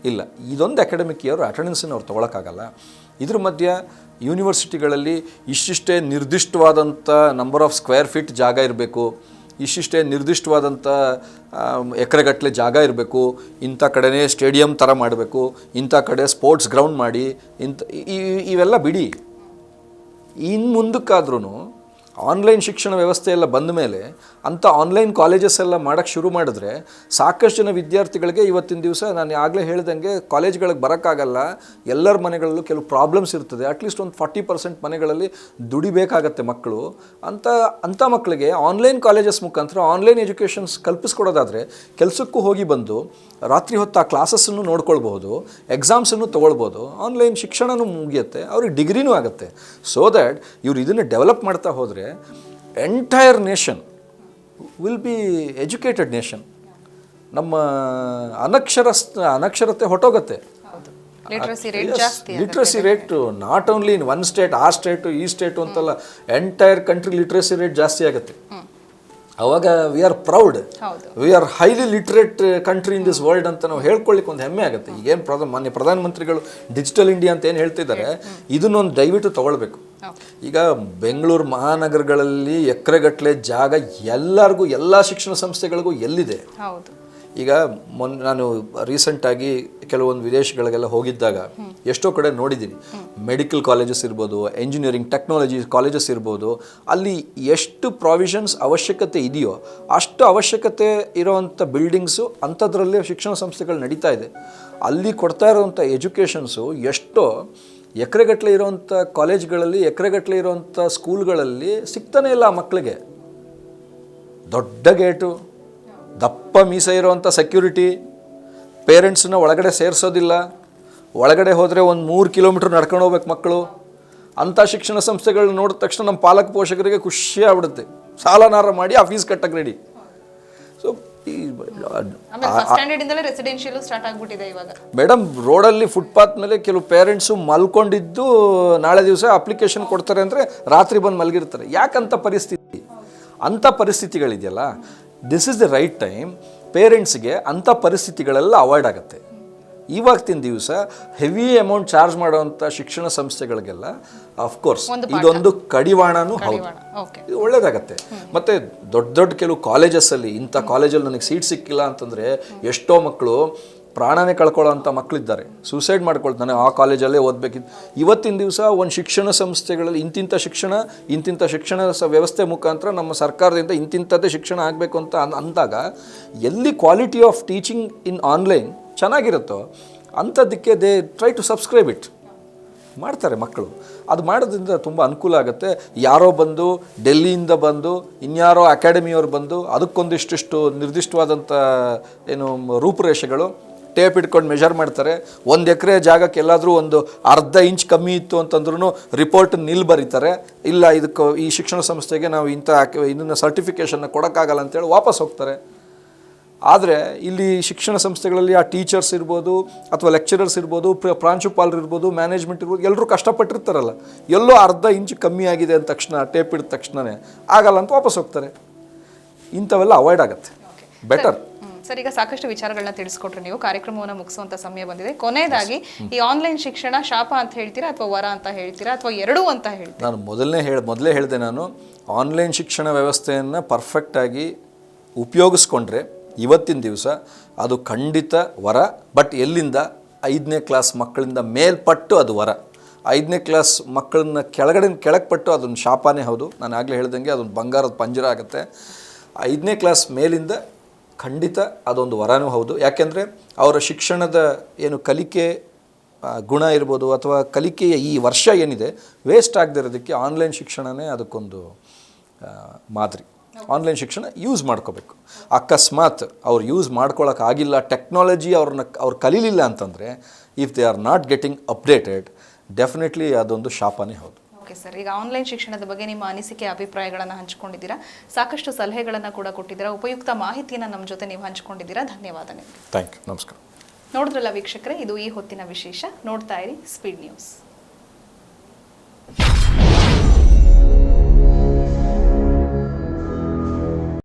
ಇಲ್ಲ, ಇದೊಂದು ಅಕಾಡೆಮಿಕ್ ಇಯರ್ ಅಟೆಂಡೆನ್ಸನ್ನು ಅವ್ರು ತೊಗೊಳಕ್ಕಾಗಲ್ಲ. ಇದ್ರ ಮಧ್ಯೆ ಯೂನಿವರ್ಸಿಟಿಗಳಲ್ಲಿ ಇಷ್ಟಿಷ್ಟೇ ನಿರ್ದಿಷ್ಟವಾದಂಥ ನಂಬರ್ ಆಫ್ ಸ್ಕ್ವೇರ್ ಫೀಟ್ ಜಾಗ ಇರಬೇಕು, ಇಷ್ಟಿಷ್ಟೇ ನಿರ್ದಿಷ್ಟವಾದಂಥ ಎಕರೆಗಟ್ಟಲೆ ಜಾಗ ಇರಬೇಕು, ಇಂಥ ಕಡೆನೇ ಸ್ಟೇಡಿಯಂ ಥರ ಮಾಡಬೇಕು, ಇಂಥ ಕಡೆ ಸ್ಪೋರ್ಟ್ಸ್ ಗ್ರೌಂಡ್ ಮಾಡಿ, ಇವೆಲ್ಲ ಬಿಡಿ. ಇನ್ನು ಮುಂದಕ್ಕಾದ್ರೂ ಆನ್ಲೈನ್ ಶಿಕ್ಷಣ ವ್ಯವಸ್ಥೆ ಎಲ್ಲ ಬಂದ ಮೇಲೆ ಅಂಥ ಆನ್ಲೈನ್ ಕಾಲೇಜಸ್ ಎಲ್ಲ ಮಾಡೋಕ್ಕೆ ಶುರು ಮಾಡಿದ್ರೆ ಸಾಕಷ್ಟು ಜನ ವಿದ್ಯಾರ್ಥಿಗಳಿಗೆ ಇವತ್ತಿನ ದಿವಸ ನಾನು ಆಗಲೇ ಹೇಳ್ದಂಗೆ ಕಾಲೇಜ್ಗಳಿಗೆ ಬರೋಕ್ಕಾಗಲ್ಲ. ಎಲ್ಲರ ಮನೆಗಳಲ್ಲೂ ಕೆಲವು ಪ್ರಾಬ್ಲಮ್ಸ್ ಇರ್ತದೆ. ಅಟ್ಲೀಸ್ಟ್ ಒಂದು 40% ಮನೆಗಳಲ್ಲಿ ದುಡಿಬೇಕಾಗತ್ತೆ ಮಕ್ಕಳು. ಅಂಥ ಮಕ್ಕಳಿಗೆ ಆನ್ಲೈನ್ ಕಾಲೇಜಸ್ ಮುಖಾಂತರ ಆನ್ಲೈನ್ ಎಜುಕೇಷನ್ಸ್ ಕಲ್ಪಿಸ್ಕೊಡೋದಾದರೆ ಕೆಲಸಕ್ಕೂ ಹೋಗಿ ಬಂದು ರಾತ್ರಿ ಹೊತ್ತು ಆ ಕ್ಲಾಸಸ್ಸನ್ನು ನೋಡ್ಕೊಳ್ಬೋದು, ಎಕ್ಸಾಮ್ಸನ್ನು ತೊಗೊಳ್ಬೋದು, ಆನ್ಲೈನ್ ಶಿಕ್ಷಣನೂ ಮುಗಿಯುತ್ತೆ, ಅವ್ರಿಗೆ ಡಿಗ್ರಿನೂ ಆಗುತ್ತೆ. ಸೊ ದ್ಯಾಟ್ ಇವ್ರು ಇದನ್ನು ಡೆವಲಪ್ ಮಾಡ್ತಾ ಹೋದರೆ entire nation will be educated nation. ನಮ್ಮ ಅನಕ್ಷರತೆ ಹೊಟ್ಟೋಗುತ್ತೆ. Literacy rate not only in one state, ಆ ಸ್ಟೇಟು ಈ ಸ್ಟೇಟು ಅಂತಲ್ಲ, ಎಂಟೈರ್ ಕಂಟ್ರಿ ಲಿಟ್ರಸಿ ರೇಟ್ ಜಾಸ್ತಿ ಆಗುತ್ತೆ. ಅವಾಗ we are proud, we are highly literate country in this world ಅಂತ ನಾವು ಹೇಳ್ಕೊಳ್ಳಿಕ್ಕೆ ಒಂದು ಹೆಮ್ಮೆ ಆಗುತ್ತೆ. ಈಗೇನು ಮಾನ್ಯ ಪ್ರಧಾನಮಂತ್ರಿಗಳು ಡಿಜಿಟಲ್ ಇಂಡಿಯಾ ಅಂತ ಏನು ಹೇಳ್ತಿದ್ದಾರೆ, ಇದನ್ನೊಂದು ದಯವಿಟ್ಟು ತಗೊಳ್ಬೇಕು. ಈಗ ಬೆಂಗಳೂರು ಮಹಾನಗರಗಳಲ್ಲಿ ಎಕರೆಗಟ್ಟಲೆ ಜಾಗ ಎಲ್ಲರಿಗೂ, ಎಲ್ಲ ಶಿಕ್ಷಣ ಸಂಸ್ಥೆಗಳಿಗೂ ಎಲ್ಲಿದೆ? ಈಗ ನಾನು ರೀಸೆಂಟಾಗಿ ಕೆಲವೊಂದು ವಿದೇಶಗಳಿಗೆಲ್ಲ ಹೋಗಿದ್ದಾಗ ಎಷ್ಟೋ ಕಡೆ ನೋಡಿದ್ದೀನಿ, ಮೆಡಿಕಲ್ ಕಾಲೇಜಸ್ ಇರ್ಬೋದು, ಎಂಜಿನಿಯರಿಂಗ್ ಟೆಕ್ನಾಲಜಿ ಕಾಲೇಜಸ್ ಇರ್ಬೋದು, ಅಲ್ಲಿ ಎಷ್ಟು ಪ್ರಾವಿಷನ್ಸ್ ಅವಶ್ಯಕತೆ ಇದೆಯೋ ಅಷ್ಟು ಅವಶ್ಯಕತೆ ಇರೋವಂಥ ಬಿಲ್ಡಿಂಗ್ಸು ಅಂಥದ್ರಲ್ಲೇ ಶಿಕ್ಷಣ ಸಂಸ್ಥೆಗಳು ನಡೀತಾ ಇದೆ. ಅಲ್ಲಿ ಕೊಡ್ತಾ ಇರೋವಂಥ ಎಜುಕೇಷನ್ಸು ಎಷ್ಟೋ ಎಕರೆಗಟ್ಟಲೆ ಇರೋವಂಥ ಕಾಲೇಜ್ಗಳಲ್ಲಿ, ಎಕರೆಗಟ್ಟಲೆ ಇರೋವಂಥ ಸ್ಕೂಲ್ಗಳಲ್ಲಿ ಸಿಗ್ತಾನೆ ಇಲ್ಲ ಆ ಮಕ್ಕಳಿಗೆ. ದೊಡ್ಡ ಗೇಟು, ದಪ್ಪ ಮೀಸೆ ಇರೋವಂಥ ಸೆಕ್ಯೂರಿಟಿ, ಪೇರೆಂಟ್ಸನ್ನ ಒಳಗಡೆ ಸೇರಿಸೋದಿಲ್ಲ, ಒಳಗಡೆ ಹೋದರೆ ಒಂದು 3 ಕಿಲೋಮೀಟ್ರ್ ನಡ್ಕೊಂಡು ಹೋಗ್ಬೇಕು ಮಕ್ಕಳು. ಅಂಥ ಶಿಕ್ಷಣ ಸಂಸ್ಥೆಗಳನ್ನ ನೋಡಿದ ತಕ್ಷಣ ನಮ್ಮ ಪಾಲಕ ಪೋಷಕರಿಗೆ ಖುಷಿ ಆಗ್ಬಿಡುತ್ತೆ, ಸಾಲನಾರ ಮಾಡಿ ಆ ಫೀಸ್ ಕಟ್ಟಕ್ಕೆ ರೆಡಿ. ಸೊ ಮೇಡಮ್, ರೋಡಲ್ಲಿ ಫುಟ್ಪಾತ್ ಮೇಲೆ ಕೆಲವು ಪೇರೆಂಟ್ಸು ಮಲ್ಕೊಂಡಿದ್ದು ನಾಳೆ ದಿವಸ ಅಪ್ಲಿಕೇಶನ್ ಕೊಡ್ತಾರೆ ಅಂದರೆ ರಾತ್ರಿ ಬಂದು ಮಲಗಿರ್ತಾರೆ. ಯಾಕಂತ ಪರಿಸ್ಥಿತಿ? ಅಂಥ ಪರಿಸ್ಥಿತಿಗಳಿದೆಯಲ್ಲ, this is the right time ಪೇರೆಂಟ್ಸ್ಗೆ ಅಂಥ ಪರಿಸ್ಥಿತಿಗಳೆಲ್ಲ ಅವಾಯ್ಡ್ ಆಗುತ್ತೆ. ಇವತ್ತಿನ ದಿವಸ ಹೆವಿ ಅಮೌಂಟ್ ಚಾರ್ಜ್ ಮಾಡುವಂಥ ಶಿಕ್ಷಣ ಸಂಸ್ಥೆಗಳಿಗೆಲ್ಲ ಅಫ್ಕೋರ್ಸ್ ಇದೊಂದು ಕಡಿವಾಣನೂ ಹೌದು, ಇದು ಒಳ್ಳೇದಾಗತ್ತೆ. ಮತ್ತು ದೊಡ್ಡ ದೊಡ್ಡ ಕೆಲವು ಕಾಲೇಜಸ್ಸಲ್ಲಿ, ಇಂಥ ಕಾಲೇಜಲ್ಲಿ ನನಗೆ ಸೀಟ್ ಸಿಕ್ಕಿಲ್ಲ ಅಂತಂದರೆ ಎಷ್ಟೋ ಮಕ್ಕಳು ಪ್ರಾಣನೇ ಕಳ್ಕೊಳ್ಳೋ ಅಂಥ ಮಕ್ಕಳಿದ್ದಾರೆ, ಸೂಸೈಡ್ ಮಾಡ್ಕೊಳ್ತಾನೆ, ಆ ಕಾಲೇಜಲ್ಲೇ ಓದಬೇಕಿತ್ತು. ಇವತ್ತಿನ ದಿವಸ ಒಂದು ಶಿಕ್ಷಣ ಸಂಸ್ಥೆಗಳಲ್ಲಿ ಇಂತಿಂಥ ಶಿಕ್ಷಣ ವ್ಯವಸ್ಥೆ ಮುಖಾಂತರ ನಮ್ಮ ಸರ್ಕಾರದಿಂದ ಇಂತಿಂಥದ್ದೇ ಶಿಕ್ಷಣ ಆಗಬೇಕು ಅಂತ ಅಂದಾಗ ಎಲ್ಲಿ quality of teaching in online ಚೆನ್ನಾಗಿರುತ್ತೋ ಅಂಥದ್ದಕ್ಕೆ they try to subscribe it ಮಾಡ್ತಾರೆ ಮಕ್ಕಳು. ಅದು ಮಾಡೋದ್ರಿಂದ ತುಂಬ ಅನುಕೂಲ ಆಗುತ್ತೆ. ಯಾರೋ ಬಂದು ಡೆಲ್ಲಿಯಿಂದ ಬಂದು ಇನ್ಯಾರೋ ಅಕಾಡೆಮಿಯವ್ರು ಬಂದು ಅದಕ್ಕೊಂದಿಷ್ಟು ನಿರ್ದಿಷ್ಟವಾದಂಥ ಏನು ರೂಪುರೇಷೆಗಳು ಟೇಪ್ ಇಟ್ಕೊಂಡು ಮೆಷರ್ ಮಾಡ್ತಾರೆ. 1 ಎಕರೆ ಜಾಗಕ್ಕೆ ಎಲ್ಲಾದರೂ ಒಂದು ಅರ್ಧ ಇಂಚ್ ಕಮ್ಮಿ ಇತ್ತು ಅಂತಂದ್ರೂ ರಿಪೋರ್ಟ್ ಬರೀತಾರೆ, ಇಲ್ಲ ಇದಕ್ಕೆ ಈ ಶಿಕ್ಷಣ ಸಂಸ್ಥೆಗೆ ನಾವು ಇದನ್ನು ಸರ್ಟಿಫಿಕೇಷನ್ನ ಕೊಡೋಕ್ಕಾಗಲ್ಲ ಅಂತೇಳಿ ವಾಪಸ್ ಹೋಗ್ತಾರೆ. ಆದರೆ ಇಲ್ಲಿ ಶಿಕ್ಷಣ ಸಂಸ್ಥೆಗಳಲ್ಲಿ ಆ ಟೀಚರ್ಸ್ ಇರ್ಬೋದು ಅಥವಾ ಲೆಕ್ಚರರ್ಸ್ ಇರ್ಬೋದು, ಪ್ರಾಂಶುಪಾಲರು ಇರ್ಬೋದು, ಮ್ಯಾನೇಜ್ಮೆಂಟ್ ಇರ್ಬೋದು, ಎಲ್ಲರೂ ಕಷ್ಟಪಟ್ಟಿರ್ತಾರಲ್ಲ, ಎಲ್ಲೋ ಅರ್ಧ ಇಂಚು ಕಮ್ಮಿ ಆಗಿದೆ ಅಂದ ತಕ್ಷಣ ಟೇಪ್ ಇಡಿದ ತಕ್ಷಣವೇ ಆಗಲ್ಲ ಅಂತ ವಾಪಸ್ ಹೋಗ್ತಾರೆ. ಇಂಥವೆಲ್ಲ ಅವಾಯ್ಡ್ ಆಗುತ್ತೆ, ಬೆಟರ್. ಸರ್, ಈಗ ಸಾಕಷ್ಟು ವಿಚಾರಗಳನ್ನ ತಿಳಿಸ್ಕೊಟ್ರೆ ನೀವು, ಕಾರ್ಯಕ್ರಮವನ್ನು ಮುಗಿಸುವಂತ ಸಮಯ ಬಂದಿದೆ. ಕೊನೆಯದಾಗಿ ಈ ಆನ್ಲೈನ್ ಶಿಕ್ಷಣ ಶಾಪ ಅಂತ ಹೇಳ್ತೀರಾ ಅಥವಾ ವರ ಅಂತ ಹೇಳ್ತೀರಾ ಅಥವಾ ಎರಡೂ ಅಂತ ಹೇಳ್ತೀರಾ? ನಾನು ಮೊದಲೇ ಹೇಳಿದೆ, ನಾನು ಆನ್ಲೈನ್ ಶಿಕ್ಷಣ ವ್ಯವಸ್ಥೆಯನ್ನು ಪರ್ಫೆಕ್ಟಾಗಿ ಉಪಯೋಗಿಸ್ಕೊಂಡ್ರೆ ಇವತ್ತಿನ ದಿವಸ ಅದು ಖಂಡಿತ ವರ. ಬಟ್ ಎಲ್ಲಿಂದ? 5ನೇ ಕ್ಲಾಸ್ ಮಕ್ಕಳಿಂದ ಮೇಲ್ಪಟ್ಟು ಅದು ವರ. 5ನೇ ಕ್ಲಾಸ್ ಮಕ್ಕಳನ್ನ ಕೆಳಗೆ ಪಟ್ಟು ಅದೊಂದು ಶಾಪನೇ ಹೌದು. ನಾನು ಆಗಲೇ ಹೇಳ್ದಂಗೆ ಅದೊಂದು ಬಂಗಾರದ ಪಂಜರ ಆಗುತ್ತೆ. 5ನೇ ಕ್ಲಾಸ್ ಮೇಲಿಂದ ಖಂಡಿತ ಅದೊಂದು ವರನೂ ಹೌದು. ಯಾಕೆಂದರೆ ಅವರ ಶಿಕ್ಷಣದ ಏನು ಕಲಿಕೆ ಗುಣ ಇರ್ಬೋದು ಅಥವಾ ಕಲಿಕೆಯ ಈ ವರ್ಷ ಏನಿದೆ ವೇಸ್ಟ್ ಆಗದಿರೋದಕ್ಕೆ ಆನ್ಲೈನ್ ಶಿಕ್ಷಣನೇ ಅದಕ್ಕೊಂದು ಮಾದರಿ. ಆನ್ಲೈನ್ ಶಿಕ್ಷಣ ಯೂಸ್ ಮಾಡ್ಕೋಬೇಕು. ಅಕಸ್ಮಾತ್ ಅವ್ರು ಯೂಸ್ ಮಾಡ್ಕೊಳ್ಳೋಕ್ಕಾಗಿಲ್ಲ, ಟೆಕ್ನಾಲಜಿ ಅವ್ರು ಕಲೀಲಿಲ್ಲ ಅಂತಂದರೆ, if they are not getting updated, definitely ಅದೊಂದು ಶಾಪನೇ ಹೌದು. ಓಕೆ ಸರ್, ಈಗ ಆನ್ಲೈನ್ ಶಿಕ್ಷಣದ ಬಗ್ಗೆ ನಿಮ್ಮ ಅನಿಸಿಕೆ ಅಭಿಪ್ರಾಯಗಳನ್ನು ಹಂಚಿಕೊಂಡಿದ್ದೀರಾ, ಸಾಕಷ್ಟು ಸಲಹೆಗಳನ್ನು ಕೂಡ ಕೊಟ್ಟಿದ್ದೀರಾ, ಉಪಯುಕ್ತ ಮಾಹಿತಿಯನ್ನು ನಮ್ಮ ಜೊತೆ ನೀವು ಹಂಚಿಕೊಂಡಿದ್ದೀರಾ. ಧನ್ಯವಾದ ನಿಮಗೆ. Thank you. ನಮಸ್ಕಾರ. ನೋಡಿದ್ರಲ್ಲ ವೀಕ್ಷಕರೇ, ಇದು ಈ ಹೊತ್ತಿನ ವಿಶೇಷ. ನೋಡ್ತಾ ಇರಿ ಸ್ಪೀಡ್ ನ್ಯೂಸ್.